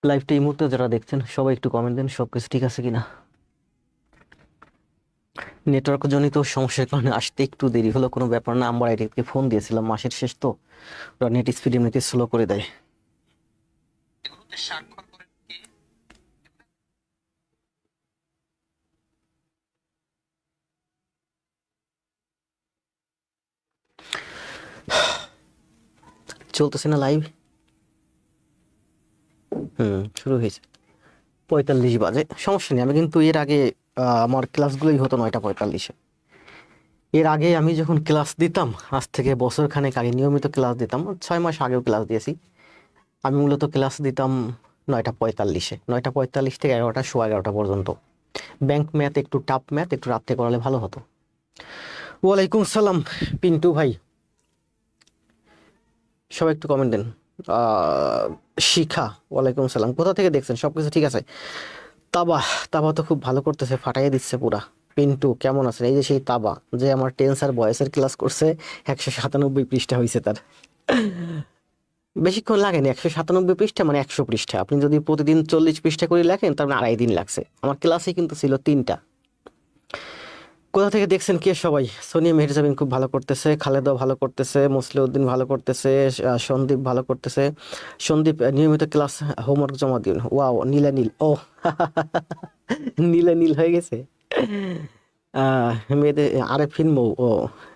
লাইভটা এই মুহূর্তে যারা দেখছেন সবাই একটু কমেন্ট দেন সবকিছু ঠিক আছে কিনা। নেটওয়ার্ক জনিত সমস্যার কারণে আসতে একটু দেরি হলো, কোনো ব্যাপার না। আমার আইডিকে ফোন দিয়েছিলাম, মাসের শেষ তো, ওরা নেট স্পিড এমনিতে স্লো করে দেয়। চলতেছে না লাইভ? শুরু হয়েছে। 45 বাজে, সমস্যা নেই। আমি কিন্তু এর আগে আমার ক্লাসগুলোই হতো 9টা 45-এ। এর আগে আমি যখন ক্লাস দিতাম, আজ থেকে বছর খানেক আগে নিয়মিত ক্লাস দিতাম, 6 মাস আগেও ক্লাস দিয়েছি। আমি মূলত ক্লাস দিতাম 9টা 45-এ, 9টা 45 থেকে 11টা, সোয়া 11টা পর্যন্ত। ব্যাংক ম্যাথ একটু টাফ ম্যাথ, একটু রাত্রে করালে ভালো হতো। ওয়ালাইকুম সালাম পিন্টু ভাই, সবাই একটু কমেন্ট দেন। শিখা, ওয়ালাইকুম সালাম। কোথা থেকে দেখছেন? সবকিছু ঠিক আছে? তাবা, তাবা তো খুব ভালো করতেছে, ফাটাইয়ে দিচ্ছে পুরা। পিন্টু কেমন আছেন? এই যে সেই তাবা, যে আমার টেন্স আর ভয়েসের ক্লাস করছে, 197 পৃষ্ঠা হয়েছে তার। বেশিক্ষণ লাগেনি, 197 পৃষ্ঠা মানে 100 পৃষ্ঠা। আপনি যদি প্রতিদিন 40 পৃষ্ঠা করে লেখেন, তার মানে 2.5 দিন লাগছে। আমার ক্লাসে কিন্তু ছিল 3টা। কোথা থেকে দেখছেন কে সবাই? সোনিয়া মেহরজাবিন খুব ভালো করতেছে, খালেদা ভালো করতেছে, মুসলিউদ্দিন ভালো করতেছে, সন্দীপ ভালো করতেছে। সন্দীপ নিয়মিত ক্লাস হোমওয়ার্ক জমা দিন। ওয়াও, নীলা নীল, ও নীলা নীল হয়ে গেছে। মেয়েদের আরেফিন মৌ, ও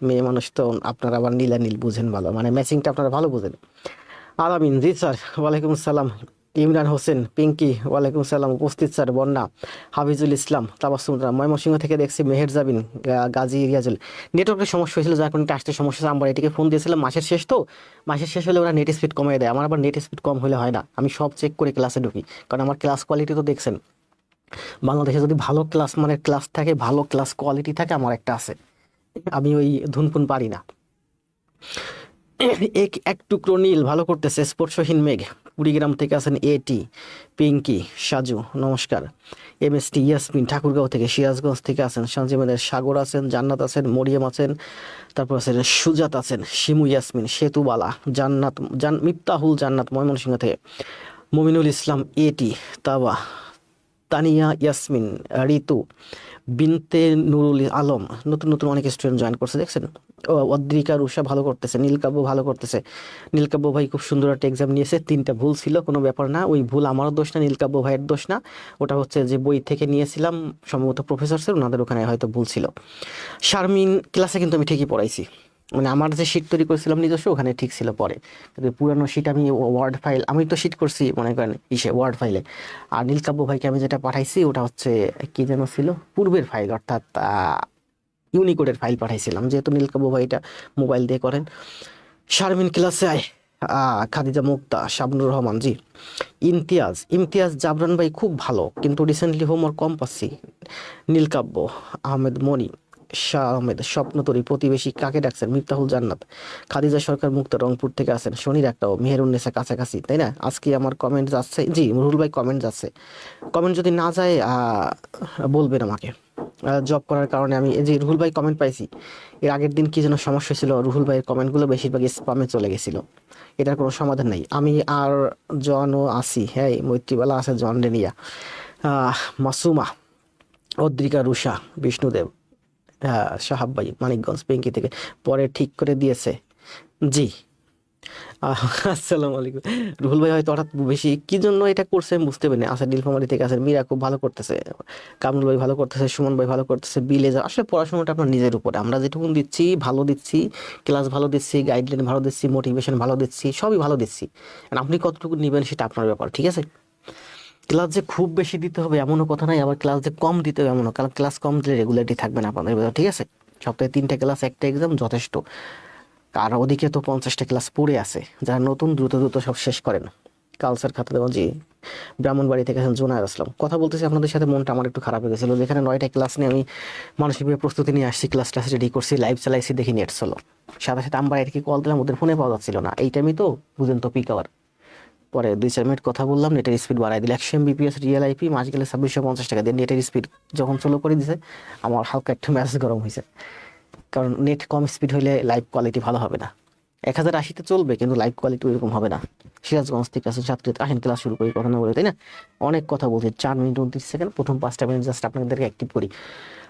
মেয়ে মানুষ তো, আপনারা আবার নীলা নীল বুঝেন ভালো, মানে ম্যাচিংটা আপনারা ভালো বুঝেন। আলামিন, জি স্যার। ওয়ালাইকুম সালাম। ইমরান হোসেন, পিঙ্কি, ওয়ালাইকুম সালাম। উপস্থিত স্যার বন্যা, হাফিজুল ইসলাম, তাবাসসুম, ময়মনসিংহ থেকে দেখছি মেহের জাবিন, গাজী রিয়াজুল। নেটওয়ার্কের সমস্যা হয়েছিল, যার কারণে আসতে সমস্যা হয়েছে। আমরা এটিকে ফোন দিয়েছিলাম, মাসের শেষ তো, মাসের শেষ হলে ওরা নেট স্পিড কমিয়ে দেয়। আমার আবার নেট স্পিড কম হলে হয় না, আমি সব চেক করে ক্লাসে ঢুকি, কারণ আমার ক্লাস কোয়ালিটি তো দেখছেন। বাংলাদেশে যদি ভালো ক্লাস মানে ক্লাস থাকে, ভালো ক্লাস কোয়ালিটি থাকে, আমার একটা আছে। আমি ওই ধুনপুন পারি না। এক টুকরো নীল ভালো করতেছে। স্পর্শহীন মেঘ, কুড়িগ্রাম থেকে আছেন এটি। পিঙ্কি, সাজু, নমস্কার। MST ইয়াসমিন, ঠাকুরগাঁও থেকে। সিরাজগঞ্জ থেকে আছেন সঞ্জীবনের। সাগর আছেন, জান্নাত আছেন, মরিয়ম আছেন, তারপর আছেন সুজাত আছেন, শিমু ইয়াসমিন, সেতুবালা, জান্নাত, মিফতাহুল জান্নাত ময়মনসিংহ থেকে। মমিনুল ইসলাম এটি, তাবা, তানিয়া ইয়াসমিন, ঋতু, বিনতে নুরুল আলম। নতুন নতুন অনেক স্টুডেন্ট জয়েন করছে দেখছেন। ও অদ্রিকা রুষা ভালো করতেছে, নীলকাব্য ভালো করতেছে। নীলকাব্য ভাই খুব সুন্দর একটা এক্সাম নিয়েছে, 3টা ভুল ছিল, কোনো ব্যাপার না। ওই ভুল আমারও দোষ না, নীলকাব্য ভাইয়ের দোষ না। ওটা হচ্ছে যে বই থেকে নিয়েছিলাম, সম্ভবত প্রফেসর স্যার ওনাদের ওখানে হয়তো ভুল ছিল। শারমিন ক্লাসে কিন্তু আমি ঠিকই পড়াইছি, মানে আমার যে শিট তৈরি করেছিলাম নিজস্ব, ওখানে ঠিক ছিল। পরে কিন্তু পুরানো শিট আমি ওয়ার্ড ফাইল, আমি তো শিট করছি মনে করেন ওয়ার্ড ফাইলে। আর নীলকাব্য ভাইকে আমি যেটা পাঠাইছি ওটা হচ্ছে কি যেন ছিল, পূর্বের ফাইল, অর্থাৎ ইউনিকোডের ফাইল পাঠাইছিলাম, যেহেতু নীলকাব্য ভাই এটা মোবাইল দিয়ে করেন। শারমিন ক্লাসে আয়। খাদিজা মুক্তা, শাবনুর রহমান, জি। ইমতিয়াজ, ইমতিয়াজ জাবরান ভাই খুব ভালো, কিন্তু রিসেন্টলি হোমওয়ার্ক কম পাচ্ছি। নীলকাব্য, আহমেদ মনি, শাহ আহমেদ, স্বপ্নতরী, প্রতিবেশী, কাকে ডাকছেন? মিফতাহুল জান্নাত, খাদিজা সরকার মুক্তা, রংপুর থেকে আছেন। শনির একটাও, মেহেরুন্নেসা, কাছাকাছি, তাই না? আজকে আমার কমেন্ট যাচ্ছে, জি রুহুল ভাই কমেন্ট যাচ্ছে। কমেন্ট যদি না যায় বলবেন আমাকে। জব করার কারণে আমি এই যে রুহুল ভাই কমেন্ট পাইছি, এর আগের দিন কি যেন সমস্যা ছিল, রুহুল ভাইয়ের কমেন্টগুলো বেশিরভাগ স্পামে চলে গেছিল। এটার কোনো সমাধান নাই। আমি আর জনও আসি, হ্যাঁ মৈত্রীবালা আছে জন রেনিয়া, মাসুমা, অদ্রিকা রুষা, বিষ্ণুদেব, হ্যাঁ সাহাব ভাই মানিকগঞ্জ পিঙ্কি থেকে, পরে ঠিক করে দিয়েছে, জি। আসসালামু আলাইকুম। রুহুল ভাই হয়তো হঠাৎ বেশি কি জন্য এটা করছে আমি বুঝতে পারিনি। আচ্ছা, নীলফামারী থেকে আছে, মীরা খুব ভালো করতেছে, কামরুল ভাই ভালো করতেছে, সুমন ভাই ভালো করতেছে, বিলেজার। আসলে পড়াশোনাটা আপনার নিজের উপরে, আমরা যেটুকু দিচ্ছি ভালো দিচ্ছি, ক্লাস ভালো দিচ্ছি, গাইডলাইন ভালো দিচ্ছি, মোটিভেশন ভালো দিচ্ছি, সবই ভালো দিচ্ছি। আর আপনি কতটুকু নেবেন সেটা আপনার ব্যাপার, ঠিক আছে? ক্লাস যে খুব বেশি দিতে হবে এমনও কথা নাই, আবার ক্লাস যে কম দিতে হবে এমনও, কারণ ক্লাস কম দিলে রেগুলারিটি থাকবে না আপনাদের ভেতর, ঠিক আছে? সপ্তাহে 3টা ক্লাস, একটা এক্সাম যথেষ্ট। আর ওদিকে তো 50টা ক্লাস পড়ে আছে, যারা নতুন দ্রুত দ্রুত সব শেষ করেন। কালচার খাতা দেওয়া, জি। ব্রাহ্মণবাড়ি থেকে আছেন জোনায়ের আসলাম। কথা বলতেছি আপনাদের সাথে, মনটা আমার একটু খারাপ হয়ে গেছিলো, যেখানে 9টা ক্লাস নিয়ে আমি মানসিকভাবে প্রস্তুতি নিয়ে আসছি, ক্লাস টাস রেডি করছি, লাইভ চালাইছি, দেখি নেট চলো। সাথে সাথে আমরা এটাকে কল দিলাম, ওদের ফোনে পাওয়া যাচ্ছিল না। এই টাইমই তো বুঝেন তো, পিক আওয়ার। পরে 2-4 মিনিট কথা বললাম, নেটের স্পিড বাড়াই দিল। 100 Mbps রিয়েল আইপি, মাস গেলে 2650 টাকা দিয়ে নেটের স্পিড যখন চলো করে দিছে, আমার হালকা একটু মেসেজ গরম হয়েছে, কারণ নেট কম স্পিড হইলে লাইভ কোয়ালিটি ভালো হবে না। 1080-তে চলবে, কিন্তু লাইভ কোয়ালিটি ওইরকম হবে না। সিরাজগঞ্জ থেকে আসেন ছাত্রী, আসেন ক্লাস শুরু করি, কথা না বলে, তাই না? অনেক কথা বলছি, 4 মিনিট 29 সেকেন্ড, প্রথম 5টা মিনিট জাস্ট আপনাদেরকে অ্যাক্টিভ করি।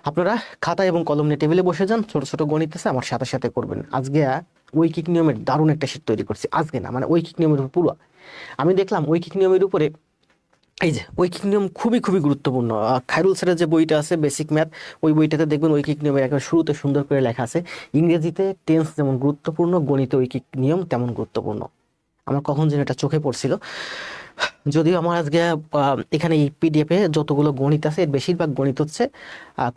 আপনারা খাতা এবং কলম নিয়ে টেবিলে বসে যান, ছোট ছোট গণিত আছে আমার সাথে সাথে করবেন। আজকে ঐকিক নিয়মের দারুণ একটা শীট তৈরি করছি, আজকে না মানে ঐকিক নিয়মের উপর পুরো। আমি দেখলাম ঐকিক নিয়মের উপরে, এই যে ঐকিক নিয়ম খুবই খুবই গুরুত্বপূর্ণ। খায়রুল স্যারের যে বইটা আছে বেসিক ম্যাথ, ওই বইটাতে দেখবেন ঐকিক নিয়মের একবার শুরুতে সুন্দর করে লেখা আছে, ইংরেজিতে টেন্স যেমন গুরুত্বপূর্ণ, গণিতে ঐকিক নিয়ম তেমন গুরুত্বপূর্ণ। আমার কখন যেন এটা চোখে পড়ছিল। যদিও আমার আজকে এখানে এই পিডিএফে যতগুলো গণিত আছে এর বেশিরভাগ গণিত হচ্ছে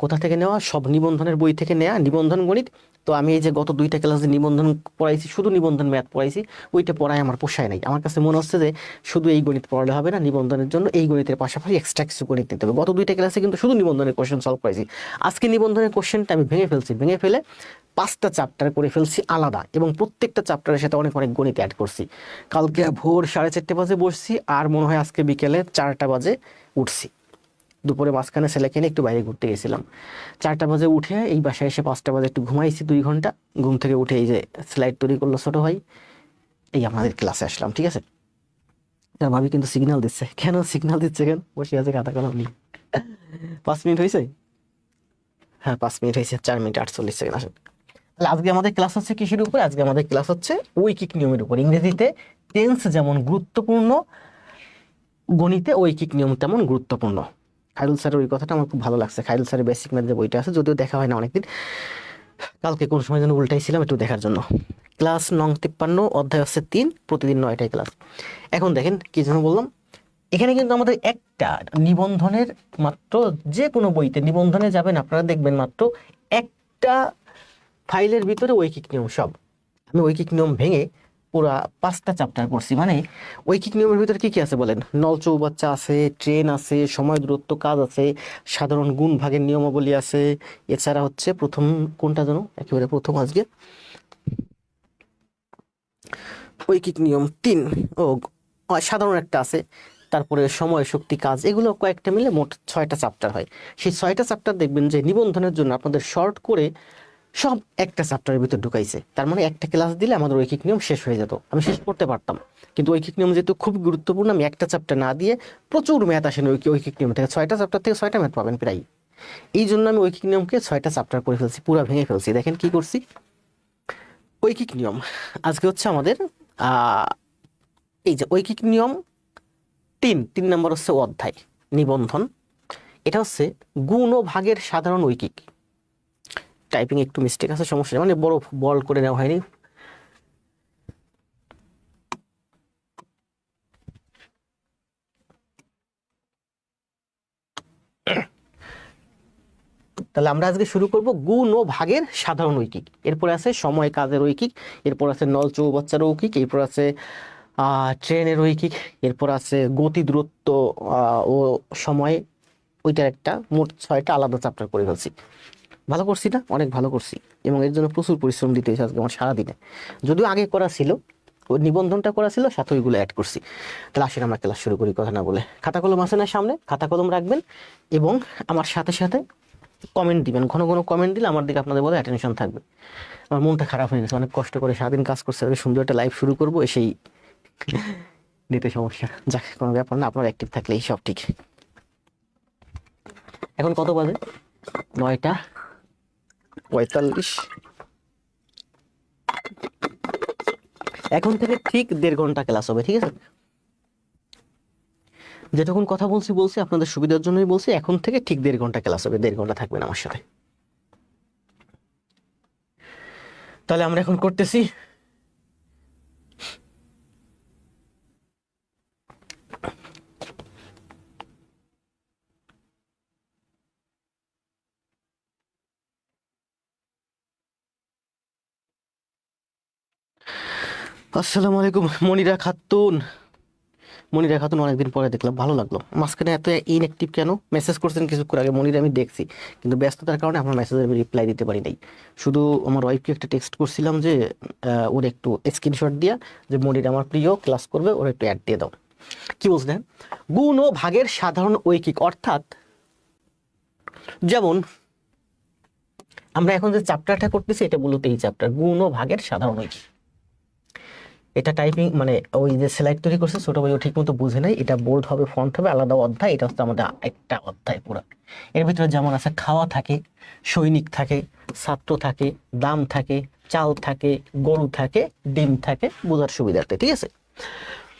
কোথা থেকে নেওয়া, সব নিবন্ধনের বই থেকে নেওয়া, নিবন্ধন গণিত। তো আমি এই যে গত 2টা ক্লাসে নিবন্ধন পড়াইছি, শুধু নিবন্ধন ম্যাথ পড়াইছি, ওইটা পড়াই আমার পোষায় নাই। আমার কাছে মনে হচ্ছে যে শুধু এই গণিত পড়ালে হবে না, নিবন্ধনের জন্য এই গণিতের পাশাপাশি এক্সট্রা কিছু গণিত নিতে হবে। গত 2টা ক্লাসে কিন্তু শুধু নিবন্ধনের কোশ্চেন সলভ করেছি। আজকে নিবন্ধনের কোশ্চেনটা আমি ভেঙে ফেলছি, ভেঙে ফেলে 5টা চ্যাপ্টার করে ফেলছি আলাদা, এবং প্রত্যেকটা চ্যাপ্টারের সাথে অনেক অনেক গণিত অ্যাড করছি। কালকে ভোর 4:30 বাজে বসছি, আর মনে হয় আজকে বিকেলে 4টা বাজে উঠছি। দুপুরে মাঝখানে ছেলেকে নিয়ে একটু বাইরে ঘুরতে গেছিলাম। 4টা বাজে উঠে এই বাসায় এসে 5টা বাজে একটু ঘুমাইছি 2 ঘন্টা। ঘুম থেকে উঠে এই যে স্লাইড তৈরি করলো ছোট ভাই, এই আমাদের ক্লাসে আসলাম, ঠিক আছে? তার ভাবি কিন্তু সিগন্যাল দিচ্ছে, কেন সিগন্যাল দিচ্ছে, কেন বসে আছে খাতা কলম নিয়ে? 5 মিনিট হয়েছে? হ্যাঁ 5 মিনিট হয়েছে, 4 মিনিট 48 সেকেন্ড। আসেন তাহলে আজকে আমাদের ক্লাস হচ্ছে কিসের উপরে? আজকে আমাদের ক্লাস হচ্ছে ঐকিক নিয়মের উপর। ইংরেজিতে টেন্স যেমন গুরুত্বপূর্ণ, গণিতে ঐকিক নিয়ম তেমন গুরুত্বপূর্ণ। খায়রুল স্যারের ওই কথাটা আমার খুব ভালো লাগছে। খায়রুল স্যারের বেসিক ম্যাথ যে বইটা আছে, যদিও দেখা হয় না অনেকদিন, কালকে কোন সময় যেন উল্টাইছিলাম একটু দেখার জন্য। ক্লাস নং 53, অধ্যায় হচ্ছে 3, প্রতিদিন 9টায় ক্লাস। এখন দেখেন কি যেন বললাম, এখানে কিন্তু আমাদের একটা নিবন্ধনের, মাত্র যে কোনো বইতে নিবন্ধনে যাবেন আপনারা দেখবেন মাত্র একটা ফাইলের ভিতরে ঐকিক নিয়ম সব। আমি ঐকিক নিয়ম ভেঙে পুরা 5টা চ্যাপ্টার করছি। মানে ঐকিক নিয়মের ভিতরে কি কি আছে বলেন? নল চৌবাচ্চা আছে, ট্রেন আছে, সময় দূরত্ব কাজ আছে, সাধারণ গুণ ভাগের নিয়মাবলী আছে। এছাড়া হচ্ছে প্রথম কোনটা যেন একেবারে প্রথম আজকে ঐকিক নিয়ম 3, ও সাধারণ একটা আছে, তারপরে সময় শক্তি কাজ, এগুলো কয়েকটা মিলে মোট 6টা চ্যাপ্টার হয়। সেই 6টা চ্যাপ্টার দেখবেন যে নিবন্ধনের জন্য আপনাদের শর্ট করে সব একটা চ্যাপ্টারের ভিতর ঢুকাইছে। তার মানে একটা ক্লাস দিলে আমাদের ঐকিক নিয়ম শেষ হয়ে যেত, আমি শেষ করতে পারতাম। কিন্তু ঐকিক নিয়ম যেহেতু খুব গুরুত্বপূর্ণ, আমি একটা চ্যাপ্টার না দিয়ে প্রচুর ম্যাথ আসেন ঐকিক নিয়ম থেকে, 6টা চ্যাপ্টার থেকে 6টা ম্যাথ পাবেন প্রায়। এই জন্য আমি ঐকিক নিয়মকে 6টা চ্যাপ্টার করে ফেলছি, পুরো ভেঙে ফেলছি। দেখেন কি করছি। ঐকিক নিয়ম আজকে হচ্ছে আমাদের এই যে ঐকিক নিয়ম 3 নম্বর হচ্ছে অধ্যায় নিবন্ধন। এটা হচ্ছে গুণ ও ভাগের সাধারণ ঐকিক। টাইপিং একটু মিস্টেক আছে, সমস্যা নেই, মানে বড় বল্ড করে নেওয়া হয়নি। তাহলে আমরা আজকে শুরু করব গুণ ও ভাগের সাধারণ ঐকিক। এরপর আছে সময় কাজের ঐকিক, এরপর আছে নল চৌবাচ্চার ঐকিক, এরপর আছে ট্রেনের ঐকিক, এরপর আছে গতি দূরত্ব ও সময়, ওইটার একটা মোট 6টা আলাদা চ্যাপ্টার করে ফেলছি। ভালো করছি না? অনেক ভালো করছি, এবং এর জন্য প্রচুর পরিশ্রম দিতে হয়েছে আজকে আমার সারাদিনে। যদিও আগে করা ছিল, ওই নিবন্ধনটা করা ছিল, সাথে ওইগুলো অ্যাড করছি। তাহলে আসেন আমরা ক্লাস শুরু করি, কথা না বলে। খাতা কলম আছে না সামনে? খাতা কলম রাখবেন এবং আমার সাথে সাথে কমেন্ট দিবেন। ঘন ঘন কমেন্ট দিলে আমার দিকে আপনাদের বলে অ্যাটেনশন থাকবে। আমার মনটা খারাপ হয়ে গেছে, অনেক কষ্ট করে সারাদিন কাজ করছে, সুন্দর একটা লাইভ শুরু করবো, এসেই নিতে সমস্যা। যাক, কোনো ব্যাপার না, আপনার অ্যাক্টিভ থাকলেই সব ঠিক। এখন কত বাজে? 9:45। এখন থেকে ঠিক 1.5 ঘন্টা ক্লাস হবে, ঠিক আছে? যেটুকুন কথা বলছি আপনাদের সুবিধার জন্যই বলছি। এখন থেকে ঠিক 1.5 ঘন্টা ক্লাস হবে, 1.5 ঘন্টা থাকবেন আমার সাথে। তাহলে আমরা এখন করতেছি আসসালামু আলাইকুম মনিরা খাতুন। মনিরা খাতুন অনেকদিন পরে দেখলাম, ভালো লাগলো। মাঝখানে এত ইনঅ্যাক্টিভ কেন? মেসেজ করছেন কিছুক্ষণ আগে মনিরা, আমি দেখছি, কিন্তু ব্যস্ততার কারণে আমার মেসেজের আমি রিপ্লাই দিতে পারি নাই। শুধু আমার ওয়াইফকে একটা টেক্সট করছিলাম যে ওর একটু স্ক্রিনশট দিয়া যে মনিরা আমার প্রিয়, ক্লাস করবে, ওর একটু অ্যাড দিয়ে দাও। কি বলছেন? গুণ ও ভাগের সাধারণ ঐকিক, অর্থাৎ যেমন আমরা এখন যে চ্যাপ্টারটা করতেছি এটা মূলত এই চ্যাপ্টার, গুণ ও ভাগের সাধারণ ঐকিক। এটা টাইপিং মানে ওই যে স্লাইড তৈরি করছে ছোট ভাই ও ঠিক মতো বুঝে নাই, এটা বোল্ড হবে, ফন্ট হবে, আলাদা অধ্যায়। এটা হচ্ছে আমাদের একটা অধ্যায় পুরো। এর ভিতরে যেমন আছে খাওয়া থাকে, সৈনিক থাকে, ছাত্র থাকে, দাম থাকে, চাল থাকে, গরু থাকে, ডিম থাকে, বোঝার সুবিধার্থে, ঠিক আছে।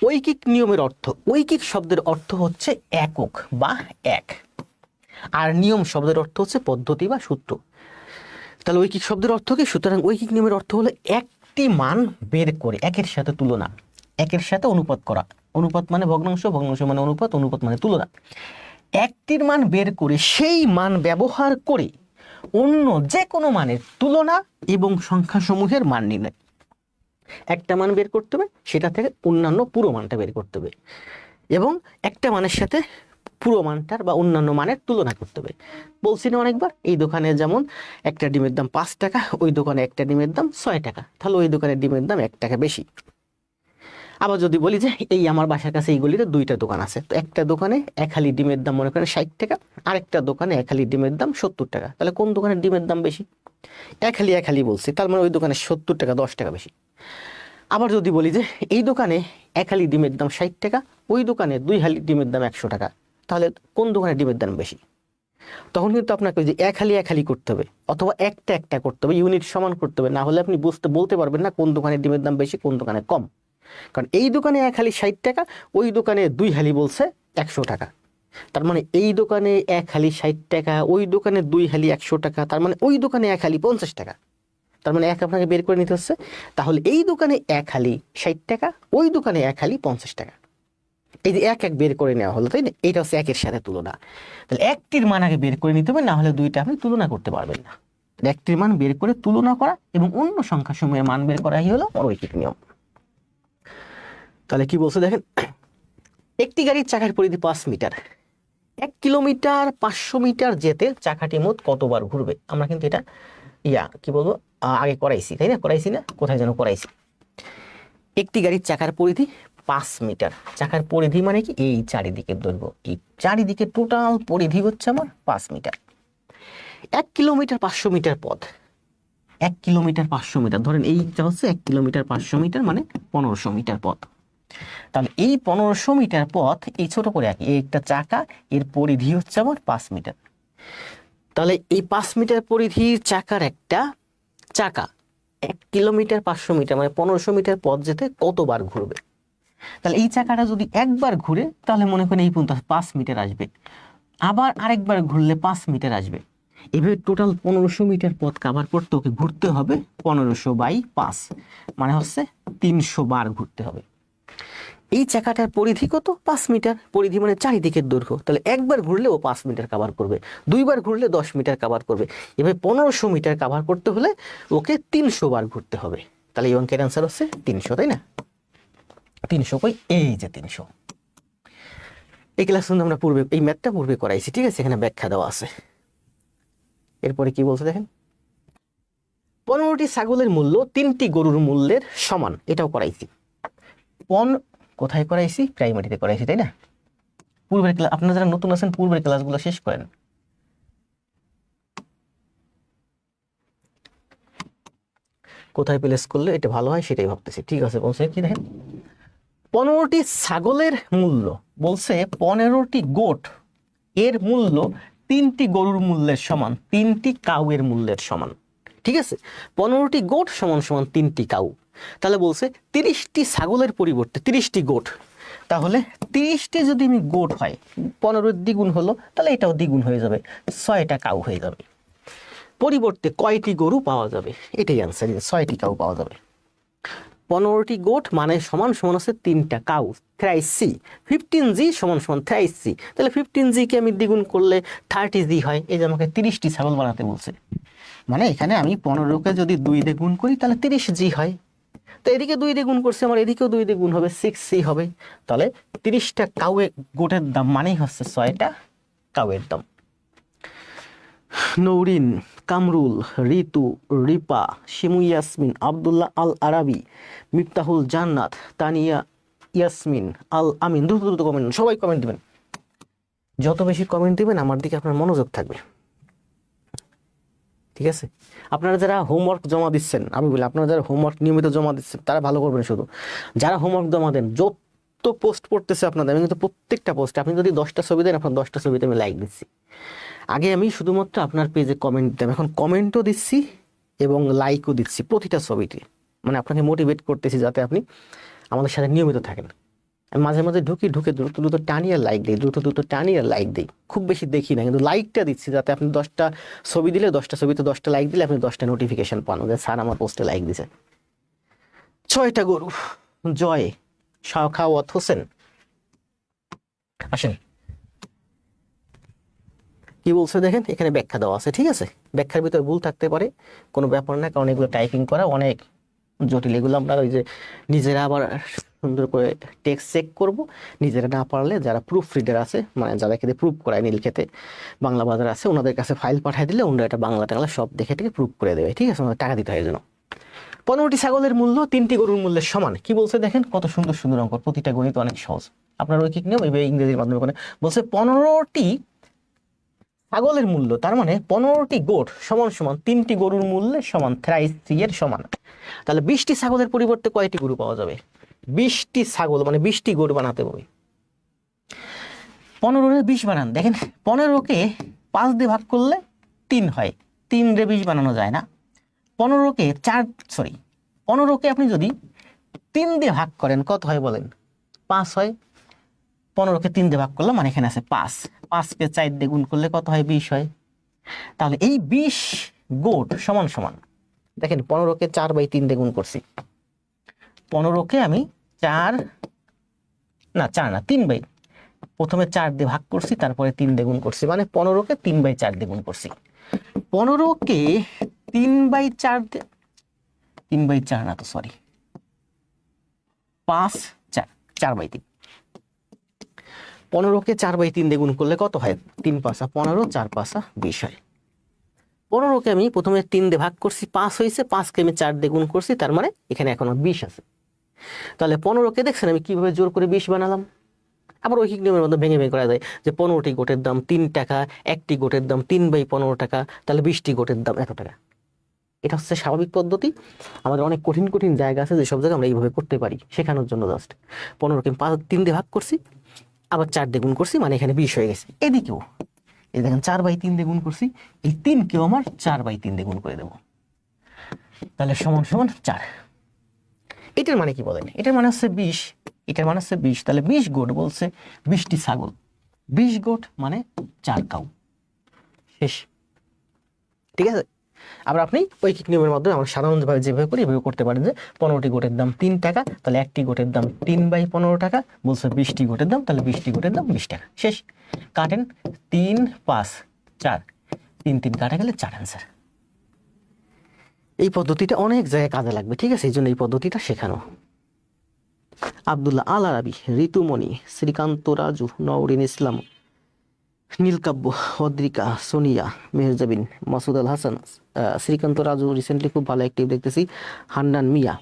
ঐকিক নিয়মের অর্থ, ঐকিক শব্দের অর্থ হচ্ছে একক বা এক, আর নিয়ম শব্দের অর্থ হচ্ছে পদ্ধতি বা সূত্র। তাহলে ঐকিক শব্দের অর্থ কি? সুতরাং ঐকিক নিয়মের অর্থ হলো একটি মান বের করে একের সাথে তুলনা, একের সাথে অনুপাত করা। অনুপাত মানে ভগ্নাংশ, ভগ্নাংশ মানে অনুপাত, অনুপাত মানে তুলনা। একটির মান বের করে সেই মান ব্যবহার করে অন্য যে কোনো মানের তুলনা এবং সংখ্যাসমূহের মান নির্ণয়। একটা মান বের করতে হবে, সেটা থেকে অন্যান্য পুরো মানটা বের করতে হবে, এবং একটা মানের সাথে পুরো মানটার বা অন্যান্য মানের তুলনা করতে হবে। বলছি না অনেকবার, এই দোকানে যেমন একটা ডিমের দাম 5 টাকা, ওই দোকানে একটা ডিমের দাম 6 টাকা, তাহলে ওই দোকানের ডিমের দাম 1 টাকা বেশি। আবার যদি বলি যে এই আমার বাসার কাছে এই গলিতে 2টা দোকান আছে, তো একটা দোকানে এক হালি ডিমের দাম মনে করেন 60 টাকা, আরেকটা দোকানে এক হালি ডিমের দাম 70 টাকা, তাহলে কোন দোকানের ডিমের দাম বেশি? এক হালি বলছি, তার মানে ওই দোকানে 70 টাকা 10 টাকা বেশি। আবার যদি বলি যে এই দোকানে এক হালি ডিমের দাম 60 টাকা, ওই দোকানে 2 হালি ডিমের দাম 100 টাকা, তাহলে কোন দোকানে ডিমের দাম বেশি? তখন কিন্তু আপনাকে ওই যে এক হালি করতে হবে, অথবা একটা একটা করতে হবে, ইউনিট সমান করতে হবে, না হলে আপনি বলতে পারবেন না কোন দোকানে ডিমের দাম বেশি, কোন দোকানে কম। কারণ এই দোকানে এক হালি 60 টাকা, ওই দোকানে 2 হালি বলছে 100 টাকা, তার মানে এই দোকানে এক হালি 60 টাকা, ওই দোকানে 2 হালি 100 টাকা, তার মানে ওই দোকানে এক হালি 50 টাকা। তার মানে এক আপনাকে বের করে নিতে হচ্ছে। তাহলে এই দোকানে এক হালি 60 টাকা, ওই দোকানে এক হালি 50 টাকা। এই যে এক এক বের করে নেওয়া হলো, তাই না? এটা হচ্ছে একের সাথে তুলনা। তাহলে একটির মান আগে বের করে নিতে হবে, না হলে দুইটা আপনি তুলনা করতে পারবেন না। একটির মান বের করে তুলনা করা এবং অন্য সংখ্যা সমূহের মান বের করাই হলো রৈখিক নিয়ম। তাহলে কি বলছে দেখেন, একটি গাড়ির চাকার পরিধি 5 মিটার, 1 কিলোমিটার 500 মিটার যেতে চাকাটি মোট কতবার ঘুরবে? আমরা কিন্তু এটা কি বলবো আগে করাইছি, তাই না? করাইছি না? কোথায় যেন করাইছি। একটি গাড়ির চাকার পরিধি 5 মিটার, চাকার পরিধি মানে কি? এই চারিদিকের দৈর্ঘ্য, এই চারিদিকে টোটাল পরিধি হচ্ছে আমার 5 মিটার। 1 কিলোমিটার 500 মিটার পথ, 1 কিলোমিটার 500 মিটার, ধরেন এইটা হচ্ছে 1 কিলোমিটার 500 মিটার মানে 1500 মিটার পথ। তাহলে এই 1500 মিটার পথ, এই ছোট করে আঁকি, এই একটা চাকা, এর পরিধি হচ্ছে আমার 5 মিটার। তাহলে এই 5 মিটার পরিধির চাকার একটা চাকা 1 কিলোমিটার 500 মিটার মানে 1500 মিটার পথ যেতে কতবার ঘুরবে? তাহলে এই চাকাটা যদি একবার ঘুরে, তাহলে মনে করেন এই পর্যন্ত 5 মিটার আসবে, আবার আরেকবার ঘুরলে 5 মিটার আসবে, এভাবে টোটাল 1500 মিটার পথ কভার করতে ওকে ঘুরতে হবে 1500/5, মানে হচ্ছে 300 বার ঘুরতে হবে। এই চাকাটার পরিধি কত? 5 মিটার। পরিধি মানে চারিদিকের দৈর্ঘ্য, তাহলে একবার ঘুরলে ও 5 মিটার কভার করবে, দুইবার ঘুরলে 10 মিটার কভার করবে, এভাবে 1500 মিটার কভার করতে হলে ওকে 300 বার ঘুরতে হবে। তাহলে এই অঙ্কের অ্যান্সার হচ্ছে 300, তাই না? 300 কই? এই যে 300। এই ক্লাস কিন্তু আমরা পূর্বে এই ম্যাথটা পূর্বে করাইছি, ঠিক আছে? এখানে ব্যাখ্যা দেওয়া আছে। এরপরে কি বলছে দেখেন, 15টি ছাগলের মূল্য 3টি গরুর মূল্যের সমান, এটাও করাইছি। কোথায় করাইছি? প্রাইমারিতে করাইছি, তাই না? পূর্বের ক্লাস, আপনারা যারা নতুন আছেন পূর্বের ক্লাসগুলো শেষ করেন। কোথায় প্লেস করলে এটা ভালো হয় সেটাই ভাবতেছি, ঠিক আছে? বলছে কি দেখেন, 15টি ছাগলের মূল্য, বলছে 15টি গোট এর মূল্য 3টি গরুর মূল্যের সমান, 3টি কাউয়ের মূল্যের সমান, ঠিক আছে? 15টি গোট সমান সমান 3টি কাউ। তাহলে বলছে 30টি ছাগলের পরিবর্তে 30টি গোট, তাহলে 30টি যদি আমি গোট হয় 15 দ্বিগুণ হলো, তাহলে এটাও দ্বিগুণ হয়ে যাবে, 6টা কাউ হয়ে যাবে। পরিবর্তে কয়টি গরু পাওয়া যাবে? এটাই অ্যান্সার, 6টি কাউ পাওয়া যাবে। 15টি গোট মানে সমান সমান আছে 3টা কাউ, 30C। 15G সমান সমান 30C, তাহলে 15G কে আমি দ্বিগুণ করলে 30G হয়। এই যে আমাকে 30টি ছাগল বানাতে বলছে, মানে এখানে আমি 15কে যদি 2 দিয়ে গুণ করি তাহলে 30G হয়। তো এদিকে 2 দিয়ে গুণ করছে, আমার এদিকেও 2 দিয়ে গুণ হবে, 6C হবে। তাহলে 30টা গোটের দাম মানেই হচ্ছে 6টা কাউয়ের দাম। নৌরিন, কামরুল, রিতু, রিপা, শিমু ইয়াসমিন, আব্দুল্লাহ আল আরাবি, মিফতাহুল জান্নাত, তানিয়া ইয়াসমিন, আল আমিন। দ্রুত দ্রুত কমেন্ট, সবাই কমেন্ট দিবেন। যত বেশি কমেন্ট দিবেন আমার দিকে আপনার মনোযোগ থাকবে। ঠিক আছে, আপনারা যারা হোমওয়ার্ক জমা দিচ্ছেন, আমি বলি আপনারা যারা হোমওয়ার্ক নিয়মিত জমা দিচ্ছেন তারা ভালো করবেন। শুধু যারা হোমওয়ার্ক জমা দেন, যত পোস্ট পড়তেছে আপনাদের, আমি কিন্তু প্রত্যেকটা পোস্টে আপনি যদি 10টা ছবি দেন, আপনার 10টা ছবিতে আমি লাইক দিচ্ছি। আগে আমি শুধুমাত্র আপনার পেজে কমেন্ট দিতাম, এখন কমেন্টও দিচ্ছি এবং লাইকও দিচ্ছি প্রতিটা ছবিতে। মানে আপনাকে মোটিভেট করতেছি যাতে আপনি আমাদের সাথে নিয়মিত থাকেন। আমি মাঝে মাঝে ঢুকে দ্রুত দ্রুত টানি আর লাইক দিই, দ্রুত দ্রুত টানি আর লাইক দিই। খুব বেশি দেখি না, কিন্তু লাইকটা দিচ্ছি যাতে আপনি 10টা ছবি দিলে 10টা ছবিতে 10টা লাইক দিলে আপনি 10টা নোটিফিকেশন পান যে স্যার আমার পোস্টে লাইক দিছে। 6টা গরু জয় শাখাওয়াত হোসেন, আসেন কি বলছে দেখেন, এখানে ব্যাখ্যা দেওয়া আছে। ঠিক আছে, ব্যাখ্যার ভিতরে ভুল থাকতে পারে, কোনো ব্যাপার না, কারণ এগুলো টাইপিং করা অনেক জটিল। এগুলো আমরা ওই যে নিজেরা আবার সুন্দর করে টেক্সট চেক করব, নিজেরা না পারলে যারা প্রুফ রিডার আছে, মানে যারা খেতে প্রুফ করায় নীলক্ষেতে বাংলা বাজার আছে, ওনাদের কাছে ফাইল পাঠিয়ে দিলে ওনারা এটা বাংলা টাংলা সব দেখে থেকে প্রুফ করে দেবে। ঠিক আছে, ওনাদের টাকা দিতে হয় যেন। 15টি ছাগলের মূল্য 3টি গরুর মূল্যের সমান। কি বলছে দেখেন, কত সুন্দর সুন্দর অঙ্ক, প্রতিটা গণিত অনেক সহজ। আপনার ঐকিক নিয়ম এইভাবে ইংরেজির মাধ্যমে করে বলছে 15টি ছাগলের মূল্য, তার মানে 15টি গোট সমান সমান 3টি গরুর মূল্যের সমান, থ্রাইস 3 এর সমান। তাহলে 20টি ছাগলের পরিবর্তে কয়টি গরু পাওয়া যাবে? 20টি ছাগল মানে 20টি গরু বানাতে হবে। 15 20 বানান, দেখেন 15কে 5 দিয়ে ভাগ করলে 3 হয়, 3 রে 20 বানানো যায় না। 15কে 15কে আপনি যদি 3 দিয়ে ভাগ করেন কত হয় বলেন? 5 হয়। 15কে 3 দিয়ে ভাগ করলাম, মানে এখানে আছে 5, 5কে 4 দিয়ে গুণ করলে কত হয়? 20 হয়। তাহলে এই 20 গোট সমান সমান, দেখেন 15কে 4/3 দিয়ে গুণ করছি, 15কে আমি 3 বাই, প্রথমে 4 দিয়ে ভাগ করছি, তারপরে 3 দিয়ে গুণ করছি, মানে 15কে 3/4 দিয়ে গুণ করছি। 15কে 3/4 3/4 না তো, সরি, 5 4 4/3। 15কে 4/3 দিয়ে গুণ করলে কত হয়? 3 5 15, 4 5 20 হয়। 15কে আমি প্রথমে 3 দিয়ে ভাগ করছি, 5 হয়েছে, 5কে আমি 4 দিয়ে গুণ করছি, তার মানে এখানে এখনো 20 আছে। তাহলে 15কে দেখছেন আমি কিভাবে জোর করে 20 বানালাম। আবার ঐকিক নিয়মের মধ্যে ভেঙে ভেঙে করা যায় যে 15টি গোটের দাম 3 টাকা, একটি গোটের দাম 3/15 টাকা, তাহলে 20টি গোটের দাম এত টাকা। এটা হচ্ছে স্বাভাবিক পদ্ধতি। আমাদের অনেক কঠিন কঠিন জায়গা আছে যে সব জায়গায় আমরা এইভাবে করতে পারি, শেখানোর জন্য জাস্ট। 15কে 3 দিয়ে ভাগ করছি, আবার 4 দিয়ে গুণ করছি, মানে এখানে 20 হয়ে গেছে। এদিকেও এই দেখেন 4/3 দিয়ে গুণ করছি, এই 3কেও আমার 4/3 দিয়ে গুণ করে দেবো, তাহলে সমান সমান 4। এটার মানে কি বলেন? এটার মানে হচ্ছে 20, এটার মানে হচ্ছে 20। তাহলে 20 গোট বলছে 20টি ছাগল, 20 গোট মানে 4 কাউ। শেষ। ঠিক আছে, আবার আপনি ঐকিক নিয়মের মাধ্যমে আমরা সাধারণভাবে যেভাবে করি এভাবে করতে পারেন যে 15টি গোটের দাম 3 টাকা, তাহলে একটি গোটের দাম 3/15 টাকা, বলছে 20টি গোটের দাম, তাহলে 20টি গোটের দাম 20 টাকা। শেষ। কাটেন, 3 5 4, 3 3 কাটা গেলে 4 অ্যান্সার। এই পদ্ধতিটা অনেক জায়গায় কাজে লাগবে। ঠিক আছে, এই জন্য এই পদ্ধতিটা শেখানো। আব্দুল্লাহ আল আরাবি, ঋতুমণি, শ্রীকান্ত রাজু, নওরিন ইসলাম, নীলকাব্য, অদ্রিকা, সোনিয়া, মেহজাবিন, মাসুদ আল হাসান, শ্রীকান্ত রাজু রিসেন্টলি খুব ভালো অ্যাক্টিভ দেখতেছি, হান্নান মিয়া,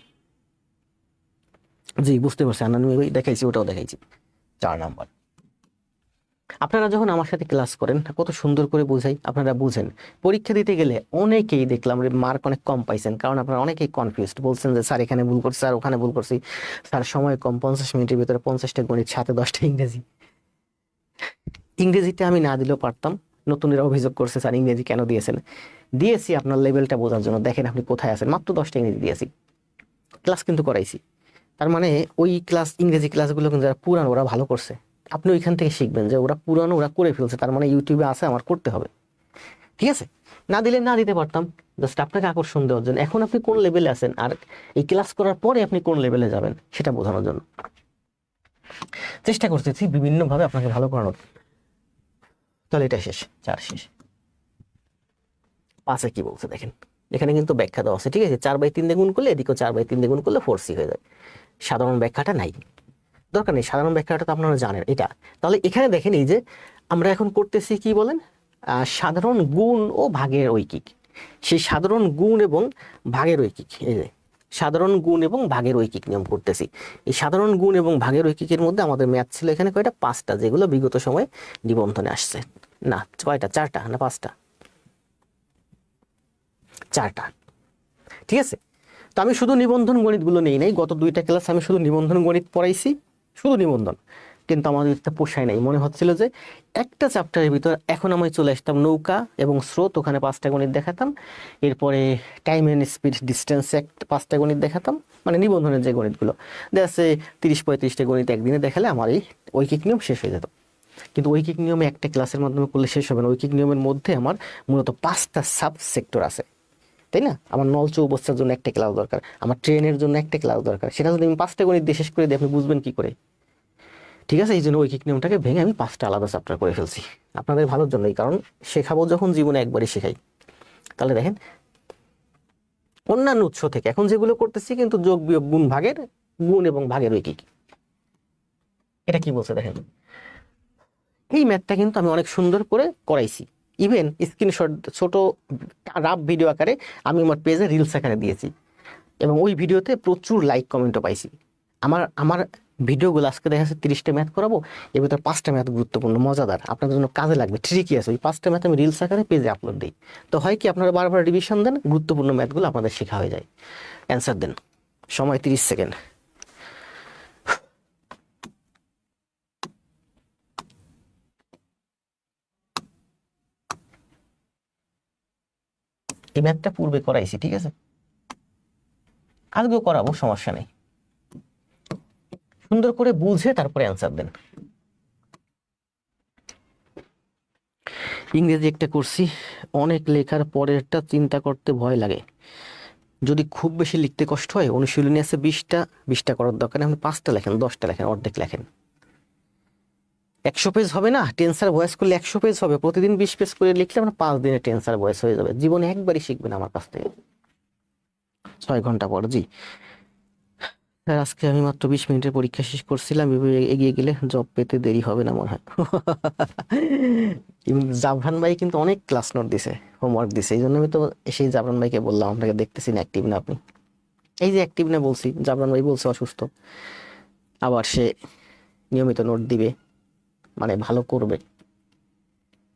জি বুঝতে পারছি, হান্নান মিয়া দেখাইছি, ওটাও দেখাইছি। 4 নাম্বার। আপনারা যখন আমার সাথে ক্লাস করেন কত সুন্দর করে বোঝাই, আপনারা বুঝেন। পরীক্ষা দিতে গেলে অনেকেই দেখলাম মার্ক অনেক কম পাইছেন, কারণ আপনারা অনেকেই কনফিউজড, বলছেন যে স্যার এখানে ভুল করছি, স্যার ওখানে ভুল করছি, স্যার সময় কম, 50 মিনিটের ভিতরে 50টা গণিত, সাথে 10টা ইংরেজি। ইংরেজিতে আমি না দিলেও পারতাম, নতুনরা অভিযোগ করছে স্যার ইংরেজি কেন দিয়েছেন। দিয়েছি আপনার লেভেলটা বোঝার জন্য, দেখেন আপনি কোথায় আছেন, মাত্র 10টা ইংরেজি দিয়েছি, ক্লাস কিন্তু করাইছি। তার মানে ওই ক্লাস, ইংরেজি ক্লাসগুলো কিন্তু যারা পুরানো ওরা ভালো করছে, আপনি ওইখান থেকে শিখবেন যে ওরা পুরানো, ওরা করে ফেলছে, তার মানে ইউটিউবে আছে, আমার করতে হবে। ঠিক আছে, না দিলে না দিতে পারতাম, জাস্ট আপনাকে আকর্ষণ দেওয়ার জন্য। এখন আপনি কোন লেভেলে আছেন আর এই ক্লাস করার পরে আপনি কোন লেভেলে যাবেন সেটা বোঝানোর জন্য চেষ্টা করতেছি বিভিন্নভাবে আপনাকে ভালো করানোর। তাহলে এটা শেষ, 4 শেষ। 5-এ কি বলছে দেখেন, এখানে কিন্তু ব্যাখ্যা দেওয়া আছে। ঠিক আছে, 4/3 দিয়ে গুণ করলে এদিকেও 4/3 দিয়ে গুণ করলে 4c হয়ে যায়। সাধারণ ব্যাখ্যাটা নাই, দরকার নেই, সাধারণ ব্যাখ্যাটা তো আপনারা জানেন এটা। তাহলে এখানে দেখেন এই যে আমরা এখন করতেছি কি বলেন, সাধারণ গুণ ও ভাগের ঐকিক। সেই সাধারণ গুণ এবং ভাগের ঐকিক, এই যে সাধারণ গুণ এবং ভাগের ঐকিক নিয়ম করতেছি। এই সাধারণ গুণ এবং ভাগের ঐকিকের মধ্যে আমাদের ম্যাথ ছিল এখানে কয়টা? 5টা, যেগুলো বিগত সময়ে নিবন্ধনে আসছে। না কয়টা? 4টা না 5টা? 4টা। ঠিক আছে, তো আমি শুধু নিবন্ধন গণিতগুলো নেই নাই, গত 2টা ক্লাস আমি শুধু নিবন্ধন গণিত পড়াইছি, শুধু নিবন্ধন। কিন্তু আমাদের এটা পোষায় নাই, মনে হচ্ছিল যে একটা চ্যাপ্টারের ভিতর এখন আমি চলে আসতাম নৌকা এবং স্রোত, ওখানে 5টা গণিত দেখাতাম, এরপরে টাইম অ্যান্ড স্পিড ডিস্টেন্স 5টা গণিত দেখাতাম, মানে নিবন্ধনের যে গণিতগুলো দেখা 30-35টা গণিত একদিনে দেখালে আমার এই ঐকিক নিয়ম শেষ হয়ে যেত। কিন্তু ঐকিক নিয়মে একটা ক্লাসের মাধ্যমে করলে শেষ হবে না, ঐকিক নিয়মের মধ্যে আমার মূলত 5টা সাব সেক্টর আছে, তাই না? আমার নল চৌবস্তার জন্য একটা ক্লাস দরকার, আমার ট্রেনের জন্য একটা ক্লাস দরকার, সেটা যদি আমি 5টা গণিত দিয়ে শেষ করে দিই আপনি বুঝবেন কি করে? ঠিক আছে, এই জন্য ঐকিক নিয়মটাকে ভেঙে আমি 5টা আলাদা চ্যাপ্টার করে ফেলছি আপনাদের ভালোর জন্যই, কারণ শেখাবো যখন জীবনে একবারই শেখাই। তাহলে দেখেন অন্যান্য উৎস থেকে এখন যেগুলো করতেছি কিন্তু যোগ বিয়োগ গুণ ভাগের, গুণ এবং ভাগের ঐকিক। এটা কি বলছে দেখেন, এই ম্যাথটা কিন্তু আমি অনেক সুন্দর করে করাইছি, ইভেন স্ক্রিনশট ছোট রাফ ভিডিও আকারে আমি আমার পেজে রিলস আকারে দিয়েছি, এবং ওই ভিডিওতে প্রচুর লাইক কমেন্টও পাইছি। আমার ভিডিওগুলো আজকে দেখা যাচ্ছে 30টা ম্যাথ করাবো, এর ভিতরে 5টা ম্যাথ গুরুত্বপূর্ণ মজাদার আপনাদের জন্য কাজে লাগবে, ট্রিকি আছে, ওই 5টা ম্যাথ আমি রিলস আকারে পেজে আপলোড দিই। তো হয় কি আপনারা বারবার রিভিশন দেন, গুরুত্বপূর্ণ ম্যাথগুলো আপনাদের শেখা হয়ে যায়। অ্যান্সার দেন, সময় 30 সেকেন্ড। এই ম্যাথটা পূর্বে করাইছি, ঠিক আছে, আজকেও করাবো, সমস্যা নেই। সুন্দর করে বুঝে তারপরে অ্যান্সার দেন। ইংরেজি একটা করছি, অনেক লেখার পরেরটা চিন্তা করতে ভয় লাগে, যদি খুব বেশি লিখতে কষ্ট হয় অনুশীলনী আছে 20টা করার দরকার নেই, আপনি 5টা লেখেন, 10টা লেখেন, অর্ধেক লেখেন। 100 পেজ হবে না, টেন্সার ভয়েস করলে 100 পেজ হবে, প্রতিদিন 20 পেজ করে লিখলে আপনার 5 দিনে টেন্সার ভয়েস হয়ে যাবে, জীবনে একবারই শিখবেন আমার কাছ থেকে। 6 ঘন্টা পর, জি স্যার আজকে আমি মাত্র 20 মিনিটের পরীক্ষা শেষ করছিলাম, এভাবে এগিয়ে গেলে জব পেতে দেরি হবে না মনে হয়। জাফরান ভাই কিন্তু অনেক ক্লাস নোট দিছে, হোমওয়ার্ক দিছে, এই জন্য আমি তো সেই জাফরান ভাইকে বললাম আপনাকে দেখতেছি না অ্যাক্টিভ না আপনি, এই যে অ্যাক্টিভ না বলছি, জাফরান ভাই বলছে অসুস্থ, আবার সে নিয়মিত নোট দিবে, মানে ভালো করবে।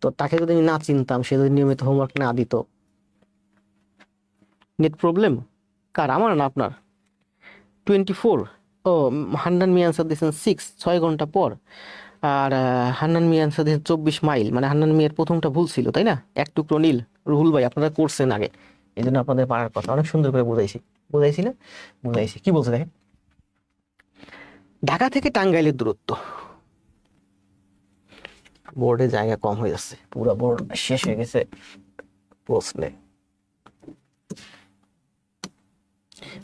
তো তাকে যদি আমি না চিনতাম, সে যদি নিয়মিত হোমওয়ার্ক না দিত, নেট প্রবলেম কার, আমার না আপনার? 24, ও হান্নান মিয়া আনসার দিয়েছেন 6 ঘন্টা পর, আর হান্নান মিয়া আনসার দিয়েছেন 24 মাইল, মানে হান্নান মিয়ার প্রথমটা ভুল ছিল, তাই না? এক টুকরো নীল, রুহুল ভাই আপনারা করছেন আগে, এই জন্য আপনাদের পারার কথা, অনেক সুন্দর করে বুঝাইছি না? বুঝাইছি। কি বলছে দেখেন, ঢাকা থেকে টাঙ্গাইলের দূরত্ব, বোর্ডে জায়গা কম হয়ে যাচ্ছে, পুরো বোর্ড শেষ হয়ে গেছে প্রশ্নে।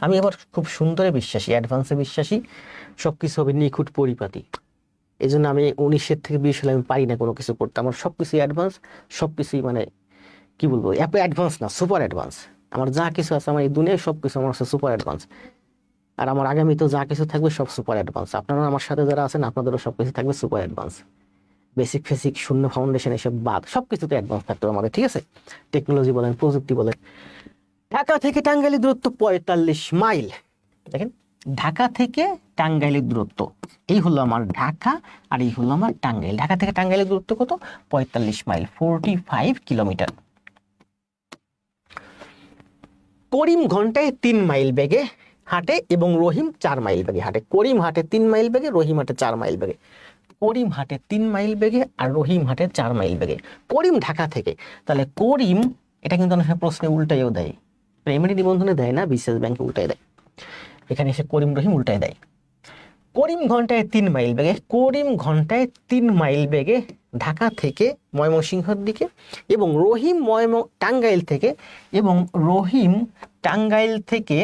আমি আবার খুব সুন্দরে বিশ্বাসী, অ্যাডভান্সে বিশ্বাসী, সবকিছু হবে নিখুঁত পরিপাটি, এই জন্য আমি 19 থেকে 20 সালে আমি পারি না কোনো কিছু করতে, আমার সবকিছু অ্যাডভান্স, সবকিছুই মানে কি বলবো, অ্যাডভান্স না সুপার অ্যাডভান্স, আমার যা কিছু আছে আমার এই দুনিয়ায় সবকিছু আমার আছে সুপার অ্যাডভান্স, আর আমার আগামীতেও যা কিছু থাকবে সব সুপার অ্যাডভান্স, আপনারা আমার সাথে যারা আছেন আপনাদেরও সবকিছু থাকবে সুপার অ্যাডভান্স, বেসিক ফেসিক শূন্য ফাউন্ডেশন এসব বাদ সবকিছুতে অ্যাডভান্স থাকতে হবে আমাদের, ঠিক আছে? টেকনোলজি বলেন, প্রযুক্তি বলেন। ঢাকা থেকে টাঙ্গাইলের দূরত্ব 45 মাইল, দেখেন ঢাকা থেকে টাঙ্গাইলের দূরত্ব, এই হলো আমার ঢাকা আর এই হলো আমার টাঙ্গাইল, ঢাকা থেকে টাঙ্গাইলের দূরত্ব কত? 45 মাইল, 45 কিলোমিটার। করিম ঘন্টায় 3 মাইল বেগে হাঁটে এবং রহিম 4 মাইল বেগে হাঁটে, করিম হাঁটে 3 মাইল বেগে, রহিম হাঁটে 4 মাইল বেগে, করিম হাঁটে 3 মাইল বেগে আর রহিম হাঁটে 4 মাইল বেগে। করিম ঢাকা থেকে, তাহলে করিম, এটা কিন্তু অনেক প্রশ্নে উল্টাইও দেয়, প্রাইমারি নিবন্ধনে দেয় না, বিশেষ ব্যাংকে উল্টাই দেয়, এখানে এসে করিম রহিম উল্টাই দেয়। করিম ঘন্টায় 3 মাইল বেগে, করিম ঘন্টায় 3 মাইল বেগে ঢাকা থেকে ময়মনসিংহের দিকে, এবং রহিম টাঙ্গাইল থেকে, এবং রহিম টাঙ্গাইল থেকে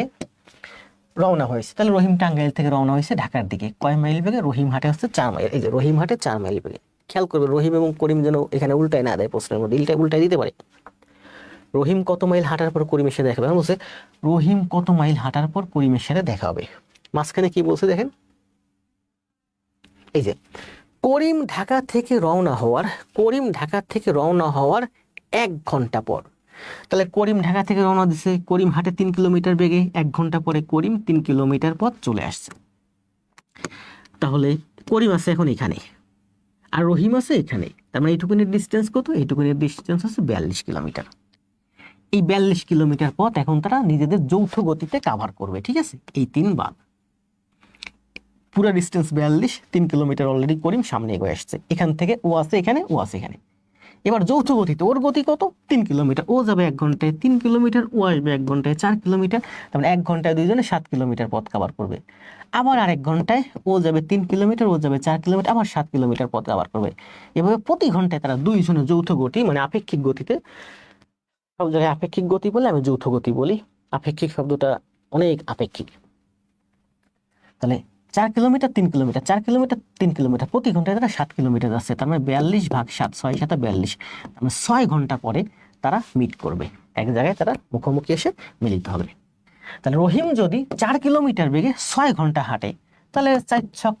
রওনা হয়েছে, তাহলে রহিম টাঙ্গাইল থেকে রওনা হয়েছে ঢাকার দিকে, কয় মাইল বেগে? রহিম হাটে হচ্ছে 4 মাইল, এই যে রহিম হাটে 4 মাইল বেগে। খেয়াল করবে রহিম এবং করিম যেন এখানে উল্টায় না দেয়, প্রশ্নের মধ্যে উল্টায় দিতে পারে। রহিম কত মাইল হাঁটার পর করিমের সাথে দেখা হবে, বলছে রহিম কত মাইল হাঁটার পর করিমের সাথে দেখা হবে। মাঝখানে কি বলছে দেখেন, এই যে করিম ঢাকা থেকে রওনা হওয়ার 1 ঘন্টা পর, তাহলে করিম ঢাকা থেকে রওনা দিছে, করিম হাটে 3 কিলোমিটার বেগে, 1 ঘন্টা পরে করিম 3 কিলোমিটার পথ চলে আসছে, তাহলে করিম আছে এখন এখানে আর রহিম আছে এখানে, তার মানে এইটুকুনের ডিস্টেন্স কত? এইটুকুনের ডিস্টেন্স হচ্ছে 42 কিলোমিটার। এই 42 কিলোমিটার পথ এখন তারা নিজেদের যৌথ গতিতে কাভার করবে, ঠিক আছে। এই 3 বাদ, পুরো ডিস্টেন্স 42, 3 কিলোমিটার অলরেডি করিম সামনে এগিয়ে আসছে, এখান থেকে ও আছে এখানে, ও আছে এখানে। এবার যৌথ গতিতে ওর গতি কত? 3 কিলোমিটার, ও যাবে 1 ঘন্টায় 3 কিলোমিটার, ও আসবে 1 ঘন্টায় 4 কিলোমিটার, তার মানে 1 ঘন্টায় দুইজনে 7 কিলোমিটার পথ কভার করবে। আবার আরেক ঘন্টায় ও যাবে 3 কিলোমিটার, ও যাবে 4 কিলোমিটার, আবার 7 কিলোমিটার পথ কভার করবে। এভাবে প্রতি ঘন্টায় তারা দুইজনে যৌথ গতি, মানে আপেক্ষিক গতিতে, সব জায়গায় আপেক্ষিক গতি বলে, আমি যৌথ গতি বলি। আপেক্ষিক শব্দটা অনেক আপেক্ষিক। তাহলে 4 কিলোমিটার 3 কিলোমিটার, 4 কিলোমিটার 3 কিলোমিটার, প্রতি ঘন্টায় তারা 7 কিলোমিটার যাচ্ছে, তার মানে 42 ভাগ 7, 6 7 42, তার মানে 6 ঘন্টা পরে তারা মিট করবে, এক জায়গায় তারা মুখোমুখি এসে মিলিত হবে। তাহলে রহিম যদি 4 কিলোমিটার বেগে 6 ঘন্টা হাঁটে, তাহলে 4 ছক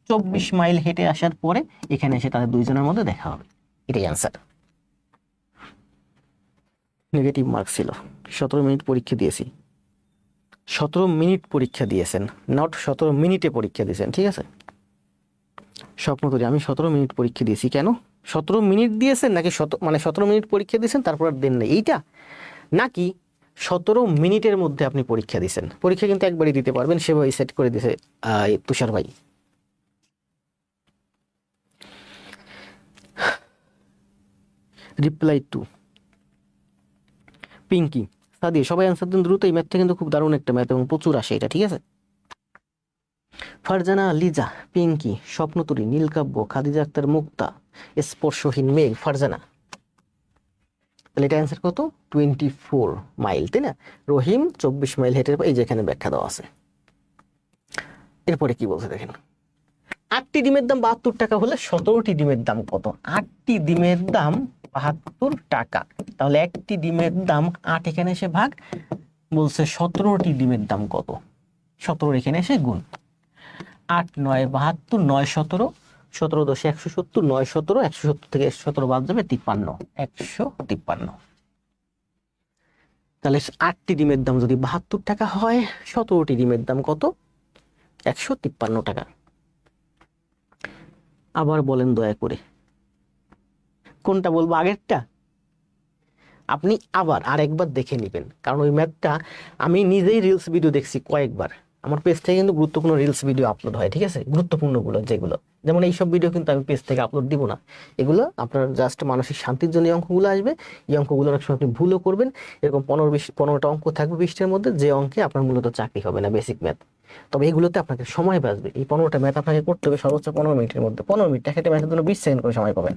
24 মাইল হেঁটে আসার পরে এখানে এসে তাদের দুইজনের মধ্যে দেখা হবে। এটাই অ্যান্সার। নেগেটিভ মার্ক ছিল। 17 মিনিট পরীক্ষা দিয়েছি, 17 মিনিট পরীক্ষা দিয়েছেন, নট 17 মিনিটে পরীক্ষা দিয়েছেন, ঠিক আছে। স্বপ্ন তৈরি, আমি 17 মিনিট পরীক্ষা দিয়েছি। কেন 17 মিনিট দিয়েছেন, নাকি 17 মিনিট পরীক্ষা দিয়েছেন তারপর আর দেন নেই এইটা, নাকি 17 মিনিটের মধ্যে আপনি পরীক্ষা দিয়েছেন? পরীক্ষা কিন্তু একবারই দিতে পারবেন, সেভাবে সেট করে দিয়েছে তুষার ভাই। রিপ্লাই টু পিঙ্কি সাদিয়া, সবাই অ্যান্সার দিন দ্রুত, এই ম্যাথটা কিন্তু খুব দারুণ একটা ম্যাথ এবং প্রচুর আসে এটা, ঠিক আছে। ফারজানা, লিজা, পিঙ্কি, স্বপ্নতুরী, নীলকাব্য, খাদিজা আক্তার, মুক্তা, স্পর্শহীন মেঘ, ফারজানা। তাহলে এটা অ্যান্সার কত? 24 মাইল, তাই না? রহিম 24 মাইল হেঁটে, এই যেখানে ব্যাখ্যা দেওয়া আছে। এরপরে কি বলছে দেখেন, 8টি ডিমের দাম 72 টাকা হলে 17টি ডিমের দাম কত? 8টি ডিমের দাম 72 টাকা, তাহলে একটি ডিমের দাম 8 এখানে এসে ভাগ, বলছে 17টি ডিমের দাম কত? 17 এখানে এসে গুণ, 8 9 72, 9 17, 17 10 170, 9 17, 170 থেকে 17 বাদ যাবে 53, 153। তাহলে 8টি ডিমের দাম যদি 72 টাকা হয়, 17টি ডিমের দাম কত? 153 টাকা। আবার বলেন দয়া করে, কোনটা বলবো, আগেরটা? আপনি আবার আরেকবার দেখে নেবেন, কারণ ওই ম্যাথটা আমি নিজেই রিলস ভিডিও দেখছি কয়েকবার। আমার পেজ থেকে কিন্তু গুরুত্বপূর্ণ রিলস ভিডিও আপলোড হয়, ঠিক আছে, গুরুত্বপূর্ণগুলো যেগুলো, যেমন এইসব ভিডিও কিন্তু আমি পেজ থেকে আপলোড দিব না। এগুলো আপনার জাস্ট মানসিক শান্তির জন্য এই অঙ্কগুলো আসবে। এই অঙ্কগুলো অনেক সময় আপনি ভুলও করবেন। এরকম 15-20-15টা অঙ্ক থাকবে 20টার মধ্যে, যে অঙ্কে আপনার মূলত চাকরি হবে না, বেসিক ম্যাথ। তবে এগুলোতে আপনাকে সময় বাঁচবে। এই 15টা ম্যাথ আপনাকে করতে হবে সর্বোচ্চ 15 মিনিটের মধ্যে। 15 মিনিট, একটা ম্যাথের জন্য 20 সেকেন্ড করে সময় পাবেন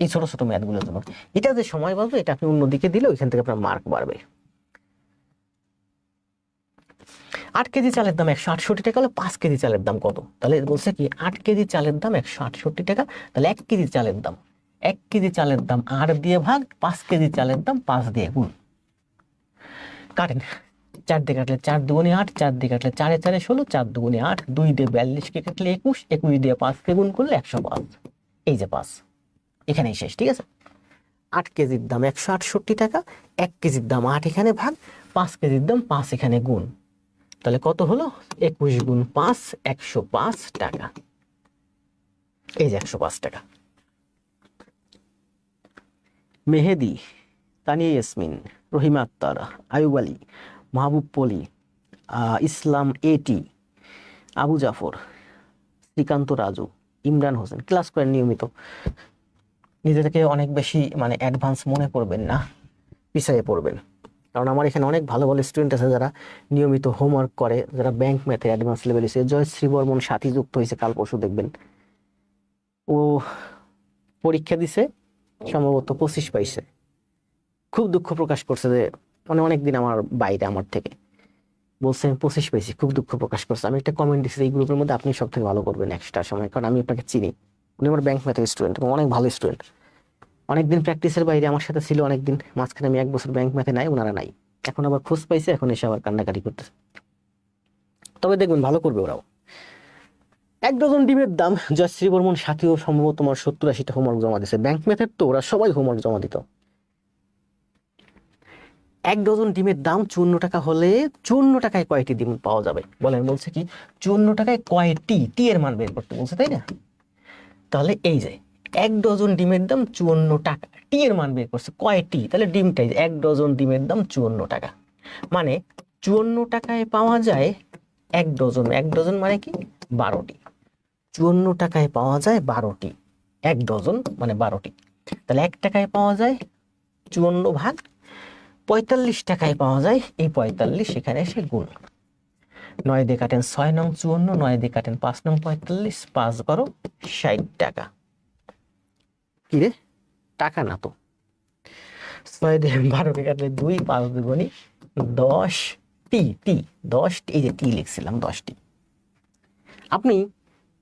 এই ছোট ছোট ম্যাথগুলোর জন্য। এটা যে সময় বাঁচবে, এটা আপনি অন্যদিকে দিলে ওইখান থেকে আপনার মার্ক বাড়বে। 8 কেজি চালের দাম 168 টাকা হলে 5 কেজি চালের দাম কত? তাহলে বলছে কি 8 কেজি চালের দাম 168 টাকা, তাহলে 1 কেজি চালের দাম, 1 কেজি চালের দাম 8 দিয়ে ভাগ, 5 কেজি চালের দাম 5 দিয়ে গুণ। কাটেন, 4 দিয়ে কাটলে 4 দুগুণে 8, 4 দিয়ে কাটলে 4 4 16, 4 দুগুণে 8, 2 দিয়ে 42 কে কাটলে 21, 21 দিয়ে 5 কে গুণ করলে 105। এই যে 5, এখানেই শেষ, ঠিক আছে। 8 কেজির দাম 168 টাকা, 1 কেজির দাম 8 এখানে ভাগ, 5 কেজির দাম 5 এখানে গুণ, তাহলে কত হলো? 21 গুণ 5, 105 টাকা। এই যে 105 টাকা। মেহেদি, তানিয়া ইয়াসমিন, রহিমা আক্তার, আয়ুব আলী, মাহবুব পলি, ইসলাম এটি, আবু জাফর, শ্রীকান্ত রাজু, ইমরান হোসেন। ক্লাস করেন নিয়মিত, নিজেদেরকে অনেক বেশি মানে অ্যাডভান্স মনে করবেন না, পিছিয়ে পড়বেন। কারণ আমার এখানে অনেক ভালো ভালো স্টুডেন্ট আছে যারা নিয়মিত হোমওয়ার্ক করে, যারা ব্যাংক ম্যাথে অ্যাডভান্স লেভেল এসে। জয়শ্রী বর্মন সাথী যুক্ত হয়েছে কাল পরশু, দেখবেন ও পরীক্ষা দিছে, সম্ভবত 25 পাইছে। খুব দুঃখ প্রকাশ করছে যে অনেক দিন আমার বাইরে, আমার থেকে বলছে আমি 25 পাইছি, খুব দুঃখ প্রকাশ করছে। আমি একটা কমেন্ট দিচ্ছি এই গ্রুপের মধ্যে, আপনি সব থেকে ভালো করবেন নেক্সট সময়, কারণ আমি আপনাকে চিনি। উনি আমার ব্যাংক ম্যাথের স্টুডেন্ট এবং অনেক ভালো স্টুডেন্ট। অনেকদিন প্র্যাকটিসের বাইরে আমার সাথে ছিল অনেকদিন, মাঝখানে আমি 1 বছর ব্যাংক ম্যাথে নাই, ওনারা নাই, এখন আবার খোঁজ পাইছে, এখন এসে আবার কান্নাকাটি করতেছে। তবে দেখবেন ভালো করবে ওরাও। 1 ডজন ডিমের দাম, জয়শ্রী বর্মন সাথীও সম্ভবত তোমার 70-80টা হোমওয়ার্ক জমা দিছে ব্যাংক ম্যাথের, তো ওরা সবাই হোমওয়ার্ক জমা দিত। 1 ডজন ডিমের দাম 54 টাকা হলে 54 টাকায় কয়টি ডিম পাওয়া যাবে বলেন? বলছে কি 54 টাকায় কয়টি, টি এর মান বের করতে বলছে, তাই না? তাহলে এই যে 1 ডজন ডিমের দাম 54 টাকা, টি এর মান বের করছে, কয়টি, তাহলে ডিমটাই, 1 ডজন ডিমের দাম 54 টাকা, মানে 54 টাকায় পাওয়া যায় 1 ডজন। 1 ডজন মানে কি 12টি, 54 টাকায় পাওয়া যায় 12টি, 1 ডজন মানে 12টি, তাহলে 1 টাকায় পাওয়া যায় 54 ভাগ 45 টাকায় পাওয়া যায় এই 45, এখানে এসে গুণ, 9 দিয়ে কাটেন 6 নং 54, 9 দিয়ে কাটেন 5 নং 45, 5 12 60 টাকা। কি রে, টাকা না তো, 6 দিয়ে 12 কে কাটলে 2, 5 দুগুণী 10 টি, 10টি, এই যে টি লিখছিলাম 10টি। আপনি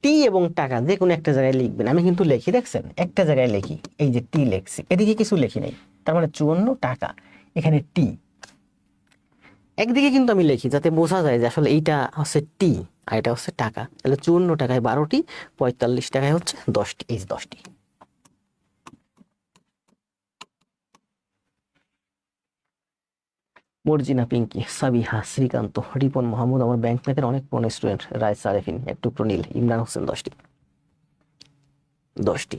টি এবং টাকা যে কোনো একটা জায়গায় লিখবেন, আমি কিন্তু লিখি, দেখছেন একটা জায়গায় লিখি, এই যে টি লিখছি, এদিকে কিছু লিখি নাই, তার মানে 54 টাকা, এখানে টি একদিকে কিন্তু আমি লিখি যাতে বোঝা যায় যে আসলে এইটা হচ্ছে টি আর এটা হচ্ছে টাকা, তাহলে 54 টাকায় 12টি, 45 টাকায় হচ্ছে 10টি, এই 10টি। মর্জিনা, পিঙ্কি, সাবিহা, শ্রীকান্ত, রিপন, মোহাম্মদ, আমার ব্যাংক ম্যাথের অনেক পুরনো স্টুডেন্ট, রায় সারেফিন, একটু প্রনীল, ইমরান হোসেন, 10টি।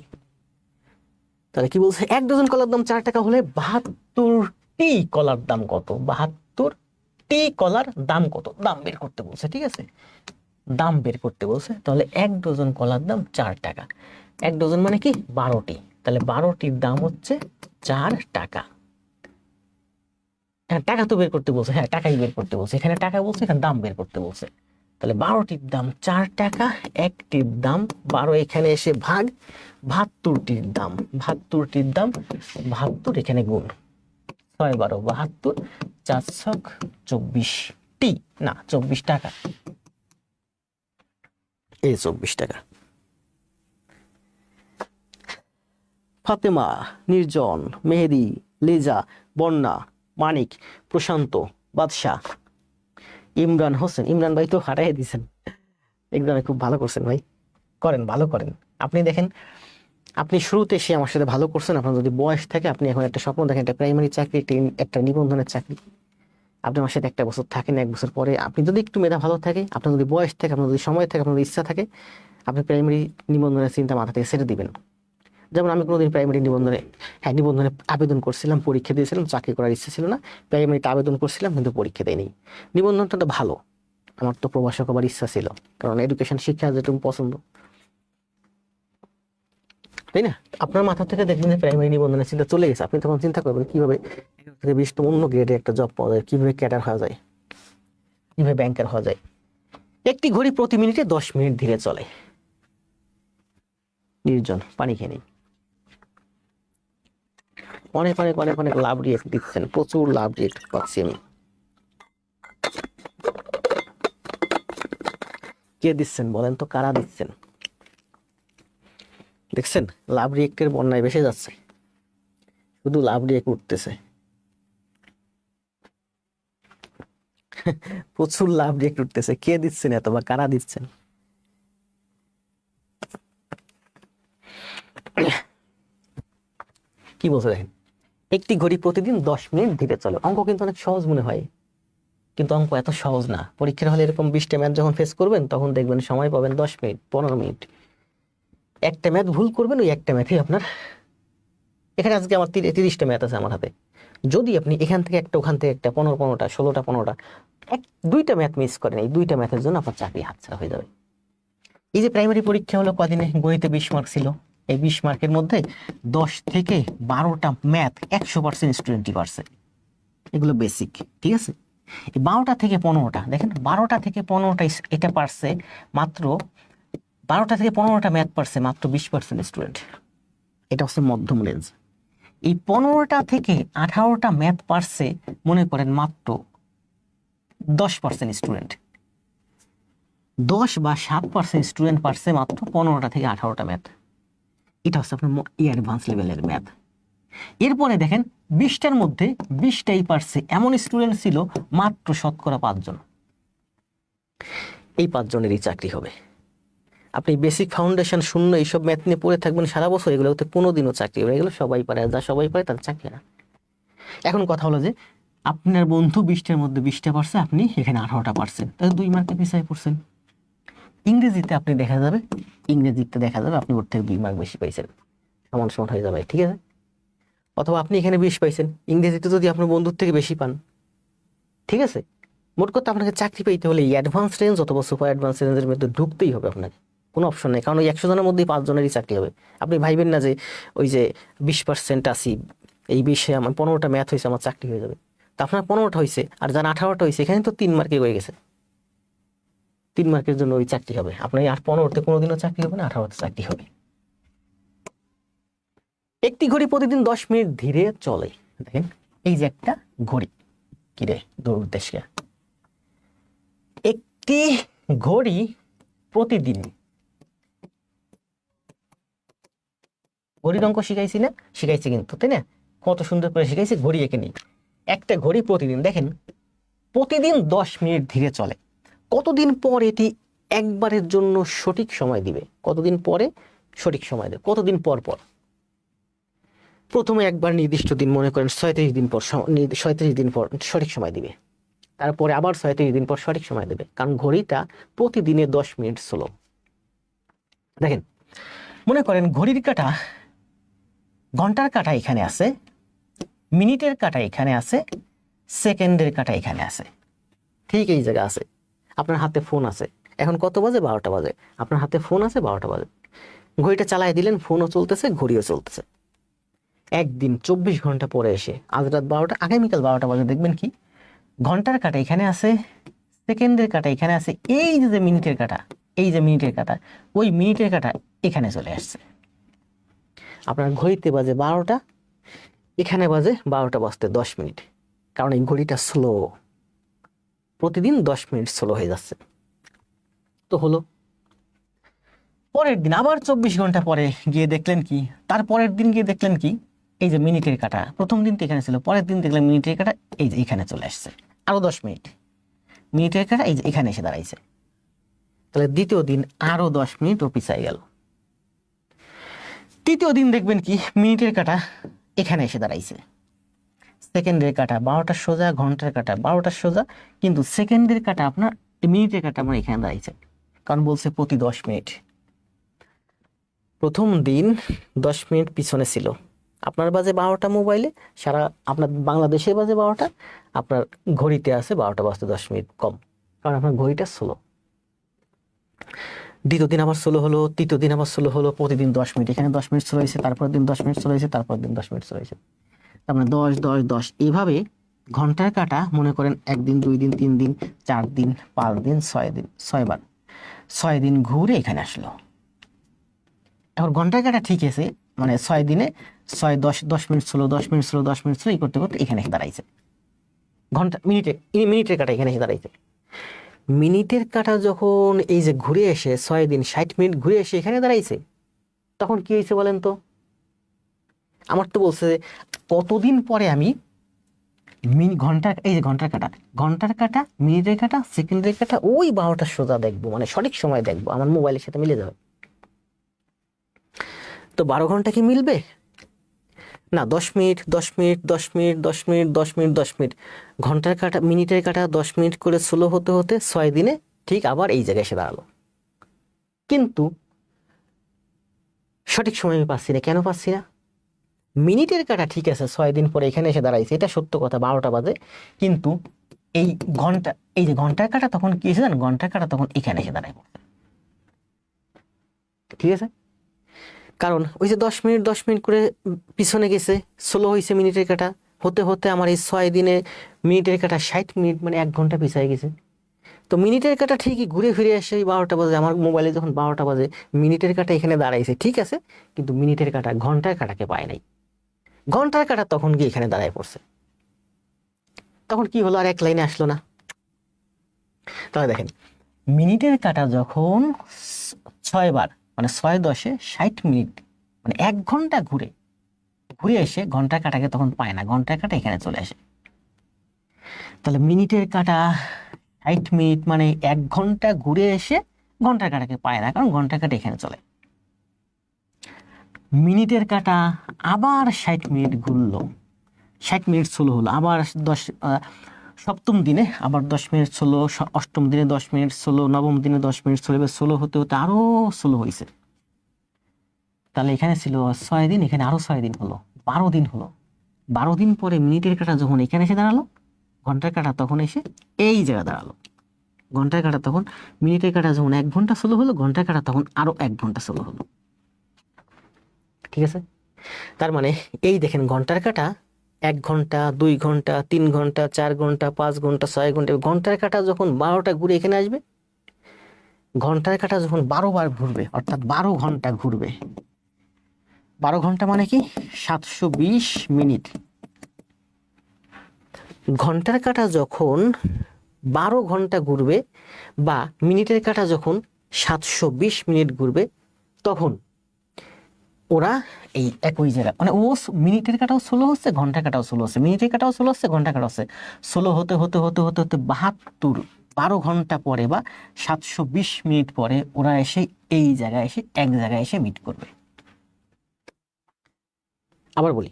তাহলে কি বলছে, 1 ডজন কলার দাম 4 টাকা হলে 72টি কলার দাম কত, 72টি কলার দাম কত, দাম বের করতে বলছে, ঠিক আছে, দাম বের করতে বলছে। তাহলে 1 ডজন কলার দাম 4 টাকা, 1 ডজন মানে কি 12টি, তাহলে 12টির দাম হচ্ছে 4 টাকা। হ্যাঁ, টাকা তো বের করতে বলছে, হ্যাঁ টাকাই বের করতে বলছে, এখানে টাকা বলছে, এখানে দাম বের করতে বলছে, তাহলে 12টির দাম 4 টাকা, একটির দাম 12, এখানে এসে ভাগ 72টির দাম, 72টির দাম 72, এখানে গুণ 6 12 72, 4 ছক 24টি, না 24 টাকা, এই 24 টাকা। ফাতেমা, নির্জন, মেহেদি, লিজা, বন্যা, মানিক, প্রশান্ত, বাদশাহ, ইমরান হোসেন, ইমরান ভাই তো হারাই দিয়েছেন, এক্সামে খুব ভালো করছেন ভাই, করেন ভালো করেন। আপনি দেখেন, আপনি শুরুতে এসে আমার সাথে ভালো করছেন, আপনার যদি বয়স থাকে, আপনি এখন একটা স্বপ্ন দেখেন, একটা প্রাইমারি চাকরি, একটা নিবন্ধনের চাকরি, আপনি আমার সাথে 1 বছর থাকেন, 1 বছর পরে আপনি যদি একটু মেধা ভালো থাকে, আপনার যদি বয়স থাকে, আপনার যদি সময় থাকে, আপনার যদি ইচ্ছা থাকে, আপনি প্রাইমারি নিবন্ধনের চিন্তা মাথা থেকে ছেড়ে দিবেন। যেমন আমি কোনোদিন প্রাইমারি নিবন্ধনে আবেদন করছিলাম, পরীক্ষা দিয়েছিলাম, চাকরি করার ইচ্ছা ছিল না, প্রাইমারিতে আবেদন করছিলাম কিন্তু পরীক্ষা দেয়নি। নিবন্ধনটা তো ভালো, আমার তো প্রবাসক হবার ইচ্ছা ছিল, কারণ এডুকেশন শিক্ষা যেটুকু পছন্দ, তাই না? আপনার মাথা থেকে দেখবেন যে প্রাইমারি নিবন্ধনের চিন্তা চলে গেছে, আপনি তখন চিন্তা করবেন কিভাবে 11 থেকে 20 অন্য গ্রেডে একটা জব পাওয়া যায়, কিভাবে ক্যাডার হওয়া যায়, কিভাবে ব্যাংকার হওয়া যায়। একটি ঘড়ি প্রতি মিনিটে 10 মিনিট ধীরে চলে। নির্জন, পানি খেয়ে নেই। অনেক অনেক অনেক অনেক লাভ রিয়েক্ট দিচ্ছেন, প্রচুর লাভ রিয়েক্ট পাচ্ছি আমি। কে দিচ্ছেন বলেন তো, কারা দিচ্ছেন? দেখছেন লাভ রিয়েক্টের বন্যায় ভেসে যাচ্ছে, শুধু লাভ রিয়েক্ট উঠতেছে, প্রচুর লাভ রিয়েক্ট উঠতেছে। কে দিচ্ছেন এত, বা কারা দিচ্ছেন? কি বলছে দেখেন, একটি ঘড়ি প্রতিদিন 10 মিনিট ধীরে চলে। অঙ্ক কিন্তু অনেক সহজ মনে হয়, কিন্তু অঙ্ক এত সহজ না। পরীক্ষার হলে এরকম 20টা ম্যাথ যখন ফেস করবেন, তখন দেখবেন সময় পাবেন 10 মিনিট 15 মিনিট, একটা ম্যাথ ভুল করবেন, ওই একটা ম্যাথই আপনার, এখানে আজকে আমার 30টা ম্যাথ আছে আমার হাতে, যদি আপনি এখান থেকে একটা, ওখান থেকে একটা, 15টা 16টা 15টা, 2টা ম্যাথ মিস করেন, এই 2টা ম্যাথের জন্য আপনার চাকরি হাতছাড়া হয়ে যাবে। এই যে প্রাইমারি পরীক্ষা হলো কদিনে, গণিতে 20 মার্ক ছিল, এই 20 মার্কের মধ্যে 10 থেকে 12টা ম্যাথ 100% স্টুডেন্টই পারছে, এগুলো বেসিক, ঠিক আছে। এই 12টা থেকে 15টা, দেখেন 12টা থেকে 15টা এটা পারছে মাত্র, 12টা থেকে 15টা ম্যাথ পারছে মাত্র 20% স্টুডেন্ট, এটা হচ্ছে মধ্যম রেঞ্জ। এই 15টা থেকে 18টা ম্যাথ পারছে মনে করেন মাত্র 10% স্টুডেন্ট, 10 বা 7% স্টুডেন্ট পারছে মাত্র 15টা থেকে 18টা ম্যাথ, এটা হচ্ছে আপনার অ্যাডভান্স লেভেলের ম্যাথ। এরপরে দেখেন 20টার মধ্যে 20টাই পারছে এমন স্টুডেন্ট ছিল মাত্র শতকরা 5 জন, এই 5 জনেরই চাকরি হবে। আপনি বেসিক ফাউন্ডেশন শূন্য এইসব ম্যাথ নিয়ে পড়ে থাকবেন সারা বছর, এগুলোতে কোনোদিনও চাকরি হবে, এগুলো সবাই পারে, যা সবাই পারে তাদের চাকরি না। এখন কথা হলো যে আপনার বন্ধু 20টার মধ্যে 20টা পারছে, আপনি এখানে 18টা পারছেন, তাহলে 2 মার্কে পিছিয়ে পড়ছেন। ইংরেজিতে আপনি দেখা যাবে, আপনি ওর থেকে 2 মার্ক বেশি পাইছেন, সমান সমান হয়ে যাবে, ঠিক আছে। অথবা আপনি এখানে 20 পাইছেন, ইংরেজিতে যদি আপনার বন্ধুর থেকে বেশি পান, ঠিক আছে? মোট কথা আপনাকে চাকরি পেতে হলে এই অ্যাডভান্স রেঞ্জ অথবা সুপার অ্যাডভান্স রেঞ্জের মধ্যে ঢুকতেই হবে আপনাকে, কোনো অপশন নেই। কারণ ওই 100 জনের মধ্যেই 5 জনেরই চাকরি হবে। আপনি ভাইবেন না যে ওই যে 20% আসি, এই বিষয়ে আমার 15টা ম্যাথ হয়েছে আমার চাকরি হয়ে যাবে। তা আপনার 15টা হয়েছে, আর যার 18টা হয়েছে, এখানে তো 3 মার্কে হয়ে গেছে। 3 মার্কের জন্য ওই চাকরি হবে আপনার। আর 15তে কোনোদিনও চাকরি হবে না, 18তে চাকরি হবে। একটি ঘড়ি প্রতিদিন 10 মিনিট ধীরে চলে। দেখেন এই যে একটা ঘড়ি, কিরে দৌড় দেশকে, একটি ঘড়ি প্রতিদিন, ঘড়ির অঙ্ক শিখাইছি না? শিখাইছি কিন্তু, তাই না? কত সুন্দর করে শিখাইছি, ঘড়ি এঁকে নিই। একটা ঘড়ি প্রতিদিন, দেখেন প্রতিদিন 10 মিনিট ধীরে চলে। কতদিন পর এটি একবারের জন্য সঠিক সময় দিবে? কতদিন পরে সঠিক সময় দেবে? কতদিন পর পর? প্রথমে একবার নির্দিষ্ট দিন, মনে করেন 37 দিন পর, 37 দিন পর সঠিক সময় দিবে। তারপরে আবার 37 দিন পর সঠিক সময় দেবে, কারণ ঘড়িটা প্রতিদিনে 10 মিনিট স্লো। দেখেন মনে করেন ঘড়ির কাঁটা, ঘন্টার কাঁটা এখানে আছে, মিনিটের কাঁটা এখানে আছে, সেকেন্ডের কাঁটা এখানে আছে, ঠিক এই জায়গা আছে। আপনার হাতে ফোন আছে, এখন কত বাজে? 12টা বাজে। আপনার হাতে ফোন আছে, 12টা বাজে। ঘড়িটা চালাই দিলেন, ফোনও চলতেছে, ঘড়িও চলতেছে। একদিন 24 ঘন্টা পরে এসে আজ রাত 12টা, আগামীকাল 12টা বাজে, দেখবেন কি ঘন্টার কাঁটা এখানে আছে, সেকেন্ডের কাঁটা এখানে আছে, এই যে মিনিটের কাঁটা, এই যে মিনিটের কাঁটা, ওই মিনিটের কাঁটা এখানে চলে আসছে। আপনার ঘড়িতে বাজে 12টা, এখানে বাজে 12টা বাজতে 10 মিনিট, কারণ এই ঘড়িটা স্লো, প্রতিদিন 10 মিনিট স্লো হয়ে যাচ্ছে। তো হলো, পরের দিন আবার 24 ঘন্টা পরে গিয়ে দেখলেন কি, তার পরের দিন গিয়ে দেখলেন কি, এই যে মিনিটের কাঁটা, প্রথম দিন তো এখানে ছিল, পরের দিন দেখলেন মিনিটের কাঁটা এই যে এখানে চলে আসছে, আরো 10 মিনিট, মিনিটের কাঁটা এই যে এখানে এসে দাঁড়াইছে। তাহলে দ্বিতীয় দিন আরো 10 মিনিট ও পিছাই গেল। তৃতীয় দিন দেখবেন কি, মিনিটের কাঁটা এখানে এসে দাঁড়াইছে, সেকেন্ডের কাঁটা 12টার সোজা, ঘন্টার কাঁটা 12টার সোজা, কিন্তু সেকেন্ডের কাঁটা আপনার, মিনিটের কাঁটা আপনার এখানে দাঁড়াইছে, কারণ বলছে প্রতি 10 মিনিট। প্রথম দিন 10 মিনিট পিছনে ছিল, আপনার বাজে 12টা মোবাইলে, সারা আপনার বাংলাদেশের বাজে 12টা, আপনার ঘড়িতে আছে 12টা বাজতে 10 মিনিট কম, কারণ আপনার ঘড়িটা স্লো। দ্বিতীয় দিন আবার স্লো হলো, তৃতীয় দিন আবার স্লো হলো, প্রতিদিন 10 মিনিট, এখানে 10 মিনিট স্লো হয়েছে, তারপর দিন 10 মিনিট স্লো হয়েছে, তারপর দিন 10 মিনিট স্লো হয়েছে। তার মানে 10 10 10 এইভাবে ঘন্টার কাঁটা মনে করেন 1 দিন 2 দিন 3 দিন 4 দিন 5 দিন 6 দিন, 6 বার, 6 দিন ঘুরে এখানে আসলো। এখন ঘন্টার কাঁটা ঠিক আছে, মানে 6 দিনে 6 10 10 minute slow, 10 minute slow, 10 minute slow, এই করতে করতে এখানে এসে দাঁড়াইছে। ঘন্টা মিনিটের কাঁটা এখানে এসে দাঁড়াইছে। মিনিটের কাঁটা যখন এই যে ঘুরে এসে 6 দিন 60 মিনিট ঘুরে এসে এখানে দাঁড়াইছে, তখন কি হয়েছে বলেন তো? আমার তো বলছে কতদিন পরে আমি ঘন্টার, এই যে ঘন্টার কাঁটা, মিনিটের কাঁটা, সেকেন্ডের কাঁটা, ওই 12টার সোজা দেখবো, মানে সঠিক সময় দেখবো, আমার মোবাইলের সাথে মিলে যাবে। তো 12 ঘন্টা কি মিলবে না? 10 minute 10 minute 10 minute 10 minute 10 minute 10 minute, ঘন্টার কাঁটা মিনিটের কাঁটা 10 মিনিট করে স্লো হতে হতে 6 দিনে ঠিক আবার এই জায়গায় এসে দাঁড়ালো। কিন্তু সঠিক সময় আমি পাচ্ছি না। কেন পাচ্ছি না? মিনিটের কাঁটা ঠিক আছে 6 দিন পরে এখানে এসে দাঁড়াইছে, এটা সত্য কথা, 12টা বাজে, কিন্তু এই ঘন্টা, এই যে ঘন্টার কাঁটা তখন কি এসে জানেন, ঘন্টার কাঁটা তখন এখানে এসে দাঁড়ায় পড়ছে, ঠিক আছে? কারণ ওই যে 10 মিনিট 10 মিনিট করে পিছনে গেছে, স্লো হয়েছে মিনিটের কাঁটা, হতে হতে আমার এই 6 দিনে মিনিটের কাঁটা 60 মিনিট, মানে 1 ঘন্টা পিছিয়ে গেছে। তো মিনিটের কাঁটা ঠিকই ঘুরে ফিরে এসে 12টা বাজে, আমার মোবাইলে যখন 12টা বাজে, মিনিটের কাঁটা এখানে দাঁড়াইছে, ঠিক আছে, কিন্তু মিনিটের কাঁটা ঘন্টার কাঁটাকে পায় নাই। ঘন্টার কাঁটা তখন গিয়ে এখানে দাঁড়ায় পড়ছে। তখন কি হলো? আর এক লাইনে আসলো না। তাহলে দেখেন, মিনিটের কাঁটা যখন 6 বার, মানে 6 10 60 মিনিট, মানে 1 ঘন্টা ঘুরে ঘুরে এসে ঘন্টার কাঁটাকে তখন পায় না, ঘন্টার কাঁটা এখানে চলে আসে। তাহলে মিনিটের কাঁটা 60 মিনিট, মানে 1 ঘন্টা ঘুরে এসে ঘন্টার কাঁটাকে পায় না, কারণ ঘন্টার কাঁটা এখানে চলে। মিনিটের কাঁটা আবার 60 মিনিট ঘুরলো, 60 মিনিট স্লো হলো, আবার 10 সপ্তম দিনে আবার 10 মিনিট স্লো, অষ্টম দিনে 10 মিনিট স্লো, নবম দিনে 10 মিনিট স্লো, এবার স্লো হতে হতে আরো স্লো হয়েছে। তাহলে এখানে ছিল 6 দিন, এখানে আরো 6 দিন হলো, 12 দিন হলো। 12 দিন পরে মিনিটের কাঁটা যখন এখানে এসে দাঁড়ালো, ঘন্টার কাঁটা তখন এসে এই জায়গায় দাঁড়ালো। ঘন্টার কাঁটা তখন, মিনিটের কাঁটা যখন 1 ঘন্টা স্লো হলো, ঘন্টার কাঁটা তখন আরো 1 ঘন্টা স্লো হলো। ঠিক আছে, তার মানে এই দেখেন ঘন্টার কাঁটা 1 ঘন্টা, 2 ঘন্টা, 3 ঘন্টা, 4 ঘন্টা, 5 ঘন্টা, 6 ঘন্টা। ঘন্টার কাঁটা যখন 12টা ঘুরে এখানে আসবে, ঘন্টার কাঁটা যখন 12 বার ঘুরবে, অর্থাৎ 12 ঘন্টা ঘুরবে। 12 ঘন্টা মানে কি? 720 মিনিট। ঘন্টার কাঁটা যখন 12 ঘন্টা ঘুরবে বা মিনিটের কাঁটা যখন 720 মিনিট ঘুরবে, তখন ওরা এই একই জায়গা, মানে ও মিনিটের কাটাও স্লো হচ্ছে, ঘন্টার কাটাও স্লো হচ্ছে, মিনিটের কাটাও স্লো হচ্ছে, ঘন্টা কাটাও হচ্ছে, স্লো হতে হতে হতে হতে হতে 12 ঘন্টা পরে বা 720 মিনিট পরে ওরা এসে এই জায়গায় এসে এক জায়গায় এসে মিট করবে। আবার বলি,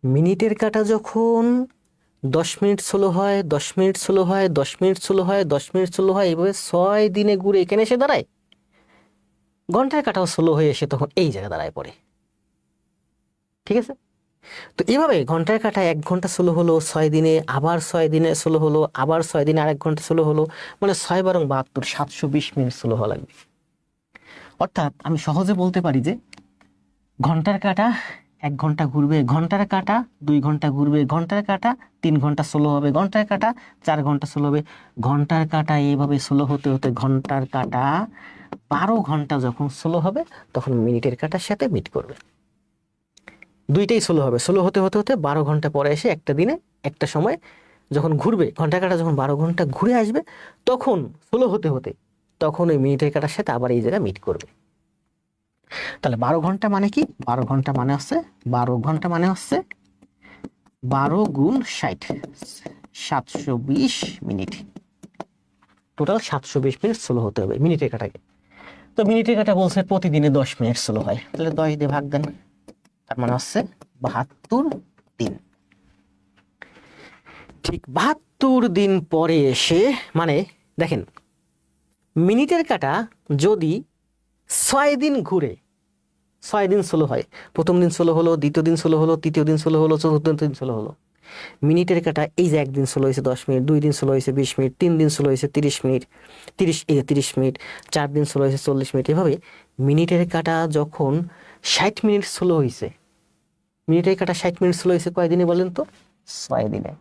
মিনিটের কাটা যখন 10 মিনিট স্লো হয়, 10 মিনিট স্লো হয়, 10 মিনিট স্লো হয়, 10 মিনিট স্লো হয়, এইভাবে 6 দিনে ঘুরে এখানে এসে দাঁড়ায়। ঘন্টার কাটাও স্লো হয়ে এসে তখন এই জায়গায় দাঁড়ায় পড়ে। ঠিক আছে, তো এভাবে ঘন্টার কাটা 1 ঘন্টা স্লো হলো 6 দিনে, আবার 6 দিনে স্লো হলো, আবার 6 দিনে আরেক ঘন্টা স্লো হলো, মানে 6 বারং 72, 720 মিনিট স্লো হওয়া লাগবে। অর্থাৎ আমি সহজে বলতে পারি যে ঘন্টার কাটা 1 ঘন্টা ঘুরবে, ঘন্টার কাটা 2 ঘন্টা ঘুরবে, ঘন্টার কাটা 3 ঘন্টা স্লো হবে, ঘন্টার কাটা 4 ঘন্টা স্লো হবে। ঘন্টার কাটা এইভাবে স্লো হতে হতে ঘন্টার কাটা 12 ঘন্টা যখন স্লো হবে, তখন মিনিটের কাটার সাথে মিট করবে। দুইটাই স্লো হবে, স্লো হতে হতে হতে 12 ঘন্টা পরে এসে একটা দিনে একটা সময় যখন ঘুরবে, ঘন্টার কাটা যখন 12 ঘন্টা ঘুরে আসবে, তখন স্লো হতে হতে তখন ওই মিনিটের কাটার সাথে আবার এই জায়গায় মিট করবে। তাহলে 12 ঘন্টা মানে কি? 12 ঘন্টা মানে হচ্ছে 12 ঘন্টা মানে হচ্ছে 12 গুণ 60, 720 মিনিট। টোটাল 720 মিনিট স্লো হতে হবে মিনিটের কাটাকে। তো মিনিটের কাটা বলছে প্রতিদিনে 10 মিনিট স্লো হয়, তাহলে 10 দিয়ে ভাগ দেন, তার মানে হচ্ছে 72 দিন। ঠিক 72 দিন পরে এসে, মানে দেখেন মিনিটের কাটা যদি 6 দিন ঘুরে, 6 দিন স্লো হয়, প্রথম দিন স্লো হলো, দ্বিতীয় দিন স্লো হলো, তৃতীয় দিন স্লো হলো, চতুর্থ দিন স্লো হলো। মিনিটের কাটা এই যে 1 দিন স্লো হয়েছে 10 মিনিট, 2 দিন স্লো হয়েছে 20 মিনিট, 3 দিন স্লো হয়েছে 30 মিনিট, 30 মিনিট, 4 দিন স্লো হয়েছে 40 মিনিট। এভাবে মিনিটের কাটা যখন 60 মিনিট স্লো হয়েছে, মিনিটের কাটা 60 মিনিট স্লো হয়েছে কয় দিনে বলেন তো? 6 দিনে।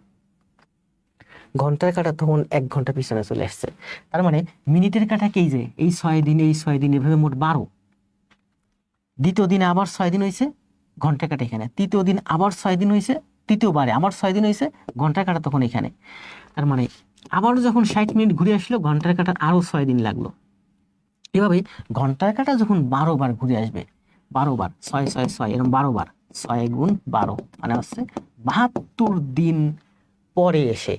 ঘন্টার কাটা তখন 1 ঘন্টা পিছনে চলে আসছে। তার মানে মিনিটের কাটা কি, যে এই 6 দিন, এই 6 দিন, এভাবে মোট 12। দ্বিতীয় দিনে আবার 6 দিন হয়েছে, ঘন্টার কাটা এখানে। তৃতীয় দিন আবার 6 দিন হয়েছে, তৃতীয়বারে আবার 6 দিন হয়েছে, ঘন্টার কাটা তখন এখানে। তার মানে আবার যখন 60 মিনিট ঘুরে আসলো, ঘন্টার কাটা আরো 6 দিন লাগলো। এভাবে ঘন্টার কাটা যখন 12 বার ঘুরে আসবে, 12 বার, 6 6 6, এরকম 12 বার, 6 গুণ 12 মানে হচ্ছে 72 দিন পরে এসে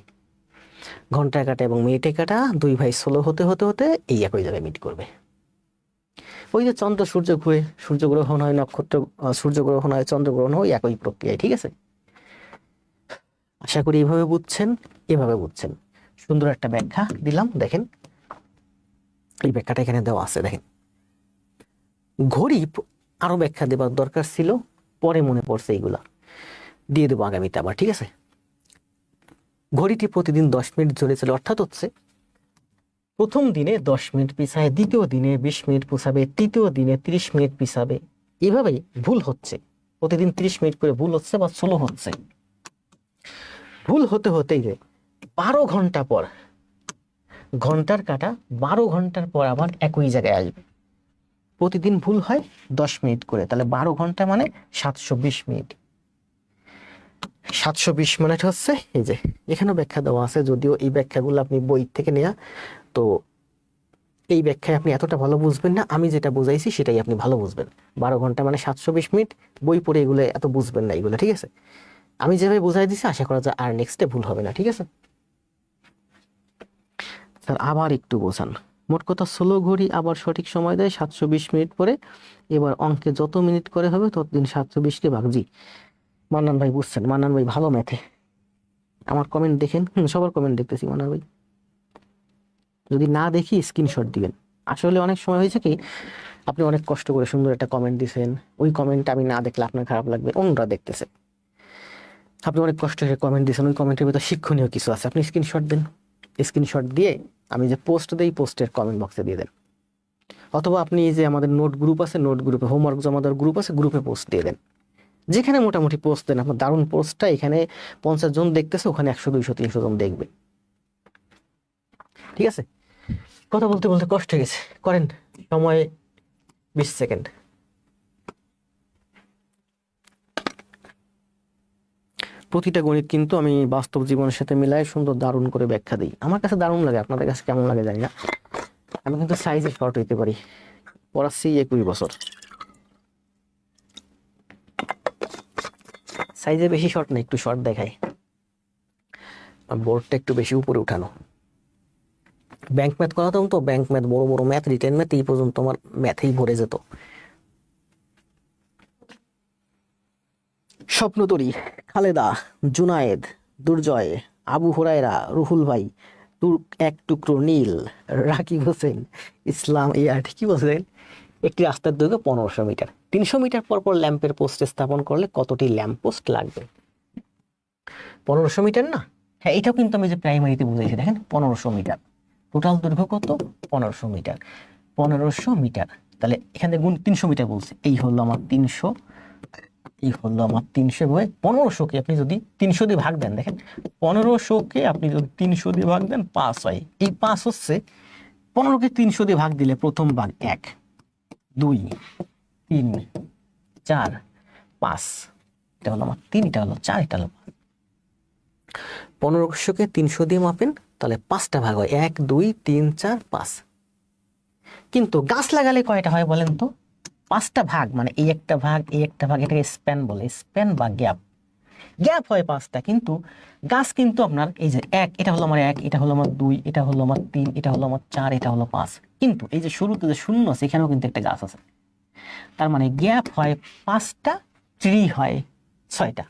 ঘন্টার কাটা এবং মিনিটের কাটা 2 ভাই স্লো হতে হতে হতে এই একই জায়গায় মিট করবে। ওই যে চন্দ্র সূর্য ঘুরে, সূর্যগ্রহণ হয়, নক্ষত্র সূর্যগ্রহণ হয়, চন্দ্রগ্রহণ হয়, একই প্রক্রিয়ায়। ঠিক আছে, আশা করি এইভাবে বুঝছেন, এভাবে বুঝছেন। সুন্দর একটা ব্যাখ্যা দিলাম, দেখেন এই ব্যাখ্যাটা এখানে দেওয়া আছে। দেখেন ঘড়ি আরো ব্যাখ্যা দেবার দরকার ছিল, পরে মনে পড়ছে, এইগুলা দিয়ে দেবো আগামীতে আবার। ঠিক আছে, ঘড়িটি প্রতিদিন 10 মিনিট ধরে চলে, অর্থাৎ হচ্ছে প্রথম দিনে 10 মিনিট পিছায়, দ্বিতীয় দিনে 20 মিনিট পিছাবে, তৃতীয় দিনে 30 মিনিট পিছাবে। এভাবেই ভুল হচ্ছে, প্রতিদিন 30 মিনিট করে ভুল হচ্ছে বা স্লো হচ্ছে। ভুল হতে হতেই যে 12 ঘন্টা পর ঘন্টার কাটা 12 ঘন্টার পর আবার একই জায়গায় আসবে। প্রতিদিন ভুল হয় 10 মিনিট করে, তাহলে 12 ঘন্টা মানে 720 মিনিট। 720 মিনিট হচ্ছে এই যে এখানেও ব্যাখ্যা দেওয়া আছে, যদিও এই ব্যাখ্যাগুলো আপনি বই থেকে নেওয়া, তো এই ব্যাখ্যায় আপনি এতটা ভালো বুঝবেন না। আমি যেটা বোঝাইছি সেটাই আপনি ভালো বুঝবেন। 12 ঘন্টা মানে 720 মিনিট, বই পড়ে এগুলো এত বুঝবেন না এগুলো। ঠিক আছে, আমি যেভাবে বুঝাই দিছি আশা করা যায় আর নেক্সটে ভুল হবে না। ঠিক আছে স্যার, আবার একটু বোঝান। মোট কথা স্লো ঘড়ি আবার সঠিক সময় দেয় 720 মিনিট পরে। এবার অঙ্কে যত মিনিট করে হবে ততদিন 720কে ভাগ। জি মান্নান ভাই বুঝছেন, মান্নান ভাই ভালো ম্যাথে। আমার কমেন্ট দেখেন, সবার কমেন্ট দেখতেছি মান্নান ভাই। যদি না দেখি স্ক্রিনশট দিবেন। আসলে অনেক সময় হয়েছে কি, আপনি অনেক কষ্ট করে সুন্দর একটা কমেন্ট দিছেন, ওই কমেন্ট আমি না দেখলে আপনার খারাপ লাগবে, অন্যরা দেখতেছে। আপনি অনেক কষ্ট করে কমেন্ট দিয়েছেন, ওই কমেন্টের ভিতরে শিক্ষণীয় কিছু আছে, আপনি স্ক্রিনশট দেন, স্ক্রিনশট দিয়ে আমি যে পোস্ট দিই পোস্টের কমেন্ট বক্সে দিয়ে দেন, অথবা আপনি যে আমাদের নোট গ্রুপ আছে, নোট গ্রুপে হোমওয়ার্ক জমা দেওয়ার গ্রুপ আছে, গ্রুপে পোস্ট দিয়ে দেন, যেখানে মোটামুটি পোস্ট দেন আপনার দারুণ পোস্টটা এখানে 50 জন দেখতেছে, ওখানে 100 200 300 জন দেখবে। ঠিক আছে, কথা বলতে বলতে কষ্ট হয়ে গেছে, করেন, সময় 20 সেকেন্ড। প্রতিটা গণিত কিন্তু আমি বাস্তব জীবনের সাথে মিলাই সুন্দর দারুণ করে ব্যাখ্যা দিই, আমার কাছে দারুণ লাগে, আপনাদের কাছে কেমন লাগে জানি না। আমি কিন্তু সাইজে শর্ট হইতে পারি, পড়াচ্ছি 21 বছর, সাইজে বেশি শর্ট না, একটু শর্ট দেখাই, বোর্ডটা একটু বেশি উপরে উঠানো। ব্যাংক ম্যাথ করাতাম তো, ব্যাংক ম্যাথ, বড় বড় ম্যাথ, রিটেন ম্যাথ, এই পর্যন্ত আমার ম্যাথেই ভরে যেত। স্বপ্নতরী, খালেদা, জুনায়েদ, দুর্জয়, আবু হুরায়রা, রুহুল ভাই, এক টুকরো নীল, রাকিব হোসেন, ইসলাম ইয়ার, কি বলছেন? একটি রাস্তার দৈর্ঘ্য 1500 মিটার, 300 মিটার পর পর ল্যাম্পের পোস্ট স্থাপন করলে কতটি ল্যাম্প পোস্ট লাগবে? 1500 মিটার না? হ্যাঁ, এটাও কিন্তু আমি যে প্রাইমারিতে বুঝাইছি, দেখেন 1500 মিটার, টোটাল দৈর্ঘ্য কত? 1500 মিটার, 1500 মিটার, তাহলে এখানে গুণ 300 মিটার বলছে, এই হলো আমার 300, এই হলো আমার 300, 1500কে আপনি যদি 300 দিয়ে ভাগ দেন, দেখেন 1500কে আপনি যদি 300 দিয়ে ভাগ দেন 5 হয়, এই 5 হচ্ছে 15কে 300 দিয়ে ভাগ দিলে প্রথম ভাগ 1 2 3 4 5, এটা হলো আমার 3, এটা হলো 4, এটা হলো 5। 1500কে 300 দিয়ে মাপেন, তাহলে 5টা ভাগ হয়, 1 2 3 4 5। কিন্তু গাছ লাগালে কয়টা হয় বলেন তো? 5টা ভাগ, মানে এই একটা ভাগ, এই একটা ভাগ, এটাকে স্প্যান বলে, স্প্যান বা গ্যাপ, গ্যাপ হয় 5টা। কিন্তু গাছ কিন্তু আপনার এই যে 1, এটা হলো আমার 1, এটা হলো আমার 2, এটা হলো আমার 3, এটা হলো আমার 4, এটা হলো 5, কিন্তু এই যে শুরুতে যে শূন্য আছে এখানেও কিন্তু একটা গাছ আছে, তার মানে গ্যাপ হয় 5টা, ট্রি হয় 6টা।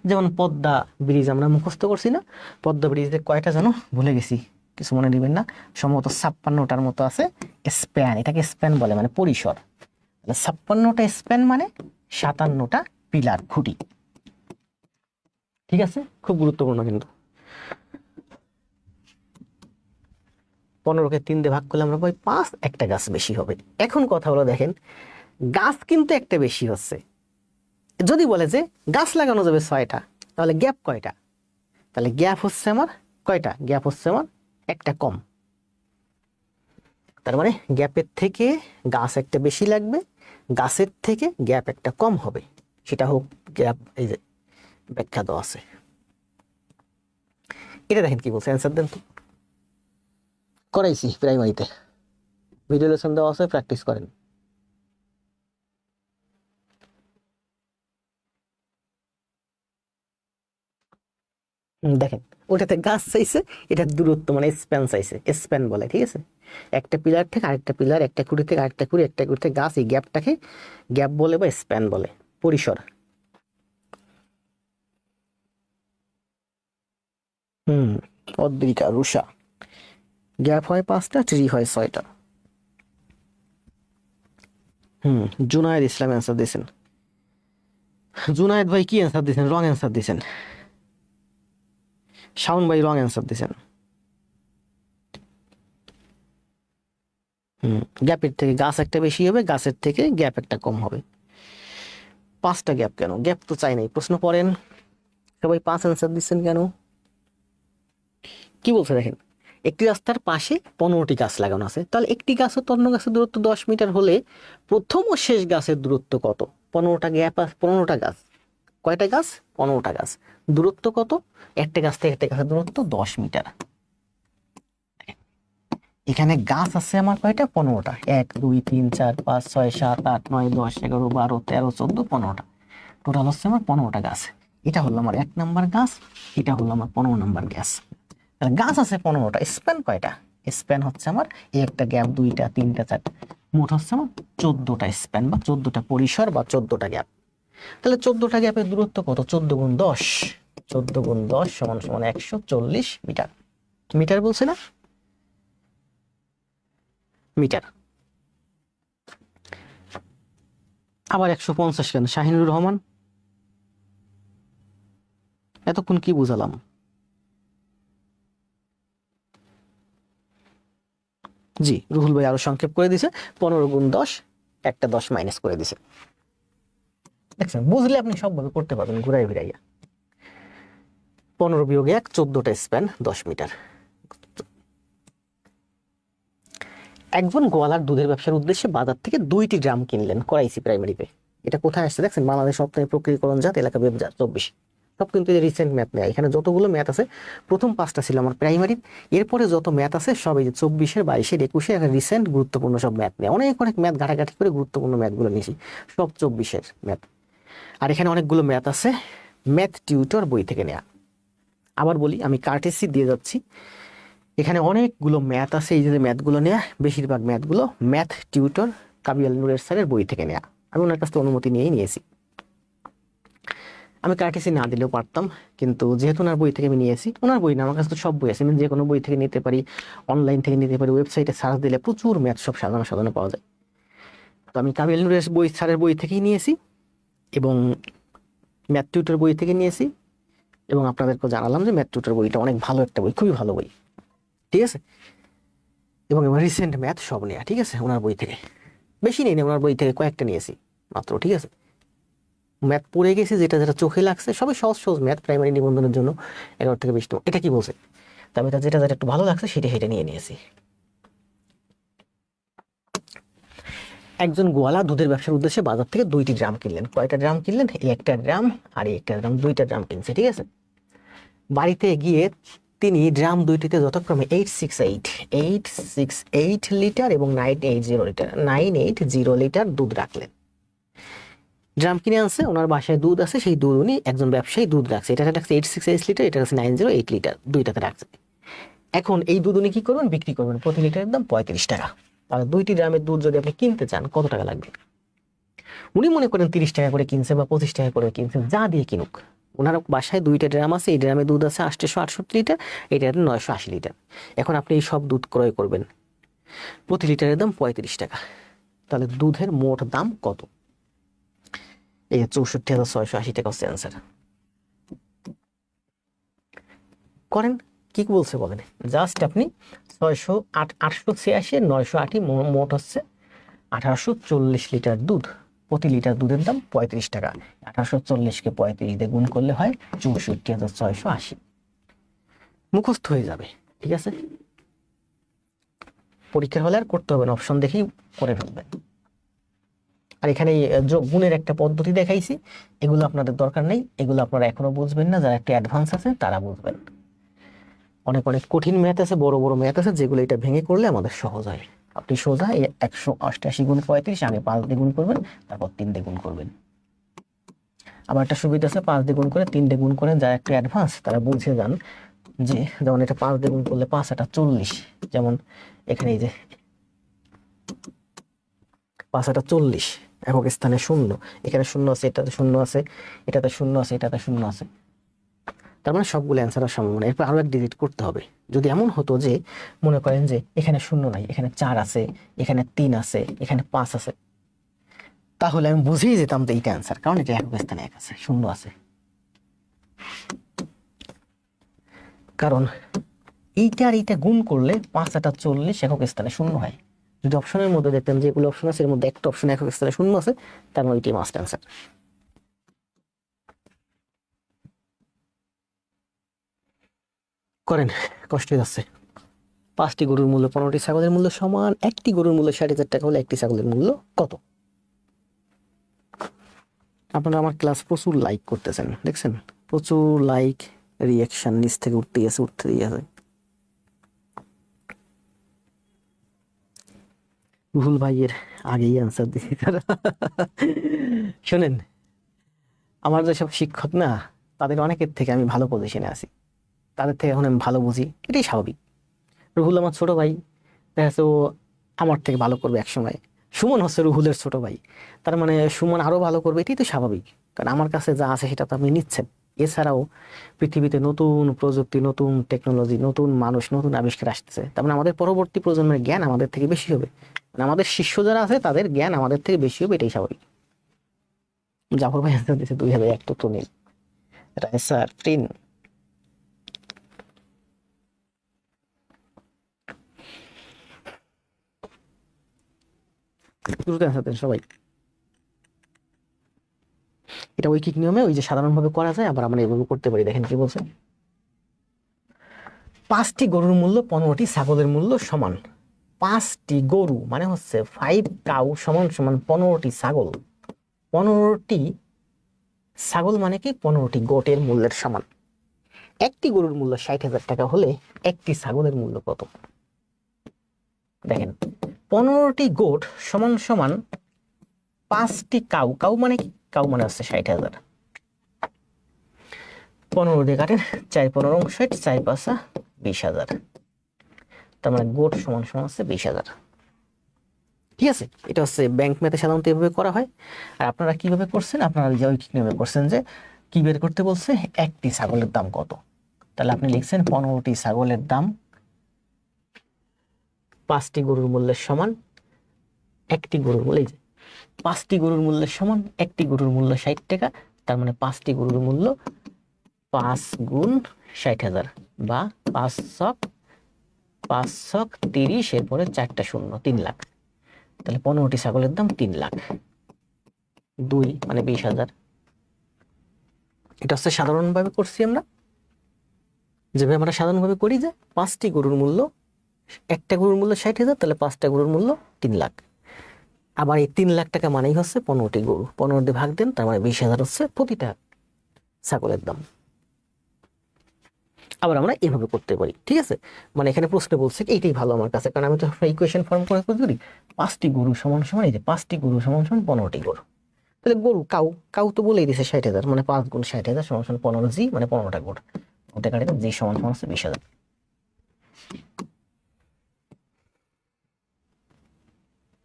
যেমন পদ্মা ব্রিজ আমরা মুখস্থ করছি না, পদ্মা ব্রিজে কয়টা জানো ভুলে গেছি, কিছু মনে নেবেন না, সম্ভবত 56টার মতো আছে স্প্যান, এটাকে স্প্যান বলে, মানে পরিসর। 56টা স্প্যান মানে 57টা পিলার, খুঁটি। ঠিক আছে, খুব গুরুত্বপূর্ণ কিন্তু। 15কে 3 দিয়ে ভাগ করলে আমরা পাই 5, একটা গাছ বেশি হবে। এখন কথা হলো দেখেন, গাছ কিন্তু একটা বেশি হচ্ছে, যদি বলে যে গাছ লাগানো যাবে 6টা, তাহলে গ্যাপ কয়টা? তাহলে গ্যাপ হচ্ছে আমার কয়টা? গ্যাপ হচ্ছে আমার একটা কম, তার মানে গ্যাপের থেকে গাছ একটা বেশি লাগবে, গাছের থেকে গ্যাপ একটা কম হবে, সেটা হোক গ্যাপ, এই যে ব্যাখ্যা দেওয়া আছে। এটা দেখেন কি বলছে, অ্যান্সার দেন তো। করাইছি প্রাইমারিতে, ভিডিও লেসন দেওয়া আছে, প্র্যাকটিস করেন। দেখেন ওটাতে গাছ চাইছে, এটার দূরত্ব মানে স্প্যান চাইছে, স্প্যান বলে। ঠিক আছে, একটা পিলার থেকে আরেকটা পিলার, একটা কুড়ি থেকে আরেকটা কুড়ি, একটা কুড়ি থেকে গাছ, এই গ্যাপটাকে গ্যাপ বলে বা স্প্যান বলে, পরিসর। অদ্রিকা, রুষা, গ্যাপ হয় 5টা, ট্রি হয় 6টা। জুনায়েদ ইসলাম অ্যান্সার দিয়েছেন। জুনায়েদ ভাই কি অ্যান্সার দিয়েছেন? রং অ্যান্সার দিয়েছেন। শাওন ভাই রং অ্যান্সার দিয়েছেন। গ্যাপের থেকে গাছ একটা বেশি হবে, গাছের থেকে গ্যাপ একটা কম হবে। 5টা গ্যাপ কেন? গ্যাপ তো চাই নাই, প্রশ্ন পড়েন। সবাই 5 অ্যান্সার দিচ্ছেন কেন? কি বলছে দেখেন, একটি রাস্তার পাশে 15টি গাছ লাগানো আছে, তাহলে একটি গাছ ও অন্য গাছের দূরত্ব 10 মিটার হলে প্রথম ও শেষ গাছের দূরত্ব কত? 15টা গ্যাপ, 15টা গাছ, কয়টা গাছ? 15টা গাছ, দূরত্ব কত? একটা গাছ থেকে একটা গাছের দূরত্ব 10 মিটার। এখানে গাছ আছে আমার কয়টা? 15টা, 1 2 3 4 5 6 7 8 9 10 11 12 13 14 15টা, টোটাল হচ্ছে আমার 15টা গাছ। এটা হলো আমার 1 নাম্বার গাছ, এটা হলো আমার 15 নাম্বার গাছ। তাহলে গাছ আছে 15টা, স্প্যান কয়টা? স্প্যান হচ্ছে আমার এই একটা গ্যাপ, 2টা 3টা 4টা, মোট হচ্ছে আমার 14টা স্প্যান বা 14টা পরিসর বা 14টা গ্যাপ। তাহলে 14টা গ্যাপের দূরত্ব কত? 14 গুণ 10, 14 গুণ 10 সমান সমান 140 মিটার। মিটার বলছে না, মিটার। আবার 150 কেন? শাহিনুর রহমান এতক্ষণ কি বুঝালাম? জি, রুহুল ভাই আরো সংক্ষেপ করে দিছে। 15 গুণ 10, একটা 10 মাইনাস করে দিছে। দেখছেন, বুঝলে আপনি সবভাবে করতে পারবেন ঘুরাই ফিরাইয়া। 15 বিয়োগ 1, 14টা স্প্যান 10 মিটার। একজন গোয়ালার দুধের ব্যবসার উদ্দেশ্যে বাজার থেকে 2টি ড্রাম কিনলেন, করাইছি প্রাইমারিতে। এটা কোথায় আসছে দেখছেন? বাংলাদেশ সপ্তাহে প্রক্রিয়াকরণ জাত এলাকা 2024। সব কিন্তু রিসেন্ট ম্যাথ নেয়। এখানে যতগুলো ম্যাথ আছে, প্রথম 5টা ছিল আমার প্রাইমারির, এরপরে যত ম্যাথ আছে সব এই যে 24-এর, 22-এর, 21-এর, এখন রিসেন্ট গুরুত্বপূর্ণ সব ম্যাথ নেয়। অনেক অনেক ম্যাথ ঘাটাঘাটি করে গুরুত্বপূর্ণ ম্যাথগুলো নিয়েছি, সব 24-এর ম্যাথ। আর এখানে অনেকগুলো ম্যাথ আছে ম্যাথ টিউটর বই থেকে নেওয়া। আবার বলি, আমি কার্টেসি দিয়ে যাচ্ছি। এখানে অনেকগুলো ম্যাথ আছে, এই যে ম্যাথগুলো নেওয়া, বেশিরভাগ ম্যাথগুলো ম্যাথ টিউটর কাবিয়াল নুরের স্যারের বই থেকে নেওয়া। আমি ওনার কাছ থেকে অনুমতি নিয়েই নিয়েছি। আমি কার্টেসি না দিলেও পারতাম, কিন্তু যেহেতু ওনার বই থেকে আমি নিয়েছি, ওনার বই না, আমার কাছে তো সব বই আছে, আমি যে কোনো বই থেকে নিতে পারি, অনলাইন থেকে নিতে পারি, ওয়েবসাইটে সার্চ দিলে প্রচুর ম্যাথ সব সাজানো সাজানো পাওয়া যায়। তো আমি কাবিয়াল নুরের স্যারের বই থেকেই নিয়েছি, এবং ম্যাথ টিউটর বই থেকে নিয়েছি, এবং আপনাদেরকে জানালাম যে ম্যাথ টিউটর বইটা অনেক ভালো একটা বই, খুবই ভালো বই, ঠিক আছে। এবং এবার রিসেন্ট ম্যাথ সব নেওয়া, ঠিক আছে, ওনার বই থেকে। বেশি নেই, ওনার বই থেকে কয়েকটা নিয়েছি মাত্র, ঠিক আছে। ম্যাথ পড়ে গেছি, যেটা যেটা চোখে লাগছে, সবই সহজ সহজ ম্যাথ, প্রাইমারি নিবন্ধনের জন্য 11 থেকে 20। এটা কি বলছে, তবে যেটা যেটা একটু ভালো লাগছে সেটা সেটা নিয়ে নিয়েছি। একজন গোয়ালা দুধের ব্যবসার উদ্দেশ্যে বাজার থেকে 2টি ড্রাম কিনলেন। কয়টা ড্রাম কিনলেন? এই একটা ড্রাম আর এই একটা ড্রাম, 2টা ড্রাম কিনছে, ঠিক আছে। বাড়িতে গিয়ে তিনি ড্রাম 2টিতে যথাক্রমে 868 লিটার এবং 980 লিটার দুধ রাখলেন। ড্রাম কিনে আনছে, ওনার বাসায় দুধ আছে, সেই দুধ উনি একজন ব্যবসায়ী দুধ রাখছে, এটা রাখছে 868 লিটার, এটা রাখছে 908 লিটার, দুইটাতে রাখছে। এখন এই দুধ উনি কি করবেন? বিক্রি করবেন। প্রতি লিটারের দাম 35 টাকা। তাহলে 2টি ড্রামের দুধ যদি আপনি কিনতে চান, কত টাকা লাগবে? উনি মনে করেন 30 টাকা করে কিনছে বা 25 টাকা করে কিনছে, যা দিয়ে কিনুক। ওনার বাসায় 2টা ড্রাম আছে, এই ড্রামে দুধ আছে 868 লিটার, এটাতে 980 লিটার। এখন আপনি এই সব দুধ ক্রয় করবেন, প্রতি লিটারের দাম 35 টাকা। তাহলে দুধের মোট দাম কত? এই 64,680 টাকা হচ্ছে অ্যান্সার। করেন, কি বলছে বলেন। জাস্ট আপনি 886 908 মোট হচ্ছে 1840 লিটার দুধ। প্রতি লিটার দুধের দাম 35 টাকা। 1840-কে 35 দিয়ে গুণ করলে হয় 64,680। মুখস্থ হয়ে যাবে, ঠিক আছে। পরীক্ষার হলে আর করতে হবে না, অপশন দেখেই করে ফেলবেন। আর এখানে গুণের একটা পদ্ধতি দেখাইছি, এগুলো আপনাদের দরকার নেই, এগুলো আপনারা এখনো বুঝবেন না, যারা একটু অ্যাডভান্স আছে তারা বুঝবেন। অনেক অনেক কঠিন ম্যাথ আছে, বড় বড় ম্যাথ আছে, যেগুলো এটা ভেঙে করলে আমাদের সহজ হয়। আপনি সোজা 188 গুণ 35 আগে 5 দিয়ে গুণ করবেন, তারপর 3 দিয়ে গুণ করবেন। আবার একটা সুবিধা আছে, 5 দিয়ে গুণ করে 3 দিয়ে গুণ করেন, যারা একটু অ্যাডভান্স তারা বুঝে যান যে, যেমন এটা 5 দিয়ে গুণ করলে 5 8 40, যেমন এখানে এই যে 5 8 40, একক স্থানে 0, এখানে 0 আছে, এটাতে 0 আছে, এটাতে 0 আছে, এটাতে 0 আছে, তার মানে সবগুলো অ্যান্সার আর সম্ভাবনা। এরপর আরো এক ডিজিট করতে হবে। যদি এমন হতো যে মনে করেন যে এখানে 0 নাই, এখানে 4 আছে, এখানে 3 আছে, এখানে 5 আছে, তাহলে আমি বুঝেই যেতাম যে এইটা অ্যান্সার, কারণ এটা একক স্থানে 1 আছে, 0 আছে। কারণ এইটা আর এইটা গুণ করলে 5 8 40 একক স্থানে 0 হয়। যদি অপশনের মধ্যে দেখতেন যে এগুলো অপশন আছে, এর মধ্যে একটা অপশন একক স্থানে 0 আছে, তার মানে এটাই মাস্ট অ্যান্সার। করেন, কষ্ট হয়ে যাচ্ছে। 5টি গরুর মূল্য 15টি ছাগলের মূল্য সমান, একটি গরুর মূল্য 60,000 টাকা হলে একটি ছাগলের মূল্য কত? আপনারা আমার ক্লাস প্রচুর লাইক করতেছেন, দেখছেন, প্রচুর লাইক, রিয়াকশন নিচ থেকে উঠতেই আছে, উঠতেই আছে। রুহুল ভাইয়ের আগেই অ্যান্সার দিয়েছি তারা। শোনেন, আমার যেসব শিক্ষক না, তাদের অনেকের থেকে আমি ভালো পজিশনে আছি, তাদের থেকে এখন আমি ভালো বুঝি, এটাই স্বাভাবিক। রুহুল আমার ছোট ভাই, দেখা যাচ্ছে ও আমার থেকে ভালো করবে এক সময়। সুমন হচ্ছে রুহুলের ছোট ভাই, তার মানে সুমন আরো ভালো করবে, এটাই তো স্বাভাবিক। কারণ আমার কাছে যা আছে সেটা তো আপনি নিচ্ছেন। এছাড়াও পৃথিবীতে নতুন প্রযুক্তি, নতুন টেকনোলজি, নতুন মানুষ, নতুন আবিষ্কার আসতেছে, তার মানে আমাদের পরবর্তী প্রজন্মের জ্ঞান আমাদের থেকে বেশি হবে, মানে আমাদের শিষ্য যারা আছে তাদের জ্ঞান আমাদের থেকে বেশি হবে, এটাই স্বাভাবিক। জাফর ভাই অ্যান্সার দিয়েছে 2001 তো নেই। স্যার প্রিন্ট দ্রুত অ্যান্সার দেন সবাই। এটা ঐকিক নিয়মে ওই যে সাধারণভাবে করা যায়, আবার আমরা এভাবে করতে পারি। দেখেন কি বলছে, 5টি গরুর মূল্য 15টি ছাগলের মূল্য সমান। 5টি গরু মানে হচ্ছে 5 কাউ সমান সমান 15টি ছাগল। 15টি ছাগল মানে কি 15টি গোটের মূল্যের সমান। একটি গরুর মূল্য 60,000 টাকা হলে একটি ছাগলের মূল্য কত? দেখেন 15টি গোট সমান সমান 5টি কাউ। কাউ মানে কি? কাউ মানে হচ্ছে 60,000। 15 দিয়ে কাটেন, 4 15 60, 4 5 20,000। তার মানে গোট সমান সমান হচ্ছে 20,000। ঠিক আছে, এটা হচ্ছে ব্যাংক ম্যাথে সাধারণত এভাবে করা হয়। আর আপনারা কিভাবে করছেন? আপনারা যে ঐকিক নিয়মে করছেন যে কি বের করতে বলছে, একটি ছাগলের দাম কত। তাহলে আপনি লিখছেন 15টি ছাগলের দাম 5টি গরুর মূল্যের সমান একটি গরুর মূল্য। এই যে 5টি গরুর মূল্যের সমান একটি গরুর মূল্য 60 টাকা। তার মানে 5টি গরুর মূল্য 5 গুণ 60,000 বা 5 ছক 30, এরপরে 4টা শূন্য, 3 লাখ। তাহলে 15টি ছাগলের দাম 3 লাখ। 2 মানে 20,000। এটা হচ্ছে সাধারণভাবে করছি আমরা, যেভাবে আমরা সাধারণভাবে করি যে 5টি গরুর মূল্য, একটা গরুর মূল্য 60,000, তাহলে 5টা গরুর মূল্য 3 লাখ। আবার এই 3 লাখ টাকা মানেই হচ্ছে 15টি গরু। 15 দিয়ে ভাগ দেন, তার মানে 20,000 হচ্ছে প্রতিটা ছাগলের দাম। আবার আমরা এভাবে করতে পারি। ঠিক আছে, মানে এখানে প্রশ্ন বলছে এইটাই ভালো আমার কাছে, কারণ আমি তো ইকুয়েশন ফর্ম করে করি 5টি গরু সমান সমান, এই যে 5টি গরু সমান সমান 15টি গরু। তাহলে গরু কাউ, কাউ তো বলেই দিছে 60,000, মানে 5 গুণ 60,000 সমান সমান 15 জি, মানে 15টা গরু। ওটা কাটে জি সমান সমান হচ্ছে 20,000।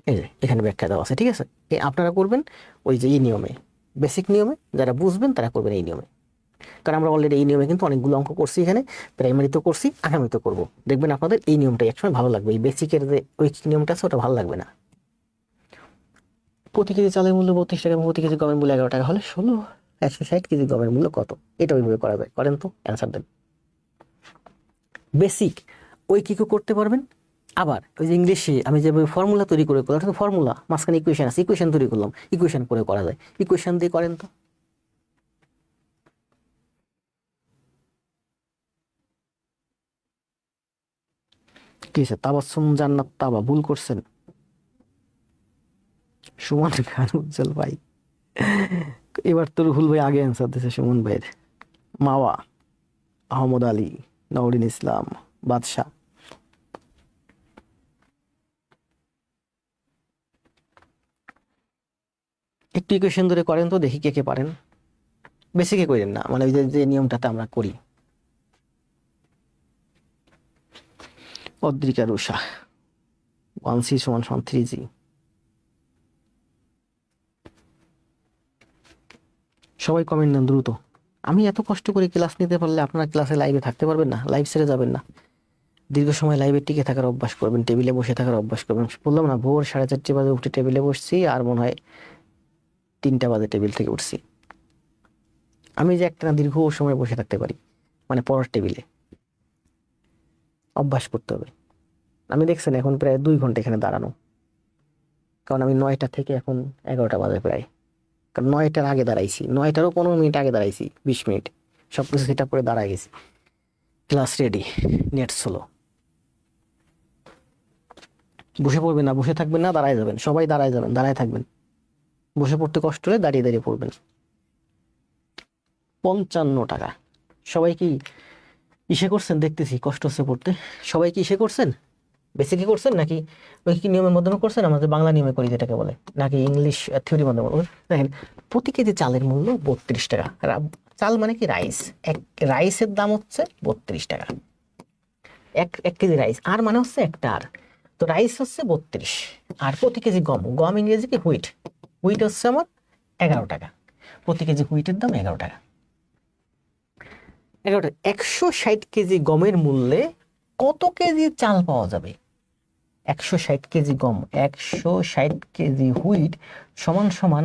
এই যে এখানে ব্যাখ্যা দেওয়া আছে। ঠিক আছে, আপনারা করবেন ওই যে এই নিয়মে, বেসিক নিয়মে। যারা বুঝবেন তারা করবেন এই নিয়মে, কারণ আমরা অলরেডি এই নিয়মে কিন্তু অনেকগুলো অঙ্ক করছি। এখানে প্রাইমারিতেও করছি, আগামীতেও করবো। দেখবেন আপনাদের এই নিয়মটা একসময় ভালো লাগবে। এই বেসিকের যে ঐকিক নিয়মটা আছে ওটা ভালো লাগবে না। প্রতি কেজি চালের মূল্য 32 টাকা, প্রতি কেজি গমের মূল্য 11 টাকা হলে 160 কেজি গমের মূল্য কত? এটা ওইভাবে করা যায়। করেন তো, অ্যান্সার দেন। বেসিক ঐকিকও করতে পারবেন। আবার ওই যে ইংলিশে আমি যেভাবে ফর্মুলা তৈরি করে করলাম, এটা ফর্মুলা, মাঝখানে ইকুয়েশন আছে, ইকুয়েশন তৈরি করলাম, ইকুয়েশন করে করা যায়। ইকুয়েশন দিয়ে করেন তো। কি আছে? তাবাসসুম জান্নাত তাবা, ভুল করছেন। সুমন খান উজ্জ্বল ভাই, এবার তো রুহুল ভাই আগে অ্যান্সার দিয়েছে সুমন ভাইয়ের। মাওয়া, আহমদ আলী, নওরিন ইসলাম, বাদশাহ। একটু ইকুয়েশন ধরে করেন তো, দেখি কে কে পারেন। বেসিকে করেন না, মানে ওই যে নিয়মটাতে আমরা করি। অদ্রিকা রুষা, 1c সমান সমান 3g। সবাই কমেন্ট দেন দ্রুত। আমি এত কষ্ট করে ক্লাস নিতে পারলে আপনারা ক্লাসে লাইভে থাকতে পারবেন না? লাইভ ছেড়ে যাবেন না। দীর্ঘ সময় লাইভে টিকে থাকার অভ্যাস করবেন, টেবিলে বসে থাকার অভ্যাস করবেন। বললাম না, ভোর 4:30 বাজে উঠে টেবিলে বসছি, আর মনে হয় 3টা বাজে টেবিল থেকে উঠছি। আমি যে একটা দীর্ঘ সময় বসে থাকতে পারি, মানে পড়ার টেবিলে, অভ্যাস করতে হবে। আমি দেখছেন এখন প্রায় 2 ঘন্টা এখানে দাঁড়ানো, কারণ আমি 9টা থেকে এখন 11টা বাজে প্রায়। কারণ 9টার আগে দাঁড়াইছি, 9টারও 15 মিনিট আগে দাঁড়াইছি, 20 মিনিট সবকিছু সেট আপ করে দাঁড়ায় গেছি। Class ready, net slow. বসে পড়বেন না, বসে থাকবেন না, দাঁড়ায় যাবেন। সবাই দাঁড়ায় যাবেন, দাঁড়ায় থাকবেন। বসে পড়তে কষ্ট হলে দাঁড়িয়ে দাঁড়িয়ে পড়বেন। 55 টাকা। সবাই কি ইসে করছেন? দেখতেছি কষ্ট হচ্ছে পড়তে। সবাই কি ইসে করছেন, বেসিকে করছেন, নাকি ওই কি নিয়মের মাধ্যমে করছেন, আমাদের বাংলা নিয়মে করি যেটাকে বলে, নাকি ইংলিশ থিওরির মাধ্যমে? দেখেন, প্রতি কেজি চালের মূল্য 32 টাকা। চাল মানে কি? রাইস। এক রাইসের দাম হচ্ছে 32 টাকা। এক কেজি রাইস, আর মানে হচ্ছে একটা আর। তো রাইস হচ্ছে 32, আর প্রতি কেজি গম, গম ইংরেজি কি? হুইট। হুইট হচ্ছে আমার 11 টাকা। প্রতি কেজি হুইটের দাম 11 টাকা। 11 টাকা। 160 কেজি গমের মূল্যে কত কেজি চাল পাওয়া যাবে? 160 কেজি গম, 160 কেজি হুইট সমান সমান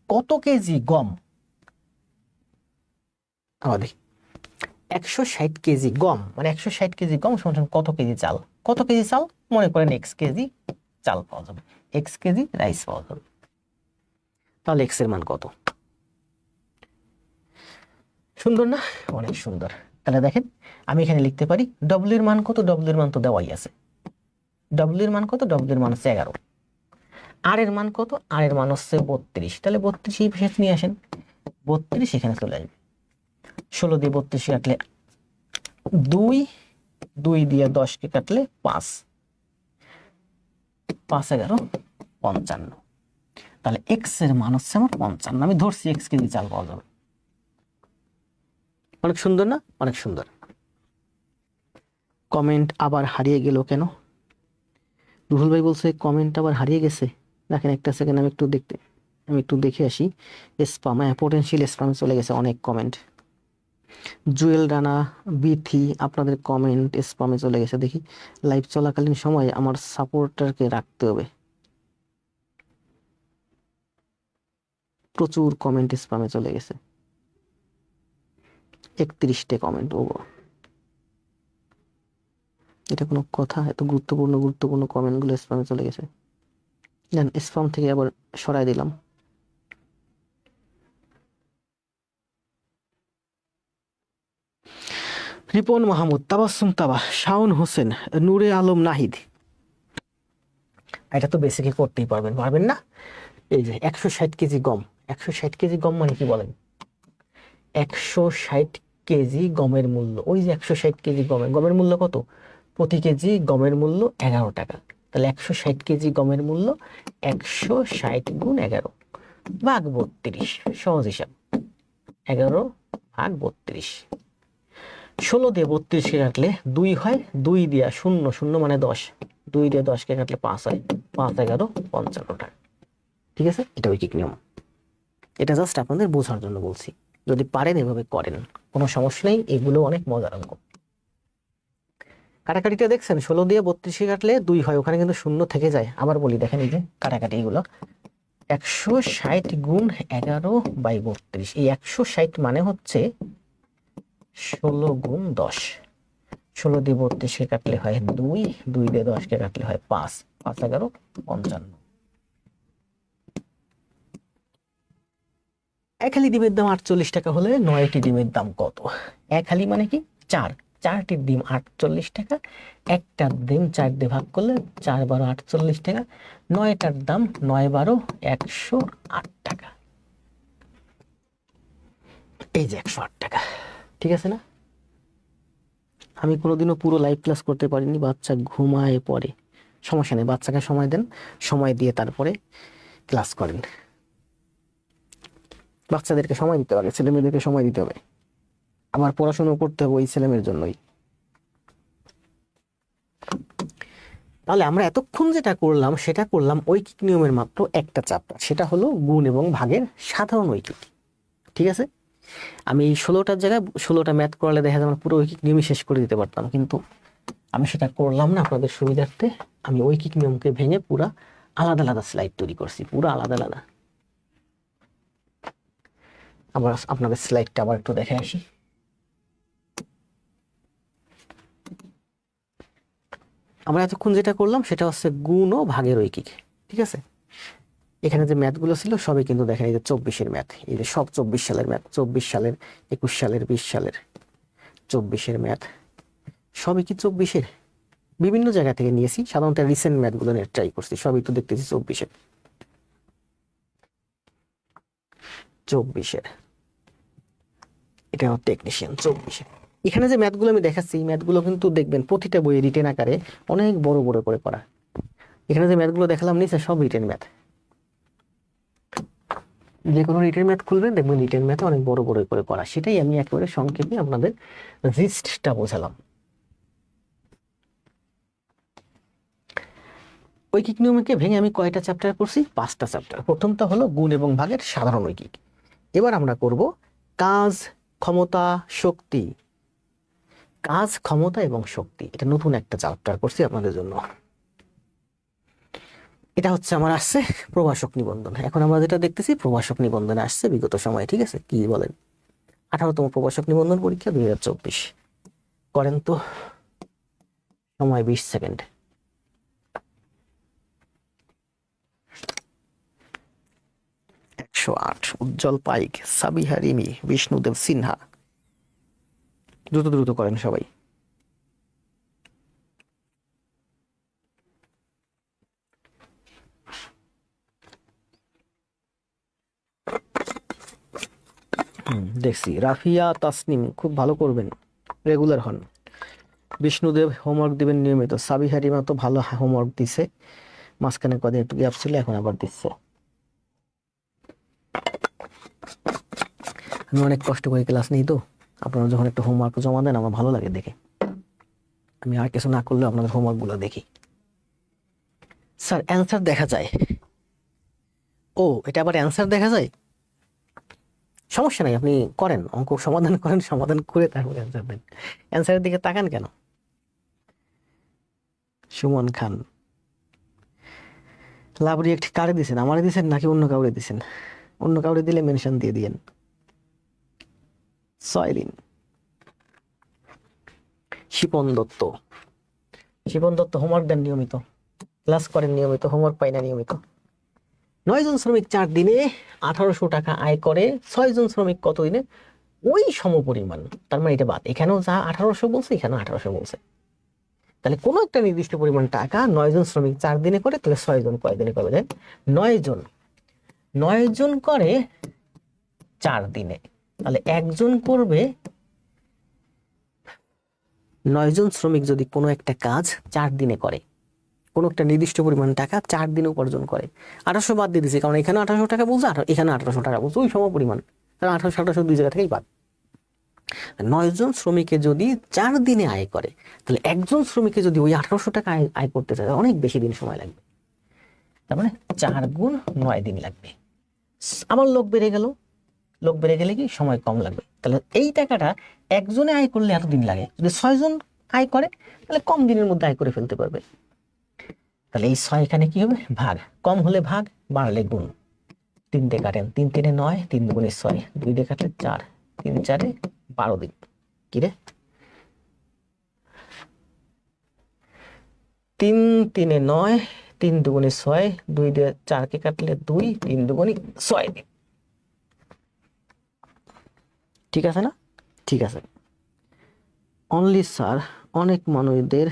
কত কেজি গম? আমাদের 160 কেজি গম মানে 160 কেজি গম সমান সমান কত কেজি চাল? কত কেজি চাল? মনে করেন x কেজি চাল পাওয়া যাবে। x কেজি রাইস পাওয়া যাবে। তাহলে x এর মান কত? সুন্দর না? অনেক সুন্দর। তাহলে দেখেন আমি এখানে লিখতে পারি w এর মান কত, w এর মান তো দেওয়াই আছে। w এর মান কত? w এর মান হচ্ছে 11। r এর মান কত? r এর মান হচ্ছে 32। তাহলে 32 এই পাশে নিয়ে আসেন, 32 এখানে চলে আসবে। 16 দিয়ে 32 কাটলে 2, 2 দিয়ে 10 কে কাটলে 5, 5 11 55। তাহলে x এর মান হচ্ছে আমার 55। আমি ধরছি x কেজি চাল পাওয়া যাবে। অনেক সুন্দর না? অনেক সুন্দর। কমেন্ট আবার হারিয়ে গেল কেন? রুহুল ভাই বলছে কমেন্ট আবার হারিয়ে গেছে। দেখেন একটা সেকেন্ড, আমি একটু দেখে আসি। স্পাম, পোটেনশিয়াল স্পামে চলে গেছে অনেক কমেন্ট। জুয়েল রানা, বিথি, আপনাদের কমেন্ট স্পামে চলে গেছে। দেখি লাইভ চলাকালীন সময় আমার সাপোর্টারকে রাখতে হবে। প্রচুর কমেন্ট স্পামে চলে গেছে, 31টে কমেন্ট। ও এটা কোনো কথা? এত গুরুত্বপূর্ণ কমেন্টগুলো স্পামে চলে গেছে। দেন স্পাম থেকে আবার সরাই দিলাম। রিপন মাহমুদ, তাবাসসুম তাবা, শাওন হোসেন, নূরে আলম নাহিদ। এটা তো বেসিকে করতেই পারবেন না? এই যে 160 কেজি গম, 160 কেজি গম মানে কি বলেন? 160 কেজি গমের মূল্য, ওই যে 160 কেজি গমের মূল্য কত? প্রতি কেজি গমের মূল্য 11 টাকা। তাহলে 160 কেজি গমের মূল্য 160 গুণ 11 ভাগ 32, সহজ হিসাব। 11 ভাগ 32। 16 দিয়ে 32 কে কাটলে 2 হয়, 2 দিয়া 0, 0 মানে 10, 2 দিয়ে 10 কে কাটলে 5 হয়, 5 11 55 টাকা। ঠিক আছে, এটা ঐকিক নিয়ম। এটা জাস্ট আপনাদের বোঝার জন্য বলছি। যদি পারেন এভাবে করেন, কোনো সমস্যা নেই। এগুলো অনেক মজার অঙ্ক। কাটাকাটিটা দেখছেন, 16 দিয়ে 32 কাটলে 2 হয়, ওখানে কিন্তু 0 থেকে যায়। আবার বলি, দেখেন এই যে কাটাকাটি এগুলো 160 গুণ 11 বাই 32। এই 160 মানে হচ্ছে 16 গুণ 10। 16 দিয়ে 32 কে কাটলে হয় 2, 2 দিয়ে 10 কে কাটলে হয় 5, 5 11 55। এক হালি ডিমের দাম 48 টাকা হলে 9টি ডিমের দাম কত? এক হালি মানে কি? 4, 4টির ডিম 48 টাকা। একটার ডিম 4 দিয়ে ভাগ করলে 4 12 48 টাকা। 9টার দাম 9 12 108 টাকা। এই যে 108 টাকা। ঠিক আছে না? আমি কোনোদিনও পুরো লাইভ ক্লাস করতে পারিনি, বাচ্চা ঘুমায় পড়ে। সমস্যা নেই, বাচ্চাকে সময় দেন, সময় দিয়ে তারপরে ক্লাস করেন। বাচ্চাদেরকে সময় দিতে হবে, ছেলে মেয়েদেরকে সময় দিতে হবে, আবার পড়াশোনা করতে হবে ওই ছেলেমেয়ের জন্যই। তাহলে আমরা এতক্ষণ যেটা করলাম সেটা করলাম ঐকিক নিয়মের মাত্র একটা চ্যাপ্টার, সেটা হলো গুণ এবং ভাগের সাধারণ ঐকিক। ঠিক আছে, আমি এই 16টার জায়গায় 16টা ম্যাথ করালে দেখা যায় আমরা পুরো ঐকিক নিয়মই শেষ করে দিতে পারতাম, কিন্তু আমি সেটা করলাম না আপনাদের সুবিধার্থে। আমি ঐকিক নিয়মকে ভেঙে পুরা আলাদা আলাদা স্লাইড তৈরি করছি, পুরো আলাদা আলাদা। আবার আপনাদের স্লাইডটা আবার একটু দেখে আসি। আমরা এতক্ষণ যেটা করলাম সেটা হচ্ছে গুণ ও ভাগের ঐকিক। ঠিক আছে, এখানে যে ম্যাথগুলো ছিল সবই কিন্তু দেখেন এই যে 24-এর ম্যাথ, এই যে সব 24 সালের ম্যাথ, 24 সালের, 21 সালের, 20 সালের, 24-এর ম্যাথ, সবই কি 24-এর? বিভিন্ন জায়গা থেকে নিয়েছি, সাধারণত রিসেন্ট ম্যাথগুলো নিয়ে ট্রাই করছি, সবই তো দেখতেছি 24-এর। 24-এর এটা টেকনিশিয়ান 24-এর। এখানে যে ম্যাথগুলো আমি দেখাচ্ছি এই ম্যাথগুলো কিন্তু দেখবেন প্রতিটা বইয়ে রিটেন আকারে অনেক বড় বড় করে করা। এখানে যে ম্যাথগুলো দেখালাম নিচে সব রিটেন ম্যাথ। যে কোনো রিটেন ম্যাথ খুলবেন দেখবেন রিটেন ম্যাথ অনেক বড় বড় করে করা। সেটাই আমি একেবারে সংক্ষেপে আপনাদের জিস্টটা বোঝালাম। ঐকিক নিয়মকে ভেঙে আমি কয়টা চ্যাপ্টার করছি? 5টা চ্যাপ্টার। প্রথমটা হলো গুণ এবং ভাগের সাধারণ ঐকিক। এবার আমরা করব কাজ, ক্ষমতা, শক্তি। কাজ, ক্ষমতা এবং শক্তি, এটা নতুন একটা চ্যাপ্টার করছি আপনাদের জন্য। এটা হচ্ছে আমার আসছে প্রভাষক নিবন্ধন। এখন আমরা যেটা দেখতেছি প্রভাষক নিবন্ধনে আসছে বিগত সময়ে। ঠিক আছে, কি বলেন? 18তম প্রভাষক নিবন্ধন পরীক্ষা 2024। করেন তো, সময় 20 সেকেন্ড। 108, উজ্জ্বল পাইক, সাবিহা রিমি, বিষ্ণুদেব সিনহা। দ্রুত দ্রুত করেন সবাই। দেখছি রাফিয়া তাসনিম খুব ভালো করবেন, রেগুলার হন। বিষ্ণুদেব হোমওয়ার্ক দিবেন নিয়মিত। সাবিহা রিমা তো ভালো হোমওয়ার্ক দিছে, মাঝখানে কদিন একটু গ্যাপ ছিল, এখন আবার দিচ্ছে। আমি অনেক কষ্ট করে ক্লাস নিই তো, আপনারা যখন একটু হোমওয়ার্ক জমা দেন আমার ভালো লাগে দেখে। আমি আর কিছু না করলেও আপনাদের হোমওয়ার্কগুলো দেখি। স্যার অ্যান্সার দেখা যায়? ও, এটা আবার অ্যান্সার দেখা যায়? সমস্যা নাই, আপনি করেন, অঙ্ক সমাধান করেন, সমাধান করে তারপরে অ্যান্সার দেন। অ্যান্সারের দিকে তাকান কেন? সুমন খান, লাভ রিয়েক্ট কারে দিছেন? আমারে দিছেন নাকি অন্য কাউরে দিছেন? অন্য কাউরে দিলে মেনশন দিয়ে দিয়েন। সয়লিন, শিপন দত্ত। শিপন দত্ত হোমওয়ার্ক দেন নিয়মিত, ক্লাস করেন নিয়মিত, হোমওয়ার্ক পাই না নিয়মিত। 9 জন শ্রমিক 4 দিনে 1800 টাকা আয় করে, 6 জন শ্রমিক কত দিনে? ওই সমপরিমাণ। তার মানে এটা বাদ, এখানেও যা 1800 বলছে এখানেও 1800 বলছে। তাহলে কোনো একটা নির্দিষ্ট পরিমাণ টাকা 9 জন শ্রমিক 4 দিনে করে, তাহলে 6 জন কয় দিনে করবে? 9 জন করে 4 দিনে, তাহলে একজন করবে। 9 জন শ্রমিক যদি কোনো একটা কাজ 4 দিনে করে, কোনো একটা নির্দিষ্ট পরিমাণ টাকা 4 দিনে উপার্জন করে, 1800 বাদ দিয়ে দিচ্ছে, কারণ এখানে 1800 টাকা বলছে, এখানে 1800 টাকা বলছে, ওই সম পরিমাণ, তাহলে 1800 দুই জায়গা থেকেই বাদ। 9 জন শ্রমিকে যদি 4 দিনে আয় করে, তাহলে একজন শ্রমিকে যদি ওই 1800 টাকা আয় করতে চায়, অনেক বেশি দিন সময় লাগবে। তার মানে 4 গুণ 9 দিন লাগবে। আমার লোক বেড়ে গেল, লোক বেড়ে গেলে কি সময় কম লাগবে। তাহলে এই টাকাটা একজনে আয় করলে এত দিন লাগে, যদি 6 জন আয় করে তাহলে কম দিনের মধ্যে আয় করে ফেলতে পারবে। তাহলে এই 6 এখানে কি হবে? ভাগ। কম হলে ভাগ, বাড়লে গুণ। 3 দিয়ে কাটেন, 3 3 9, 3 দুগুণে 6, 2 দিয়ে কাটলে 4, 3 4 12 দিন। কি রে, 3 3 9, 3 দুগুণে 6, 2 দিয়ে 4 কে কাটলে 2, 3 দুগুণে 6 দিন। ঠিক আছে না? ঠিক আছে। অনলি স্যার, অনেক মানুষদের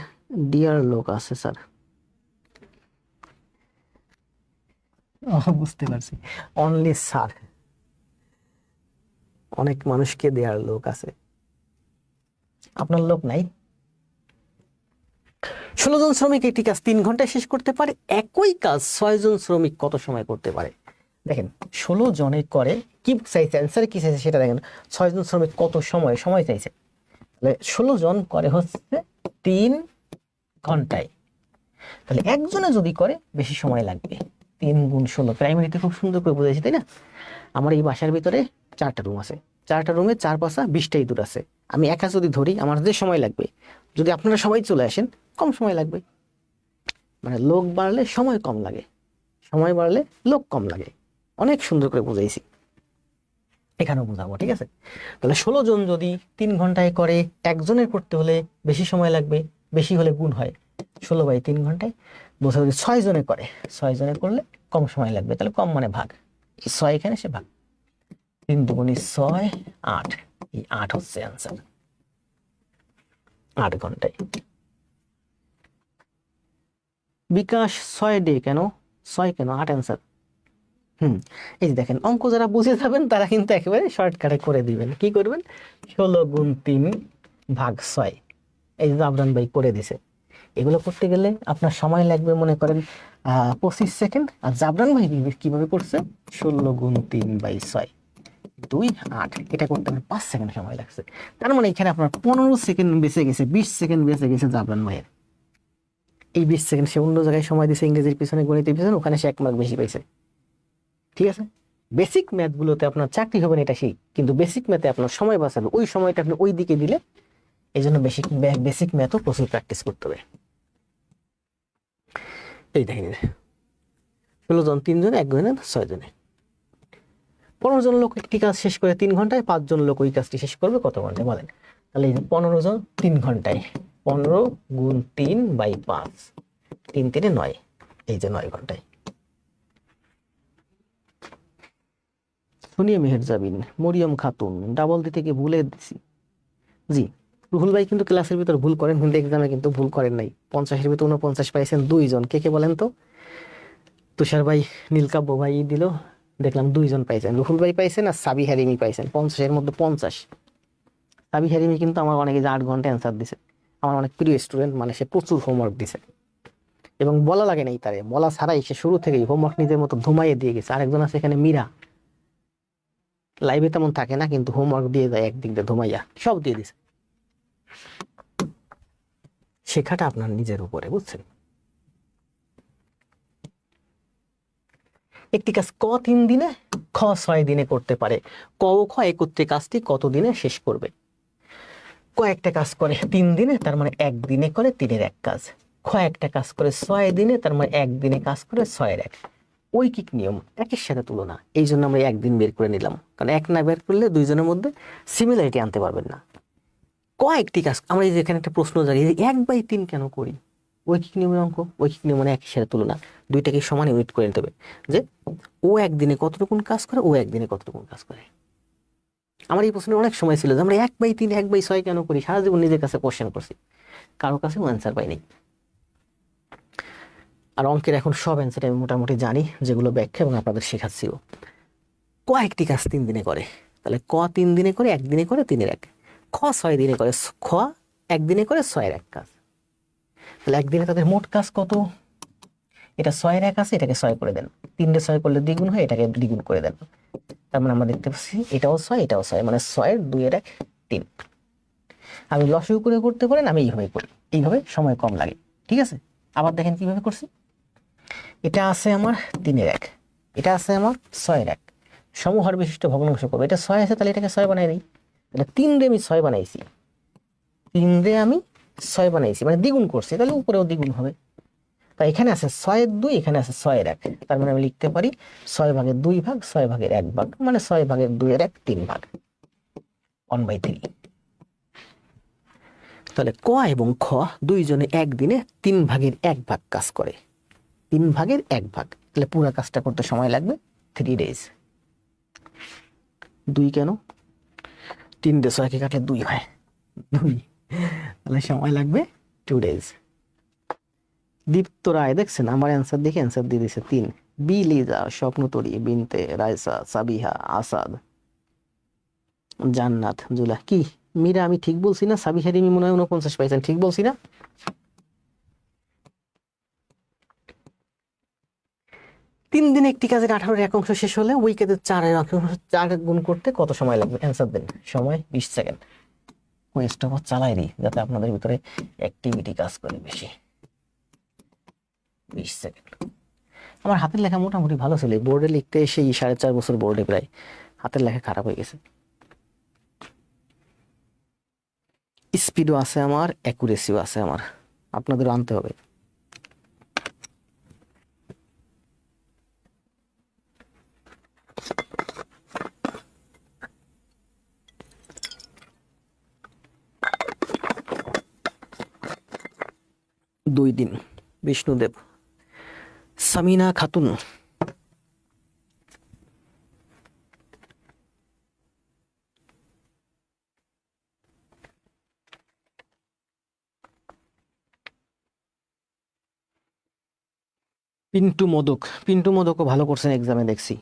ডিয়ার লোক আছে স্যার। বুঝতে পারছি, অনলি স্যার, অনেক মানুষকে দেওয়ার লোক আছে, আপনার লোক নাই। 16 জন শ্রমিক একটি কাজ 3 ঘন্টায় শেষ করতে পারে, একই কাজ 6 জন শ্রমিক কত সময় করতে পারে? দেখেন 16 জনে করে, কি চাইছে অ্যান্সারে, কি চাইছে সেটা দেখেন। 6 জন শ্রমিক কত সময় চাইছে, তাহলে 16 জন করে হচ্ছে 3 ঘন্টায়, তাহলে একজনে যদি করে বেশি সময় লাগবে। 3 গুণ 16, প্রাইমারিতে খুব সুন্দর করে বুঝাইছি তাই না? আমার এই বাসার ভিতরে 4টা রুম আছে, 4টা রুমে 4 5 20টা ইঁদুর আছে। আমি একা যদি ধরি আমার যে সময় লাগবে, যদি আপনারা সবাই চলে আসেন কম সময় লাগবে। মানে লোক বাড়লে সময় কম লাগে, সময় বাড়লে লোক কম লাগে। অনেক সুন্দর করে বুঝাইছি, এখানেও বুঝাবো। ঠিক আছে, তাহলে 16 জন যদি 3 ঘন্টায় করে, একজনের করতে হলে বেশি সময় লাগবে, বেশি হলে গুণ হয় 16/3 ঘন্টায়। বোঝা যদি 6 জনে করে, 6 জনে করলে কম সময় লাগবে, তাহলে কম মানে ভাগ, 6 এখানে সে ভাগ। 3 দুগুণে 6, 8, এই 8 হচ্ছে অ্যান্সার, 8 ঘন্টায়। বিকাশ 6 ডে কেন, 6 কেন, 8 অ্যান্সার। এই যে দেখেন, অঙ্ক যারা বুঝে যাবেন তারা কিন্তু একেবারে শর্টকাটে করে দিবেন। কি করবেন? 16 গুণ 3 ভাগ 6, এই যে জাবরান ভাই করে দিছে। এগুলো করতে গেলে আপনার সময় লাগবে মনে করেন 25 সেকেন্ড, আর জাবরান ভাই কিভাবে করছে? 16 গুণ 3/6, 2 8, এটা করতে 5 সেকেন্ড সময় লাগছে। তার মানে এখানে আপনার 15 সেকেন্ড বেঁচে গেছে, 20 সেকেন্ড বেঁচে গেছে জাবরান ভাইয়ের। এই 20 সেকেন্ড সে অন্য জায়গায় সময় দিয়েছে, ইংরেজির পিছনে, গণিতের পিছনে, ওখানে সে 1 মার্ক বেশি পাইছে। ঠিক আছে, বেসিক ম্যাথগুলোতে আপনার চাকরি হবে না এটা সেই, কিন্তু বেসিক ম্যাথে আপনার সময় বাঁচাবে, ওই সময়টা আপনি ওই দিকে দিলে। এই জন্য বেসিক ম্যাথও প্রচুর প্র্যাকটিস করতে হবে। এই দেখেন 16 জন 3 জনে, 1 জনে 6 জনে, 15 জন লোক একটি কাজ শেষ করে 3 ঘন্টায়, 5 জন লোক ওই কাজটি শেষ করবে কত ঘন্টায় বলেন? তাহলে এই 15 জন 3 ঘন্টায়, 15 গুণ 3/5, 3 3 9, এই যে 9 ঘন্টায়। সোনিয়া মেহেরজাবিন, মরিয়ম খাতুন, ডাবল দিতে গিয়ে ভুলে দিছি। জি, রুহুল ভাই কিন্তু ক্লাসের ভিতর ভুল করেন, কিন্তু এক্সামে কিন্তু ভুল করেন নাই। 50-এর ভিতর 49 পাইছেন 2 জন। কে কে বলেন তো? তুষার ভাই, নীলকাব্য ভাই দিল, দেখলাম 2 জন পাইছেন। রুহুল ভাই পাইছেন আর সাবি হারিমি পাইছেন 50-এর মধ্যে 50। সাবি হারিমি কিন্তু আমার অনেকে যে 8 ঘন্টা অ্যান্সার দিছে, আমার অনেক প্রিয় স্টুডেন্ট, মানে সে প্রচুর হোমওয়ার্ক দিছে এবং বলা লাগে নাই তারে, বলা ছাড়াই সে শুরু থেকেই হোমওয়ার্ক নিজের মতো ধুমাইয়ে দিয়ে গেছে। আরেকজন আছে এখানে মীরা, লাইভে তেমন থাকে না কিন্তু হোমওয়ার্ক দিয়ে যায় একদিক দিয়ে ধুমাইয়া, সব দিয়ে দিছে। শেখাটা আপনার নিজের উপরে, বুঝছেন? একটি কাজ ক 3 দিনে, খ 6 দিনে করতে পারে। ক ও খ একত্রে কাজটি কত দিনে শেষ করবে? ক একটা কাজ করে 3 দিনে, তার মানে 1 দিনে করে 3-এর 1 কাজ। খ একটা কাজ করে 6 দিনে, তার মানে 1 দিনে কাজ করে 6-এর 1। ঐকিক নিয়ম, একের সাথে তুলনা, এই জন্য আমরা 1 দিন বের করে নিলাম, কারণ 1 না বের করলে দুইজনের মধ্যে সিমিলারিটি আনতে পারবেন না। কয়েকটি কাজ, আমরা এই যে এখানে একটা প্রশ্ন জাগিয়ে 1/3 কেন করি? ঐকিক নিয়মের অঙ্ক, ঐকিক নিয়ম মানে একের সাথে তুলনা, দুইটাকে সমান ইউনিট করে নিতে হবে, যে ও একদিনে কতটুকুন কাজ করে, ও একদিনে কতটুকুন কাজ করে। আমার এই প্রশ্নের অনেক সময় ছিল যে আমরা 1/3 1/6 কেন করি, সারা জীবন নিজের কাছে কোশ্চেন করছি, কারো কাছে অ্যান্সার পাইনি। আর অঙ্কের এখন সব অ্যান্সার আমি মোটামুটি জানি, যেগুলো ব্যাখ্যা এবং আপনাদের শেখাচ্ছিও। কয়েকটি কাজ 3 দিনে করে, তাহলে ক 3 দিনে করে, 1 দিনে করে 3-এর 1। খ 6 দিনে করে, খ 1 দিনে করে 6-এর 1 কাজ। তাহলে একদিনে তাদের মোট কাজ কত? এটা 6-এর 1 আছে, এটাকে 6 করে দেন। 3-এ 6 করলে দ্বিগুণ হয়, এটাকে দ্বিগুণ করে দেন। তার মানে আমরা দেখতে পাচ্ছি এটাও 6, এটাও 6, মানে 6-এর 2-এর 1 3। আমি লসাগু করে করতে পারেন, আমি এইভাবে করি, এইভাবে সময় কম লাগে। ঠিক আছে, আবার দেখেন কিভাবে করছি। এটা আছে আমার 3-এর 1, এটা আছে আমার 6-এর 1, সমহার বিশিষ্ট ভগ্নাংশ করবো। এটা 6 আছে, তাহলে এটাকে 6 বানাই দিই। তাহলে 3 দিয়ে আমি 6 বানাইছি, 3 দিয়ে আমি 6 বানাইছি, মানে দ্বিগুণ করছি, তাহলে উপরেও দ্বিগুণ হবে। তাই এখানে আছে 6-এর 2, এখানে আছে 6-এর 1, তার মানে আমি লিখতে পারি 6 ভাগের 2 ভাগ, 6 ভাগের 1 ভাগ, মানে 6 ভাগের 2-এর 1 3 ভাগ, 1/3। তাহলে ক এবং খ দুইজনে একদিনে 3 ভাগের 1 ভাগ কাজ করে, 3 ভাগের 1 ভাগ, তাহলে পুরো কাজটা করতে সময় লাগবে 3 ডেজ। 2 কেন? 3 দিয়ে 6 কে কাটলে 2 হয়, 2, তাহলে সময় লাগবে 2 ডেজ। দীপ্ত রায়, দেখছেন আমার অ্যান্সার দেখে অ্যান্সার দিয়ে দিছে 3। বি লিজা, স্বপ্নতরী, বিনতে, রাইসা, সাবিহা, আসাদ, জান্নাত, জুলা। কি মীরা, আমি ঠিক বলছি না? সাবিহা রিমি মনে হয় 49 পাইছেন, ঠিক বলছি না? 3 দিনে একটি কাজের 18-এর 1 অংশ শেষ হলে ওই কাজের 4-এর 1 অংশ 4 গুণ করতে কত সময় লাগবে? অ্যান্সার দেন। সময় 20 সেকেন্ড। কোয়েস্টটা চালাই দিই যাতে আপনাদের ভিতরে অ্যাক্টিভিটি কাজ করে বেশি। 20 সেকেন্ড। আমার হাতের লেখা মোটামুটি ভালো ছিল, বোর্ডে লিখতে এসে 4.5 বছর বোর্ডে প্রায় হাতের লেখা খারাপ হয়ে গেছে। স্পিডও আছে আমার, অ্যাকুরেসিও আছে আমার, আপনাদেরও আনতে হবে। দুই দিন। বিষ্ণুদেব, সামিনা খাতুন, পিন্টু মোদক। পিন্টু মোদকও ভালো করছেন এক্সামে দেখছি।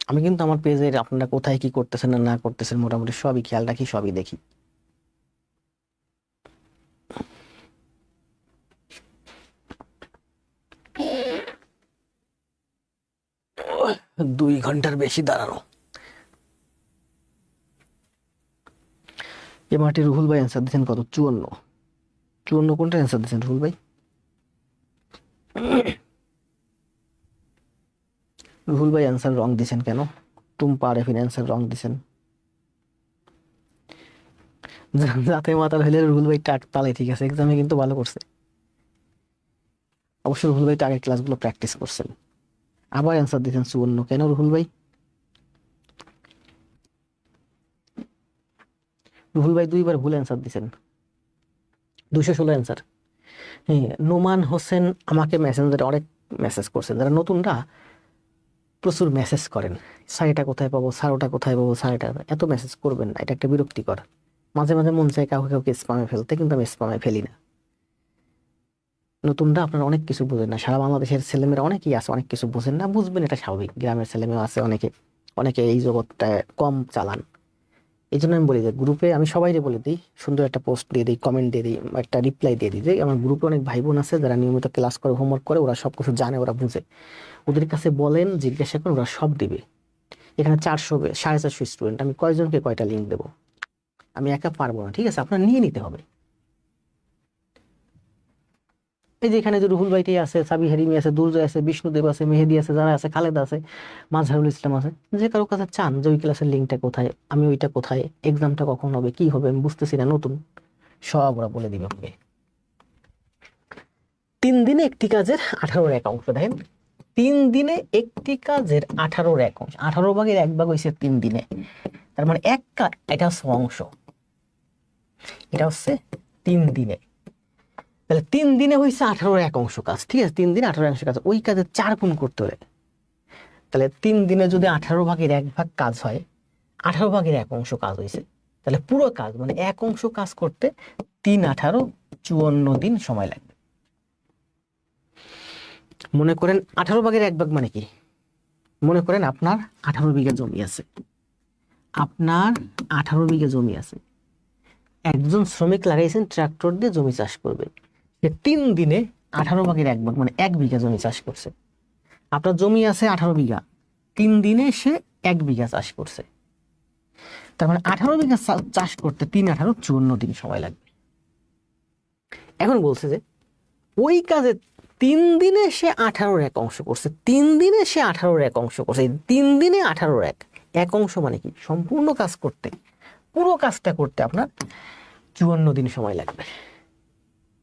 আমি কিন্তু আমার পেজের আপনারা কোথায় কি করতেছেন না না করতেছেন মোটামুটি সবই খেয়াল রাখি, সবই দেখি। 2 ঘন্টার বেশি দাঁড়ানো। এমআরটি রুহুল ভাই অ্যান্সার দিচ্ছেন কত? 54। 54 কোনটা অ্যান্সার দিচ্ছেন রুহুল ভাই? রুহুল ভাই অ্যান্সার রং দিছেন কেন? টুম্পা আরেফিন অ্যান্সার রং দিছেন। যাতে মাতাল হইলে রুহুল ভাই টাক তালে ঠিক আছে, এক্সামে কিন্তু ভালো করছে। অবশ্য রুহুল ভাই তো আগের ক্লাসগুলো প্র্যাকটিস করছেন। আবার অ্যান্সার দিচ্ছেন 54 কেন রুহুল ভাই? রুহুল ভাই 2বার ভুল অ্যান্সার দিচ্ছেন। 216 অ্যান্সার। হ্যাঁ, নোমান হোসেন আমাকে মেসেঞ্জারে অনেক মেসেজ করছেন, যারা নতুনরা প্রচুর মেসেজ করেন, স্যার এটা কোথায় পাবো, স্যার ওটা কোথায় পাবো, স্যার এটা, এত মেসেজ করবেন না, এটা একটা বিরক্তিকর। মাঝে মাঝে মন চায় কাউকে কাউকে স্পামে ফেলতে, কিন্তু আমি স্পামে ফেলি না। নতুনরা আপনারা অনেক কিছু বোঝেন না, সারা বাংলাদেশের ছেলেমেয়েরা অনেকেই আছে অনেক কিছু বোঝেন না, বুঝবেন এটা স্বাভাবিক। গ্রামের ছেলেমেয়ে আছে অনেকে, অনেকে এই জগৎটা কম চালান। এই জন্য আমি বলি যে গ্রুপে আমি সবাইকে বলে দিই, সুন্দর একটা পোস্ট দিয়ে দিই, কমেন্ট দিয়ে দিই, একটা রিপ্লাই দিয়ে দিই যে আমার গ্রুপে অনেক ভাই বোন আছে যারা নিয়মিত ক্লাস করে, হোমওয়ার্ক করে, ওরা সব কিছু জানে, ওরা বুঝে। ওদের কাছে বলেন, জিজ্ঞাসা করেন, ওরা সব দিবে। এখানে 400 স্টুডেন্ট, আমি কয়জনকে কয়টা লিঙ্ক দেবো? আমি একা পারবো না, ঠিক আছে? আপনার নিয়ে নিতে হবে। এই যে এখানে যে রুহুল ভাইটি আছে, সাবি হারিমি আছে, দুর্জয় আছে, বিষ্ণুদেব আছে, মেহেদি আছে, যারা আছে, খালেদ আছে, মাজহারুল ইসলাম আছে, যে কারো কাছে চান যে ওই ক্লাসের লিঙ্কটা কোথায়, আমি ওইটা কোথায়, এক্সামটা কখন হবে, কি হবে, আমি বুঝতেছি না, নতুন, সব ওরা বলে দিবে আমাকে। 3 দিনে একটি কাজের 18 অংশ, দেখেন 3 দিনে একটি কাজের 18 অংশ, 18 ভাগের 1 ভাগ হয়েছে 3 দিনে। তার মানে এটা হচ্ছে অংশ, এটা হচ্ছে 3 দিনে। তাহলে 3 দিনে হয়েছে 18 অংশ কাজ, ঠিক আছে? 3 দিনে 18 অংশ কাজ, ওই কাজের 4 গুণ করতে হবে। তাহলে 3 দিনে যদি 18 ভাগের 1 ভাগ কাজ হয়, 18 ভাগের 1 অংশ কাজ হয়েছে, তাহলে পুরো কাজ মানে 1 অংশ কাজ করতে 3 18 54 দিন সময় লাগবে। মনে করেন 18 ভাগের 1 ভাগ মানে কি? মনে করেন আপনার 18 বিঘা জমি আছে, আপনার 18 বিঘা জমি আছে, একজন শ্রমিক লাগাইছেন ট্রাক্টর দিয়ে জমি চাষ করবে, সে 3 দিনে 18 ভাগের 1 ভাগ মানে 1 বিঘা জমি চাষ করছে। আপনার জমি আছে 18 বিঘা, 3 দিনে সে 1 বিঘা চাষ করছে। তার মানে 18 বিঘা চাষ করতে 3 18 54 দিন সময় লাগবে। এখন বলছে যে ওই কাজে 3 দিনে সে 18 অংশ করছে, 3 দিনে সে 18 অংশ করছে, 3 দিনে 18 এক অংশ মানে কি? সম্পূর্ণ কাজ করতে, পুরো কাজটা করতে আপনার 54 দিন সময় লাগবে।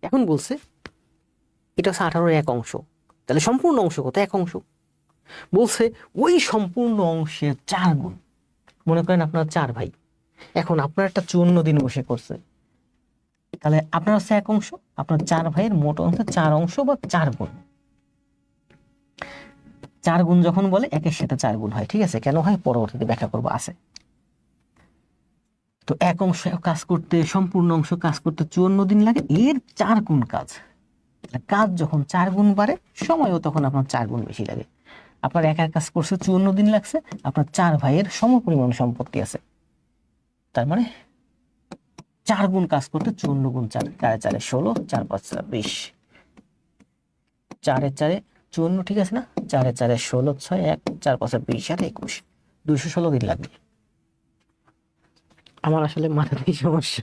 এখন বলছে এটা হচ্ছে 18 অংশ, তাহলে সম্পূর্ণ অংশ কত? 1 অংশ। বলছে ওই সম্পূর্ণ অংশের 4 গুণ। মনে করেন আপনার 4 ভাই, এখন আপনার একটা 54 দিন বসে করছে, তাহলে আপনার হচ্ছে 1 অংশ, আপনার 4 ভাইয়ের মোট অংশ 4 অংশ বা 4 গুণ। 4 গুণ যখন বলে 1-এর সাথে 4 গুণ হয়, ঠিক আছে? কেন হয় পরবর্তীতে ব্যাখ্যা করবো, আছে। তো 1 অংশ কাজ করতে, সম্পূর্ণ অংশ কাজ করতে 54 দিন লাগে, এর 4 গুণ কাজ। কাজ যখন 4 গুণ বাড়ে, সময়ও তখন আপনার 4 গুণ বেশি লাগে। আপনার একার কাজ করছে 54 দিন লাগছে, আপনার 4 ভাইয়ের সমপরিমাণ সম্পত্তি আছে, তার মানে 4 গুণ কাজ করতে 54 গুণ 4, 4 4 16, 4 5 20, 4 4 54, ঠিক আছে না? 4 4 16, 6 1, 4 5 20 আর 21, 216 দিন লাগবে। আমার আসলে মাথাতেই সমস্যা,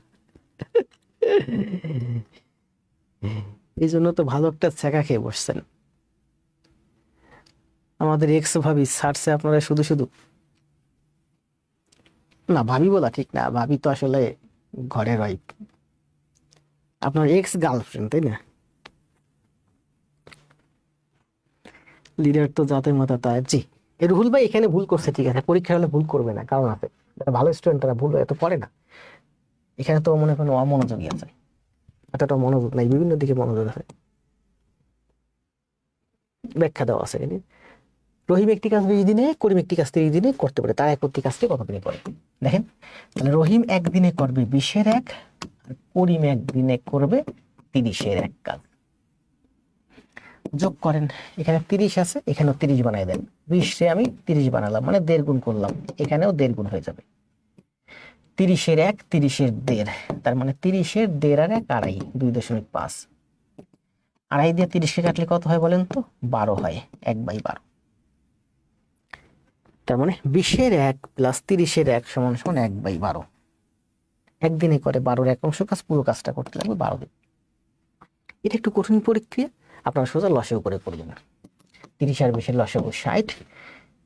এই জন্য তো ভালো একটা ছ্যাঁকা খেয়ে বসছেন। আমাদের এক্স ভাবি সার্চে আপনারা শুধু শুধু, না ভাবি বলা ঠিক না, ভাবি তো আসলে ঘরের ওয়াইফ, আপনার এক্স গার্লফ্রেন্ড, তাই না? লিডার তো জাতের মাথা তাই। জি, রুহুল ভাই এখানে ভুল করছে, ঠিক আছে, পরীক্ষা হলে ভুল করবে না, কারণ আছে, যারা ভালো স্টুডেন্ট তারা ভুল এত করে না। এখানে তো মনে করেন অমনোযোগী আছে, এতটা মনোযোগ নাই, বিভিন্ন দিকে মনোযোগ আছে, ব্যাখ্যা দেওয়া আছে এখানে। রহিম একটি কাজ 20 দিনে, করিম একটি কাজ 30 দিনে করতে পারে, তার একটি কাজটি কত দিনে করে? দেখেন, তাহলে রহিম একদিনে করবে 20-এর 1, আর করিম একদিনে করবে 30-এর 1 কাজ। যোগ করেন, এখানে 30 আছে, এখানেও 30 বানাই দেন, 20 আমি 30 বানালাম, মানে 1.5 গুণ করলাম, এখানেও 1.5 গুণ হয়ে যাবে। 30-এর 1, 30-এর 1.5, তার মানে 30-এর 1.5 আর 1 2.5, 2.5। 2.5 দিয়ে 30-কে কাটলে কত হয় বলেন তো? 12 হয়, 1/12। তার মানে 20-এর 1 প্লাস 30-এর 1 সমান সমান 1/12। একদিনে করে 12-এর 1 অংশ কাজ, পুরো কাজটা করতে লাগবে 12 দিন। এটা একটু কঠিন প্রক্রিয়া, আপনারা সোজা লসেও করে করবেন। 30 আর 20-এর লসাগু 60,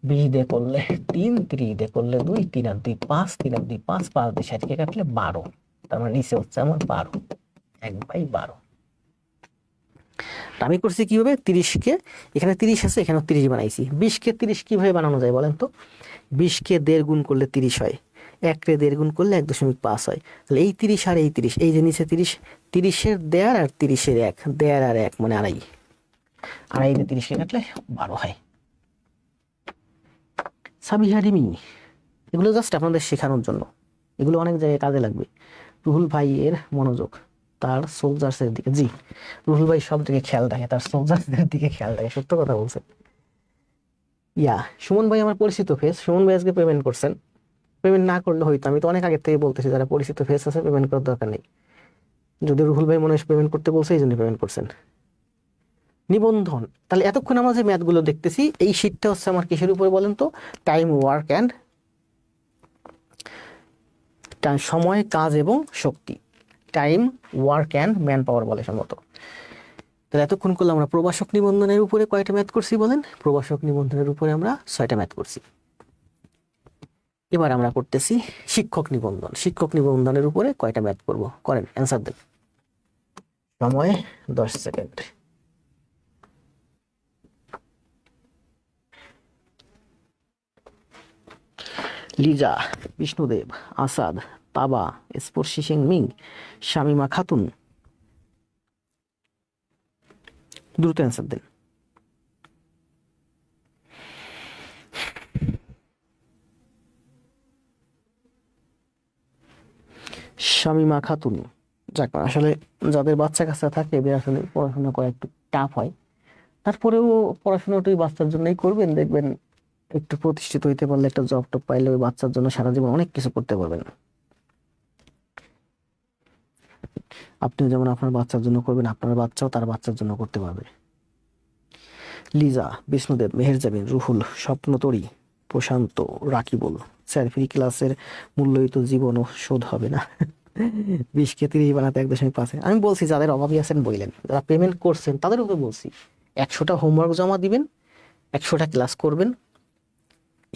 20 দিয়ে করলে 3, 30 দিয়ে করলে 2, 3 আর 2 5, 3 আর 2 5, 5 দিয়ে 60-কে কাটলে 12, তার মানে নিচে হচ্ছে আমার 12, 1/12। আমি করছি কিভাবে? 30-কে, এখানে 30 আছে, এখানেও 30 বানাইছি। 20-কে 30 কিভাবে বানানো যায় বলেন তো? 20-কে 1.5 গুণ করলে 30 হয়, 1-রে 1.5 গুণ করলে 1.5 হয়, তাহলে এই 30 আর এই 30, এই যে নিচে 30, 30-এর 1.5 আর 30-এর 1, 1.5 আর 1 মানে 2.5, 2.5 দিয়ে 30-কে কাটলে 12 হয়। সাবিহা রিমি, এগুলো জাস্ট আপনাদের শেখানোর জন্য, এগুলো অনেক জায়গায় কাজে লাগবে। রুহুল ভাইয়ের মনোযোগ তার সোলজার্সের দিকে। জি, রুহুল ভাই সব দিকে খেয়াল রাখে, তার সোলজার্সদের দিকে খেয়াল রাখে, সত্য কথা বলছে। সুমন ভাই আমার পরিচিত ফেস, সুমন ভাই আজকে পেমেন্ট করছেন, পেমেন্ট না করলে হয়তো, আমি তো অনেক আগে থেকে বলতেছি যারা পরিচিত ফেস আছে পেমেন্ট করার দরকার নেই, যদি রুহুল ভাই মনে হয় পেমেন্ট করতে বলছে এই জন্য পেমেন্ট করছেন। নিবন্ধন, তাহলে এতক্ষণ আমরা যে ম্যাথগুলো দেখতেছি এই শীটটা হচ্ছে আমার কিসের উপরে বলেন তো? টাইম, ওয়ার্ক অ্যান্ড, সময়, কাজ এবং শক্তি, time, work and man power বলে সম্ভবত। তাহলে এতক্ষণ করলে আমরা প্রবাসক নিবন্ধনের উপরে কয়টা ম্যাথ করছি বলেন? প্রবাসক নিবন্ধনের উপরে আমরা 6টা ম্যাথ করছি। এবার আমরা করতেছি শিক্ষক নিবন্ধন। শিক্ষক নিবন্ধনের উপরে কয়টা ম্যাথ করব? করেন, অ্যান্সার দেন। সময় 10 সেকেন্ড। লিজা, বিষ্ণুদেব, আসাদ, তাবা, স্পর্শী সিং মিং, শামিমা খাতুন, দ্রুত অ্যান্সার দেন। শামিমা খাতুন, যাক, আসলে যাদের বাচ্চা কাচ্চা থাকে এদের আসলে পড়াশোনা করা একটু টাফ হয়, তারপরেও পড়াশোনাটাই বাচ্চার জন্যই করবেন, দেখবেন একটু প্রতিষ্ঠিত হইতে পারলে, একটা জব টব পাইলে ওই বাচ্চার জন্য সারা জীবন অনেক কিছু করতে পারবেন। আপনিও যেমন আপনার বাচ্চার জন্য করবেন, আপনার বাচ্চাও তার বাচ্চার জন্য করতে পারবে। লিজা, বিষ্ণুদেব, মেহেরজাবিন, রুহুল, স্বপ্নতরী, প্রশান্ত, রাকিবুল, স্যার ফ্রি ক্লাসের মূল্যই তো জীবনও শোধ হবে না। 20কে 30 বানাতে 1.5। আমি বলছি যাদের অভাবী আছেন বললেন, যারা পেমেন্ট করছেন তাদের উপরে বলছি 100টা হোমওয়ার্ক জমা দিবেন, 100টা ক্লাস করবেন।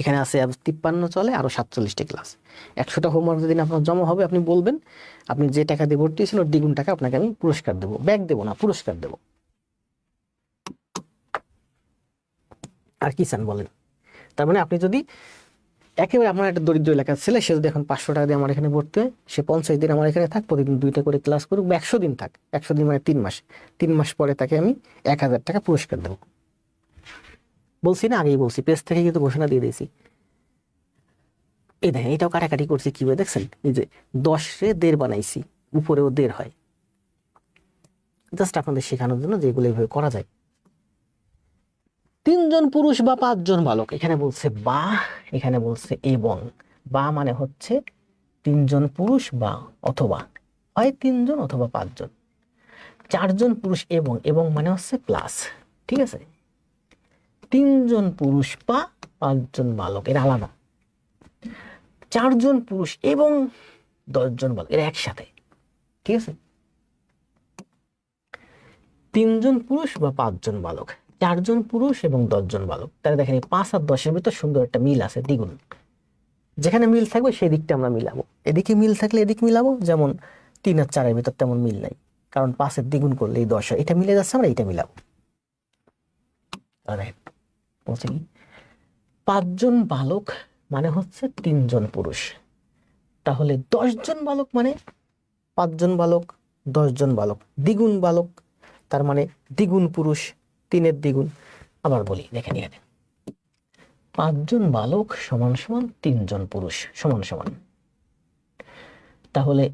এখানে আছে 53 চলে, আরো 47টা ক্লাস। 100টা হোমওয়ার্ক যেদিন আপনার জমা হবে আপনি বলবেন, আপনি যে টাকা দিয়ে ভর্তি হয়েছিল দ্বিগুণ টাকা আপনাকে আমি পুরস্কার দেবো, ব্যাগ দেবো না, পুরস্কার দেবো। আর কি চান বলেন? তার মানে আপনি যদি একেবারে আপনার একটা দরিদ্র এলাকার ছেলে, সে যদি এখন 500 টাকা দিয়ে আমার এখানে ভর্তি হয়, সে 50 দিন আমার এখানে থাক, প্রতিদিন 2টা করে ক্লাস করুক, 100 দিন থাক, 100 দিন মানে 3 মাস, 3 মাস পরে তাকে আমি 1000 টাকা পুরস্কার দেবো। বলছি না, আগেই বলছি, পেজ থেকে কিন্তু ঘোষণা দিয়ে দিয়েছি। এই দেখেন, এটাও কাটাকাটি করছি কিভাবে দেখছেন, এই যে 10-এ 1.5 বানাইছি, উপরেও 1.5 হয়, জাস্ট আপনাদের শেখানোর জন্য যে এগুলো এইভাবে করা যায়। 3 জন পুরুষ বা 5 জন বালক, এখানে বলছে বা, এখানে বলছে এবং। বা মানে হচ্ছে 3 জন পুরুষ বা অথবা, হয় 3 জন অথবা 5 জন। 4 জন পুরুষ এবং, এবং মানে হচ্ছে প্লাস, ঠিক আছে? 3 জন পুরুষ বা 5 জন বালক এর আলাদা, 4 জন পুরুষ এবং 10 জন বালক এরা একসাথে, ঠিক আছে? 3 জন পুরুষ বা 5 জন বালক, 4 জন পুরুষ এবং 10 জন বালক। তাহলে দেখেন এই 5 আর 10-এর ভিতর সুন্দর একটা মিল আছে, দ্বিগুণ। যেখানে মিল থাকবে সেই দিকটা আমরা মিলাবো, এদিকে মিল থাকলে এদিক মিলাবো। যেমন 3 আর 4-এর ভিতর তেমন মিল নাই, কারণ 5-এর দ্বিগুণ করলে এই 10 হয়, এটা মিলে যাচ্ছে, আমরা এটা মিলাবো। বলছে কি 5 জন বালক মানে হচ্ছে 3 জন পুরুষ, তাহলে 10 জন বালক মানে 5 জন বালক, 10 জন বালক, দ্বিগুণ বালক, তার মানে দ্বিগুণ পুরুষ, 3-এর দ্বিগুণ। আবার বলি, দেখেন এখানে 5 জন বালক সমান সমান 3 জন পুরুষ সমান সমান, তাহলে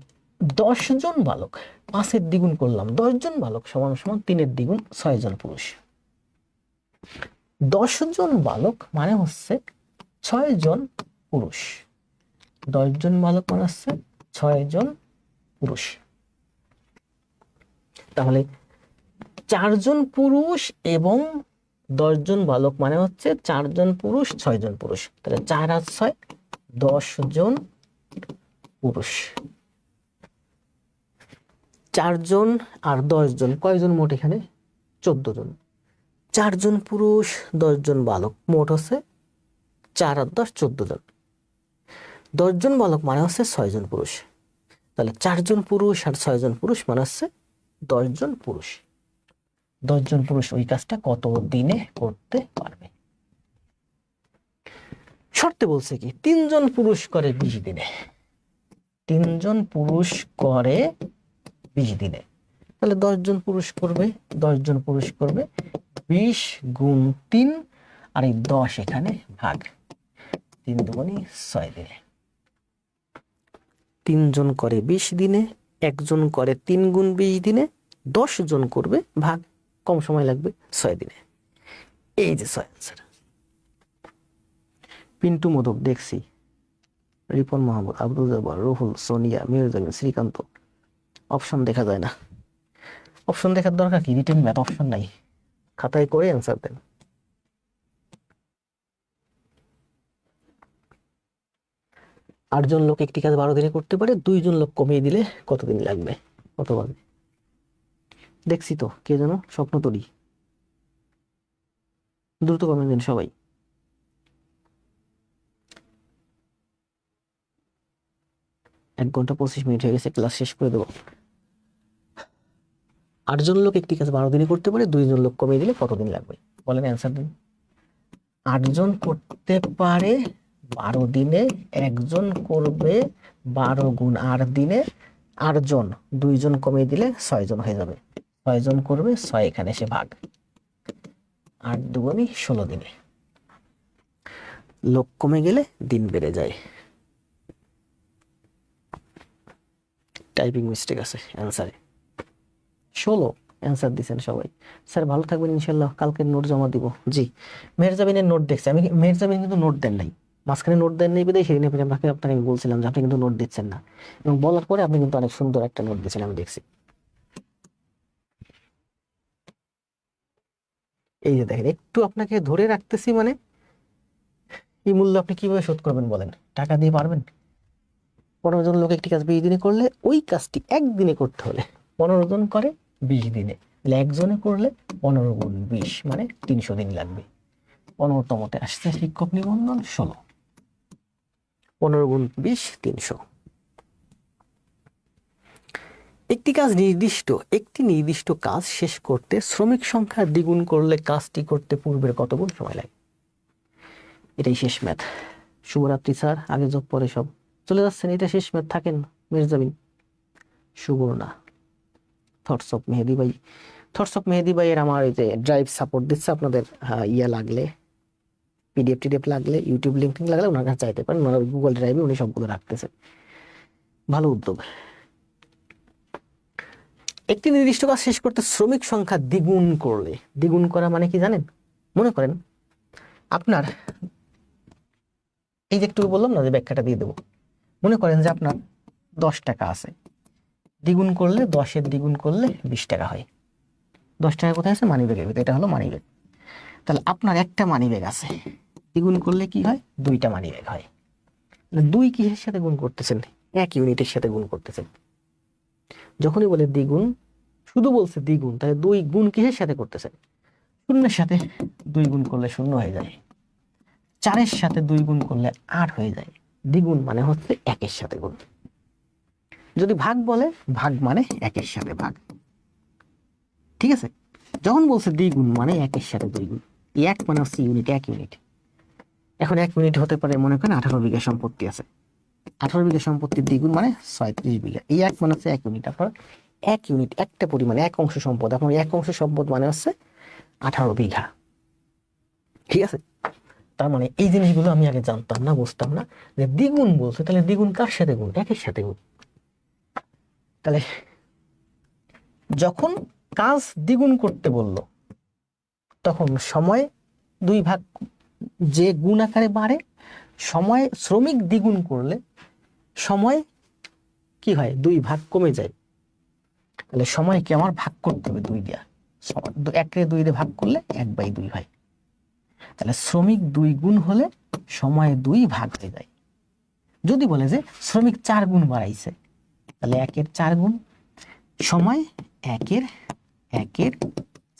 10 জন বালক, 5-এর দ্বিগুণ করলাম, 10 জন বালক সমান সমান 3-এর দ্বিগুণ, 6 জন পুরুষ। 10 জন বালক মানে হচ্ছে 6 জন পুরুষ, 10 জন বালক মানে হচ্ছে 6 জন পুরুষ। তাহলে 4 জন পুরুষ এবং 10 জন বালক মানে হচ্ছে 4 জন পুরুষ 6 জন পুরুষ, তাহলে 4 আর 6 10 জন পুরুষ। 4 জন আর 10 জন কয়জন মোট? এখানে 14 জন। 4 জন পুরুষ 10 জন বালক, মোট হচ্ছে 4 আর 10 14 জন। 10 জন বালক মানে হচ্ছে 6 জন পুরুষ, তাহলে 4 জন পুরুষ আর 6 জন পুরুষ মানে হচ্ছে 10 জন পুরুষ। 10 জন পুরুষ ওই কাজটা কত দিনে করতে পারবে? শর্তে বলছে কি 3 জন পুরুষ করে 20 দিনে, 3 জন পুরুষ করে 20 দিনে, তাহলে 10 জন পুরুষ করবে, 10 জন পুরুষ করবে 20 গুণ 3, আর এই 10 এখানে ভাগ, 3 দুগুণে 6 দিনে। 3 জন করে 20 দিনে, 1 জন করে 3 গুণ 20 দিনে, 10 জন করবে ভাগ, কম সময় লাগবে 6 দিনে। এই যে 6 আনসার। পিন্টু মোদক দেখছি, রিপন মাহমুদ, আব্দুল জব্বার, রুহুল, সোনিয়া, মির্জামিন, শ্রীকান্ত। অপশন দেখা যায় না, অপশন দেখার দরকার কি? রিটেন ম্যাথ অপশন নাই, খাতায় করে অ্যান্সার দেন। আটজন লোক একটি কাজ 12 দিনে করতে পারে, 2 জন লোক কমিয়ে দিলে কতদিন লাগবে? কত পারবে? দেখছি তো, কে যেন স্বপ্ন তরি, দ্রুত কমিয়ে দিন সবাই। এক ঘন্টা 25 মিনিট হয়ে গেছে, ক্লাস শেষ করে দেবো। 8 জন লোক একটি কাজ 12 দিনে করতে পারে, 2 জন লোক কমিয়ে দিলে কতদিন লাগবে? বলেন অ্যান্সার দিন। 8 জন করতে পারে 12 দিনে, 1 জন করবে 12 গুণ 8 দিনে, 8 জন, 2 জন কমিয়ে দিলে 6 জন হয়ে যাবে। 6 জন করবে, 6 এখানে এসে ভাগ, 8 দুগুণে 16 দিনে। লোক কমে গেলে দিন বেড়ে যায়। টাইপিং মিস্টেক আছে অ্যান্সারে। 16 অ্যান্সার দিচ্ছেন সবাই। স্যার ভালো থাকবেন ইনশাল্লাহ, কালকে নোট জমা দিব। জি, মেহরজাবিনের নোট দেখছি আমি, মেহরজাবিন কিন্তু নোট দেন নাই, মাঝখানে নোট দেন নাই বিদায় সেদিন আপনাকে আমি বলছিলাম যে আপনি কিন্তু নোট দিচ্ছেন না, এবং বলার পরে আপনি কিন্তু অনেক সুন্দর একটা নোট দিচ্ছেন, আমি দেখছি। এই যে দেখেন, একটু আপনাকে ধরে রাখতেছি, মানে এই মূল্য আপনি কিভাবে শোধ করবেন বলেন? টাকা দিয়ে পারবেন? 15 জন লোক একটি কাজ 20 দিনে করলে, ওই কাজটি একদিনে করতে হলে 15 জন করে 20 দিনে, তাহলে একজনে করলে 15 গুণ 20 মানে 300 দিন লাগবে। 15তমতে আসছে শিক্ষক নিবন্ধন 16, 15 গুণ 20 300। একটি নির্দিষ্ট কাজ শেষ করতে শ্রমিক সংখ্যা দ্বিগুণ করলে কাজটি করতে পূর্বের কত গুণ সময় লাগে? এটাই শেষ ম্যাথ। শুভরাত্রি স্যার, আগে যোগ পরে সব চলে যাচ্ছেন, এটা শেষ ম্যাথ, থাকেন মির্জাবিন। সুবর্ণা, থটস অফ মেহেদি ভাই, থটস অফ মেহেদি ভাই এর আমার এই যে ড্রাইভ সাপোর্ট দিচ্ছে, আপনাদের ইয়া লাগলে, পিডিএফ লাগলে, ইউটিউব লিঙ্ক লাগলে ওনার কাছে চাইতে পারেন, ওনার গুগল ড্রাইভে উনি সবগুলো রাখতেছে, ভালো উদ্যোগ। একটি নির্দিষ্ট কাজ শেষ করতে শ্রমিক সংখ্যা দ্বিগুণ করলে, দ্বিগুণ করা মানে কি জানেন? মনে করেন আপনার, এই যে একটু বললাম না যে ব্যাখ্যাটা দিয়ে দেবো, মনে করেন যে আপনার 10 টাকা আছে, দ্বিগুণ করলে 10-এর দ্বিগুণ করলে 20 টাকা হয়। 10 টাকা কোথায় আছে? মানি ব্যাগের ভিতরে, এটা হলো মানি ব্যাগ। তাহলে আপনার একটা মানি ব্যাগ আছে, দ্বিগুণ করলে কি হয়? 2টা মানি ব্যাগ হয়। 2 কিসের সাথে গুণ করতেছেন? 1 ইউনিটের সাথে গুণ করতেছেন। যখনই বলে দ্বিগুণ, শুধু বলছে দ্বিগুণ, তাহলে 2 গুণ কিসের সাথে করতেছেন? শূন্যের সাথে 2 গুণ করলে 0 হয়ে যায়, 4-এর সাথে 2 গুণ করলে 8 হয়ে যায়। দ্বিগুণ মানে হচ্ছে 1-এর সাথে গুণ। যদি ভাগ বলে, ভাগ মানে 1-এর সাথে ভাগ, ঠিক আছে? যখন বলছে দ্বিগুণ মানে 1-এর সাথে 2 গুণ, 1 মানে হচ্ছে ইউনিট, 1 ইউনিট। এখন 1 ইউনিট হতে পারে, মনে করেন 18 বিঘা সম্পত্তি আছে, 18 বিঘা সম্পত্তির দ্বিগুণ মানে 36 বিঘা। এই 1 মানে হচ্ছে 1 ইউনিট। আপনার 1 ইউনিট একটা পরিমাণে 1 অংশ সম্পদ, আপনার 1 অংশ সম্পদ মানে হচ্ছে 18 বিঘা, ঠিক আছে? তার মানে এই জিনিসগুলো আমি আগে জানতাম না, বুঝতাম না যে দ্বিগুণ বলছে, তাহলে দ্বিগুণ কার সাথে গুণ? 1-এর সাথে গুণ। তাহলে যখন কাজ দ্বিগুণ করতে বলল, তখন সময় 2 ভাগ, যে গুণ আকারে বাড়ে, সময় শ্রমিক দ্বিগুণ করলে সময় কি হয়? 2 ভাগ কমে যায়। তাহলে সময়কে আমার ভাগ করতে হবে 2 দিয়া, 1-রে 2 দিয়ে ভাগ করলে 1/2 হয়। তাহলে শ্রমিক 2 গুণ হলে সময় 2 ভাগ হয়ে যায়। যদি বলে যে শ্রমিক 4 গুণ বাড়াইছে, তাহলে 1-এর 4 গুণ, সময় 1-এর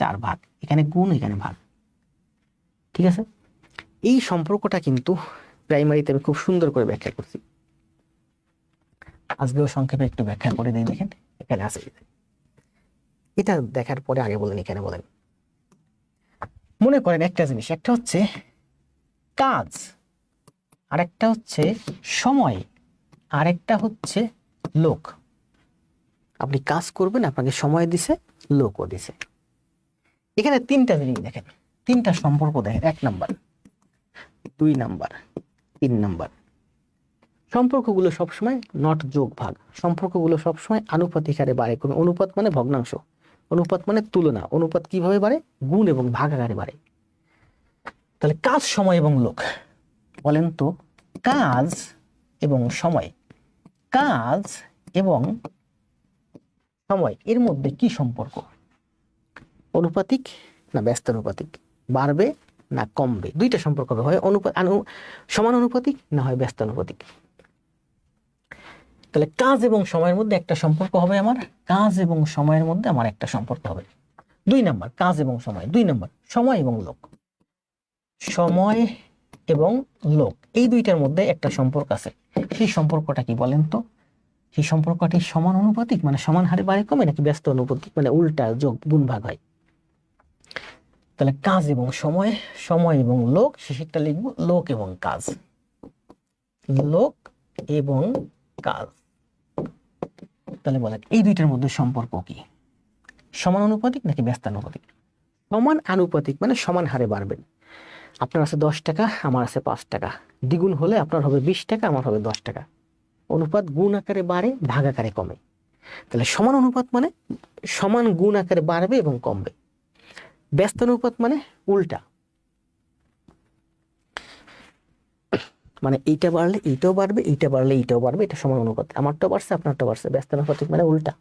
4 ভাগ, এখানে গুণ এখানে ভাগ, ঠিক আছে? এই সম্পর্কটা কিন্তু প্রাইমারিতে আমি খুব সুন্দর করে ব্যাখ্যা করছি, আজকেও সংক্ষেপে একটু ব্যাখ্যা করে দিই। দেখেন এখানে আছে, এটা দেখার পরে আগে বলেন, এখানে বলেন। মনে করেন একটা জিনিস, একটা হচ্ছে কাজ, আরেকটা হচ্ছে সময়, আরেকটা হচ্ছে লোক। আপনি কাজ করবেন, আপনাকে সময় দিছে, লোকও দিছে। এখানে 3টা জিনিস দেখেন, 3টা সম্পর্ক দেখেন। 1 নাম্বার, 2 নাম্বার, 3 নাম্বার, সম্পর্কগুলো সবসময় নট যোগ ভাগ, সম্পর্কগুলো সবসময় আনুপাতিক হারে বাড়ে। কোনো অনুপাত মানে ভগ্নাংশ, অনুপাত মানে তুলনা, অনুপাত কিভাবে বাড়ে? গুণ এবং ভাগ আকারে বাড়ে। তাহলে কাজ, সময় এবং লোক, বলেন তো কাজ এবং সময়, কাজ এবং সময় এর মধ্যে কি সম্পর্ক? অনুপাতিক না ব্যস্তানুপাতিক? বাড়বে না কমবে? দুইটা সম্পর্ক হবে, হয় সমান অনুপাতিক না হয় ব্যস্তানুপাতিক। তাহলে কাজ এবং সময়ের মধ্যে একটা সম্পর্ক হবে আমার, কাজ এবং সময়ের মধ্যে আমার একটা সম্পর্ক হবে। 2 নাম্বার, কাজ এবং সময়। 2 নাম্বার, সময় এবং লোক, সময় এবং লোক এই দুইটার মধ্যে একটা সম্পর্ক আছে। সেই সম্পর্কটা কি বলেন তো? সেই সম্পর্কটি সমান অনুপাতিক মানে সমান হারে বাড়ে কমে, নাকি ব্যস্ত অনুপাতিক মানে উল্টা যোগ গুণ ভাগ হয়? তাহলে কাজ এবং সময়, সময় এবং লোক, শেষেরটা লিখবো লোক এবং কাজ, লোক এবং কাজ। তাহলে বলেন এই দুইটার মধ্যে সম্পর্ক কি? সমান অনুপাতিক নাকি ব্যস্তানুপাতিক? সমান আনুপাতিক মানে সমান হারে বাড়বেন। আপনার আছে 10 টাকা, আমার আছে 5 টাকা, দ্বিগুণ হলে আপনার হবে 20 টাকা, আমার হবে 10 টাকা। অনুপাত গুণ আকারে বাড়ে, ভাগ আকারে কমে। তাহলে সমান অনুপাত মানে সমান গুণ আকারে বাড়বে এবং কমবে। ব্যস্তানুপাত মানে উল্টা, মানে এইটা বাড়লে এইটাও বাড়বে, এইটা বাড়লে এইটাও বাড়বে, এটা সমান অনুপাত। আমারটাও বাড়ছে, আপনারটাও বাড়ছে। ব্যস্তানুপাতিক মানে উল্টা,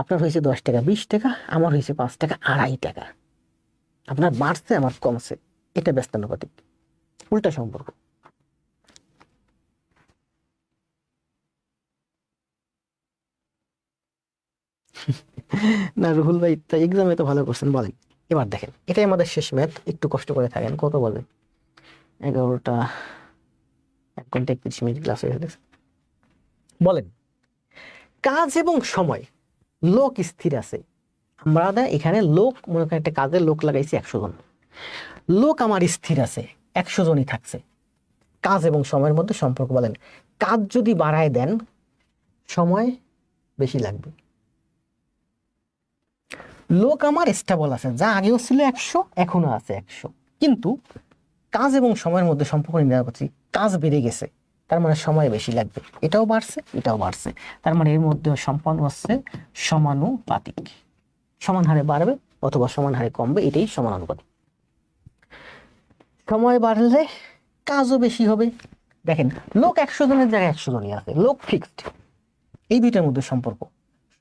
আপনার হয়েছে 10 টাকা 20 টাকা, আমার হয়েছে 5 টাকা 2.5 টাকা। আপনার বাড়ছে, আমার কমছে, এটা ব্যস্তানুপাতিক, উল্টা সম্পর্ক। না রুহুল ভাই, তা এক্সামে তো ভালো করছেন, বলেন। এবার দেখেন, এটাই আমাদের শেষ ম্যাথ, একটু কষ্ট করে থাকেন। কত বলে? 11টা 1 ঘন্টা 31 মিনিট ক্লাস হয়ে গেছে। বলেন, কাজ এবং সময়, লোক স্থির আছে। আমরা এখানে লোক, মনে করেন একটা কাজের লোক লাগাইছি 100 জন, লোক আমার স্থির আছে, 100 জনই থাকছে। কাজ এবং সময়ের মধ্যে সম্পর্ক বলেন। কাজ যদি বাড়ায় দেন, সময় বেশি লাগবে। লোক আমার স্টেবল আছে, যা আগেও ছিল 100 এখনো আছে 100, কিন্তু কাজ এবং সময়ের মধ্যে সম্পর্ক নির্ণয় করছি, কাজ বেড়ে গেছে, তার মানে সময় বেশি লাগবে। এটাও বাড়ছে, এটাও বাড়ছে, তার মানে এর মধ্যে সম্পন্ন হচ্ছে সমানুপাতিক। সমান হারে বাড়বে অথবা সমান হারে কমবে, এটাই সমানুপাতিক। সময় বাড়লে কাজও বেশি হবে। দেখেন, লোক 100 জনের জায়গায় 100 জনই আছে, লোক ফিক্সড। এই দুইটার মধ্যে সম্পর্ক,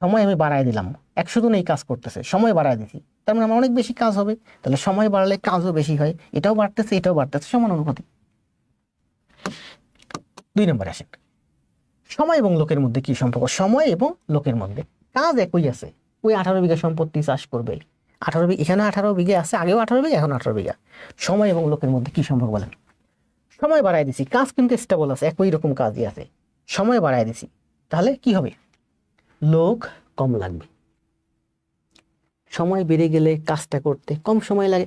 সময় আমি বাড়ায় দিলাম, 100 জন এই কাজ করতেছে, সময় বাড়ায় দিছি, তার মানে আমার অনেক বেশি কাজ হবে। তাহলে সময় বাড়লে কাজও বেশি হয়, এটাও বাড়তেছে এটাও বাড়তেছে, সমান অনুপাতিক। 2 নম্বরে আসেন, সময় এবং লোকের মধ্যে কি সম্পর্ক? সময় এবং লোকের মধ্যে কাজ একই আছে। ওই 18 বিঘা সম্পত্তি চাষ করবে, 18 বিঘা, এখানে 18 বিঘা আছে, আগেও 18 বিঘা, এখন 18 বিঘা। সময় এবং লোকের মধ্যে কি সম্পর্ক বলেন? সময় বাড়ায় দিছি, কাজ কিন্তু স্টেবল আছে, একই রকম কাজই আছে, সময় বাড়ায় দিছি, তাহলে কি হবে? লোক কম লাগবে। সময় বেড়ে গেলে কাজটা করতে কম সময় লাগে।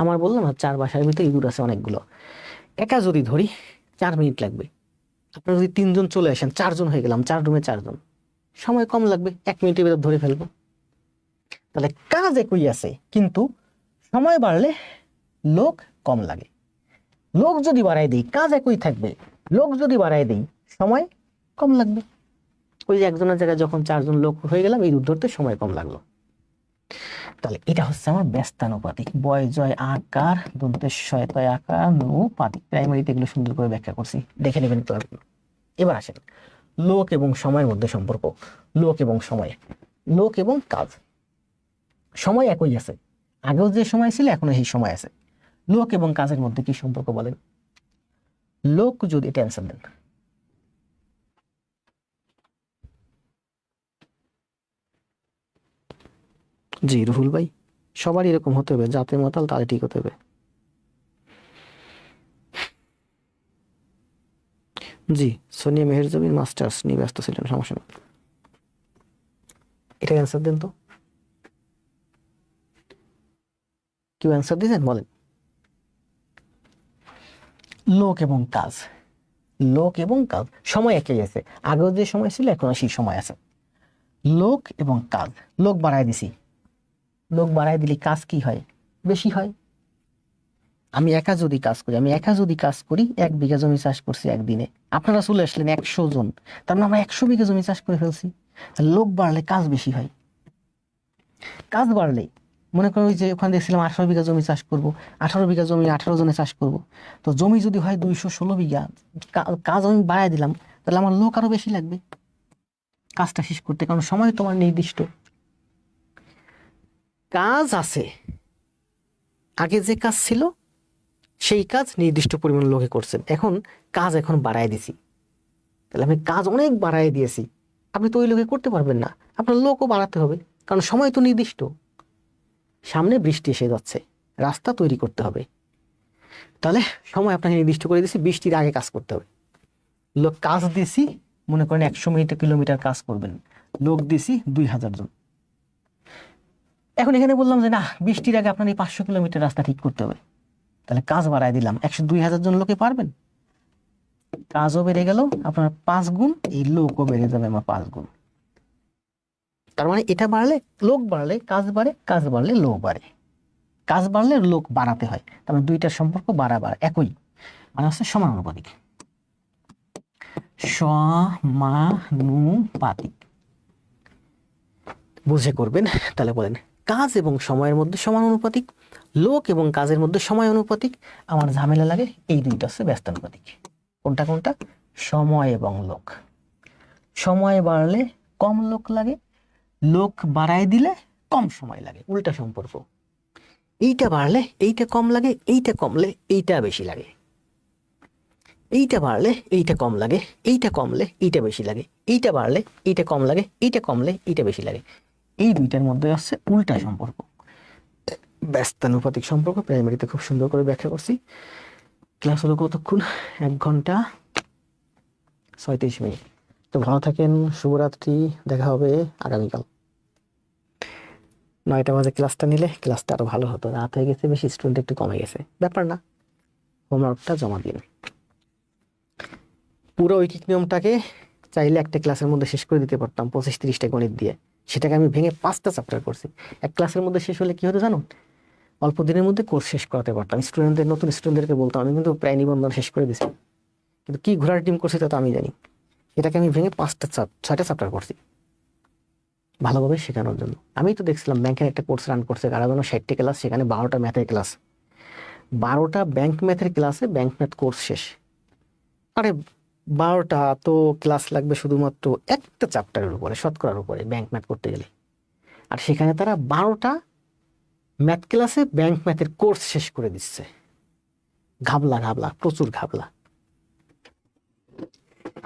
আমার বললাম না, 4 বাসার ভিতরে ইঁদুর আছে অনেকগুলো, একা যদি ধরি 4 মিনিট লাগবে। আপনারা যদি 3 জন চলে আসেন, 4 জন হয়ে গেলাম, 4 রুমে 4 জন, সময় কম লাগবে, 1 মিনিটের ভিতর ধরে ফেলবো। তাহলে কাজ একই আছে, কিন্তু সময় বাড়লে লোক কম লাগে। লোক যদি বাড়াই দিই কাজ একই থাকবে, লোক যদি বাড়াই দিই সময় কম লাগবে। ওই যে একজনের জায়গায় যখন 4 জন লোক হয়ে গেলাম, এই দুধ ধরতে সময় কম লাগলো। তাহলে এটা হচ্ছে আমার ব্যস্তানুপাতিক। বয় জয় আকার দন্তের শয়তয় আকার নুপাতিক। প্রাইমারিতে এগুলো সুন্দর করে ব্যাখ্যা করছি, দেখে নেবেন ক্লাস। এবার আসেন লোক এবং সময়ের মধ্যে সম্পর্ক। লোক এবং সময়, লোক এবং কাজ। সময় একই আছে, আগেও যে সময় ছিল এখনো সেই সময় আছে। লোক এবং কাজের মধ্যে কি সম্পর্ক বলেন? লোক যদি, এটা অ্যান্সার দেন। জি রুহুল ভাই, সবারই এরকম হতে হবে, জাতে মাতাল তাদের ঠিক হতে হবে। জি, সোনিয়া মেহেরজাবিন মাস্টার্স নিয়ে ব্যস্ত ছিলেন, সমস্যা নেই। এটা অ্যান্সার দেন তো, কেউ অ্যান্সার দিয়েছেন বলেন। লোক এবং কাজ, লোক এবং কাজ, সময় একই আছে, আগেও যে সময় ছিল এখনো সেই সময় আছে। লোক এবং কাজ, লোক বাড়ায় দিছি, লোক বাড়ায় দিলে কাজ কি হয়? বেশি হয়। আমি একা যদি কাজ করি, 1 বিঘা জমি চাষ করছি একদিনে, আপনারা চলে আসলেন 100 জন, তার মানে আমরা 100 বিঘা জমি চাষ করে ফেলছি। তাহলে লোক বাড়লে কাজ বেশি হয়। কাজ বাড়লে মনে করো ওই যে ওখানে দেখছিলাম 18 বিঘা জমি চাষ করব, 18 বিঘা জমি 18 জনে চাষ করব, তো জমি যদি হয় 216 বিঘা, কাজ আমি বাড়াই দিলাম, তাহলে আমার লোক আরো বেশি লাগবে কাজটা শেষ করতে, কারণ সময় তোমার নির্দিষ্ট। কাজ আছে, আগে যে কাজ ছিল সেই কাজ নির্দিষ্ট পরিমাণ লোকে করছেন, এখন বাড়ায় দিছি, তাহলে আমি কাজ অনেক বাড়ায় দিয়েছি, আপনি তো ওই লোকে করতে পারবেন না, আপনার লোকও বাড়াতে হবে, কারণ সময় তো নির্দিষ্ট। সামনে বৃষ্টি এসে যাচ্ছে, রাস্তা তৈরি করতে হবে, তাহলে সময় আপনাকে নির্দিষ্ট করে দিয়েছি, বৃষ্টির আগে কাজ করতে হবে। লোক কাজ দিছি, মনে করেন 100 কিলোমিটার কাজ করবেন, লোক দিছি 2000 জন। এখন এখানে বললাম যে না, বৃষ্টির আগে আপনার এই 500 কিলোমিটার রাস্তা ঠিক করতে হবে, তাহলে কাজ বাড়ায় দিলাম, 2000 জন লোকে পারবেন, কাজও বেড়ে গেল আপনার 5 গুণ, এই লোকও বেড়ে যাবে আমার 5 গুণ। তার মানে এটা বাড়লে লোক বাড়লে কাজ বাড়ে, কাজ বাড়লে লোক বাড়ে, কাজ বাড়লে লোক বাড়াতে হয়, তার মানে দুইটার সম্পর্ক বাড়াবার একই, মানে হচ্ছে সমানুপাতিক। সমানুপাতিক বুঝে করবেন। তাহলে বলেন কাজ এবং সময়ের মধ্যে সমানুপাতিক, লোক এবং কাজের মধ্যে সময় অনুপাতিক। আমার ঝামেলা লাগে এই দুইটা হচ্ছে ব্যস্তানুপাতিক। কোনটা কোনটা? সময় এবং লোক। সময় বাড়লে কম লোক লাগে, লোক বাড়ায় দিলে কম সময় লাগে, উল্টা সম্পর্ক। এইটা বাড়লে এইটা কম লাগে, এইটা কমলে এইটা বেশি লাগে, এইটা বাড়লে এইটা কম লাগে, এইটা কমলে এইটা বেশি লাগে, এইটা বাড়লে এইটা কম লাগে, এইটা কমলে এইটা বেশি লাগে। এই দুইটার মধ্যে আছে উল্টা সম্পর্ক, ব্যস্তানুপাতিক সম্পর্ক। প্রাইমারিতে খুব সুন্দর করে ব্যাখ্যা করছি। ক্লাস হলো কতক্ষণ? 1 ঘন্টা 37 মিনিট। তো ভালো থাকেন, শুভরাত্রি, দেখা হবে আগামীকাল 9টা বাজে ক্লাসটা নিলে ক্লাসটা আরো ভালো হতো। রাত হয়ে গেছে, বেশি স্টুডেন্ট একটু কমে গেছে, ব্যাপার না, হোমওয়ার্কটা জমা দিন। পুরো ঐকিক নিয়মটাকে চাইলে একটা ক্লাসের মধ্যে শেষ করে দিতে পারতাম, 25-30টা গণিত দিয়ে। সেটাকে আমি ভেঙে 5টা চ্যাপ্টার করছি। এক ক্লাসের মধ্যে শেষ হলে কি হতো জানো? অল্প দিনের মধ্যে কোর্স শেষ করাতে পারতাম। স্টুডেন্টদের, নতুন স্টুডেন্টদেরকে বলতাম আমি কিন্তু প্রায় নিবন্ধন শেষ করে দিছি, কিন্তু কি ঘোড়ার টিম করছি তা তো আমি জানি। এটাকে আমি ভেঙে 6টা চ্যাপ্টার করছি ভালোভাবে শেখানোর জন্য। আমি তো দেখছিলাম ব্যাংকের একটা কোর্স রান করছে, কারা জন্য 60টা ক্লাস, সেখানে 12টা ম্যাথের ক্লাস, 12টা ব্যাংক ম্যাথের ক্লাসে ব্যাংক ম্যাথ কোর্স শেষ। আরে 12টা তো ক্লাস লাগবে শুধুমাত্র একটা চ্যাপ্টারের উপরে, শতকরার উপরে ব্যাংক ম্যাথ করতে গেলে, আর সেখানে তারা 12টা ম্যাথ ক্লাসে ব্যাংক ম্যাথের কোর্স শেষ করে দিচ্ছে। ঘাবলা ঘাবলা, প্রচুর ঘাবলা।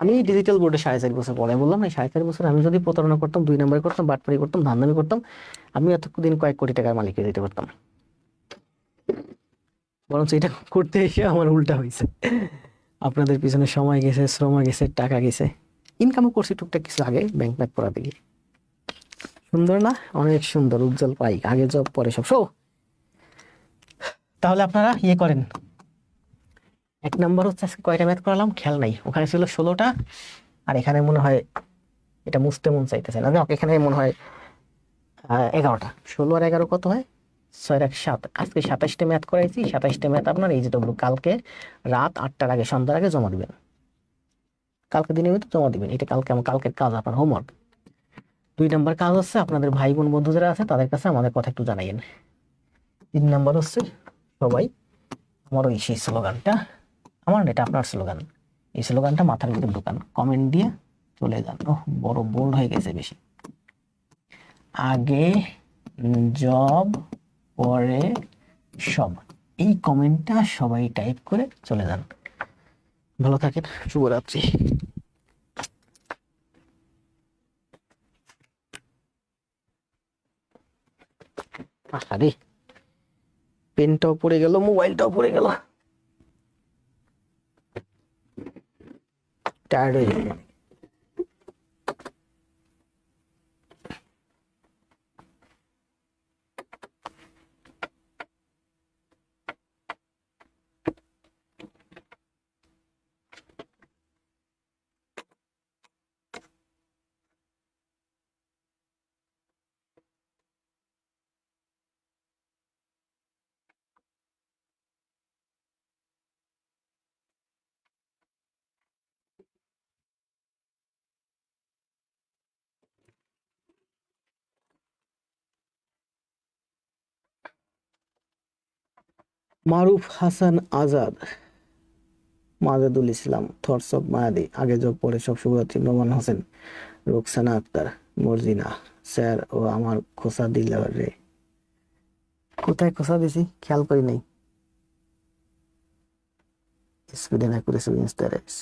আমি ডিজিটাল বোর্ডে 4.5 বছর পরে, বললাম না 4.5 বছর আমি যদি প্রতারণা করতাম, 2 নাম্বার করতাম, বাটপারি করতাম, ধান্দামি করতাম, আমি এতদিন কয়েক কোটি টাকার মালিক হয়ে যেতে পারতাম। বরঞ্চ এটা করতে এসে আমার উল্টা হয়েছে। আপনাদের পিছনে সময় গেছে, শ্রম গেছে, টাকা গেছে, ইনকামও করছি টুকটাক কিছু আগে ব্যাংক ম্যাথ পড়াতে গিয়ে। সুন্দর না? অনেক সুন্দর, উজ্জ্বল পাই, আগে জব পরে সব। তাহলে আপনারা করেন। 1 নম্বর হচ্ছে আজকে কয়টা ম্যাথ করালাম খেয়াল নাই, ওখানে ছিল 16টা, আর এখানে মনে হয় এটা মুছতে মন চাইতেছে না, এখানে মনে হয় 11টা। 16 আর 11 কত হয়? 6 আর 7। আজকে 27টা ম্যাথ করাইছি। 27টা ম্যাথ আপনার এই যে কালকে রাত 8টার আগে, সন্ধ্যার আগে জমা দিবেন। কালকে দিনের ভিতরে জমা দিবেন, এটা কালকের কাজ, আপনার হোমওয়ার্ক। 2 নম্বর কাজ হচ্ছে আপনাদের ভাই বোন বন্ধু যারা আছে তাদের কাছে আমাদের কথা একটু জানাইন। 3 নম্বর হচ্ছে সবাই আমার ওই সেই স্লোগানটা, আমার না, এটা আপনার স্লোগান, এই স্লোগানটা মাথার ভিতরে ঢুকান, কমেন্ট দিয়ে চলে যান। বড় বোল্ড হয়ে গেছে বেশি। আগে জব পরে সব, এই কমেন্টটা সবাই টাইপ করে চলে যান। ভালো থাকেন, শুভরাত্রি। আরে পেনটাও পড়ে গেল, মোবাইলটাও পড়ে গেল, টায়ার্ড হয়ে গেল। মারুফ হাসান আজাদ, মাজেদুল ইসলাম, থটস অফ মায়াদি, আগে যোগ পরে সব, শুভরাত্রি, নোমান হোসেন, রোকসানা আক্তার, মর্জিনা, স্যার ও আমার খোসা দিল রে। কোথায় খোসা দিছি খেয়াল করি নাই। স্পিডেন অ্যাকুরেসি উইন্স দ্য রেস।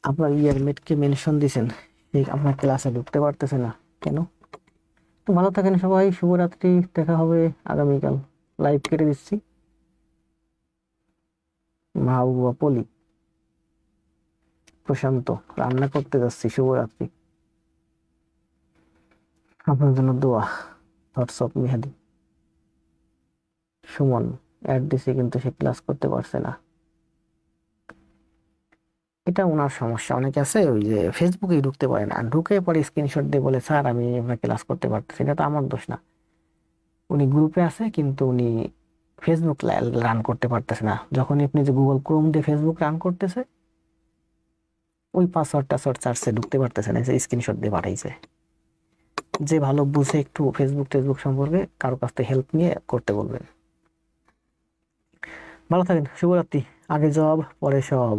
আপনার ইয়ারমেটকে মেনশন দিছেন, ঠিক আপনার ক্লাসে ঢুকতে পারতেছে না কেন? তো ভালো থাকেন সবাই, শুভরাত্রি, দেখা হবে আগামীকাল। লাইভ কেটে দিচ্ছি। মাহবুবা পলি, প্রশান্ত, রান্না করতে যাচ্ছি, শুভরাত্রি, আপনার জন্য দোয়া। হোয়াটসঅ্যাপ মেহাদি, সুমন, অ্যাড দিছি কিন্তু সে ক্লাস করতে পারছে না। এটা ওনার সমস্যা। অনেকে আছে ওই যে ফেসবুকে ঢুকতে পারে না, ঢুকে পরে স্ক্রিনশট দিয়ে বলে স্যার আমি আপনার ক্লাস করতে পারতেছি। এটা তো আমার দোষ না। উনি গ্রুপে আছে কিন্তু উনি ফেসবুক রান করতে পারতেছে না। যখন আপনি যে গুগল ক্রোম দিয়ে ফেসবুক রান করতেছে, ওই পাসওয়ার্ড টাসওয়ার্ড চার্জে ঢুকতে পারতেছে না, স্ক্রিনশট দিয়ে পাঠাইছে। যে ভালো বুঝে একটু ফেসবুক টেসবুক সম্পর্কে কারো কাছ থেকে হেল্প নিয়ে করতে বলবেন। ভালো থাকেন, শুভরাত্রি। আগে জব পরে সব।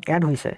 অ্যাড হয়েছে।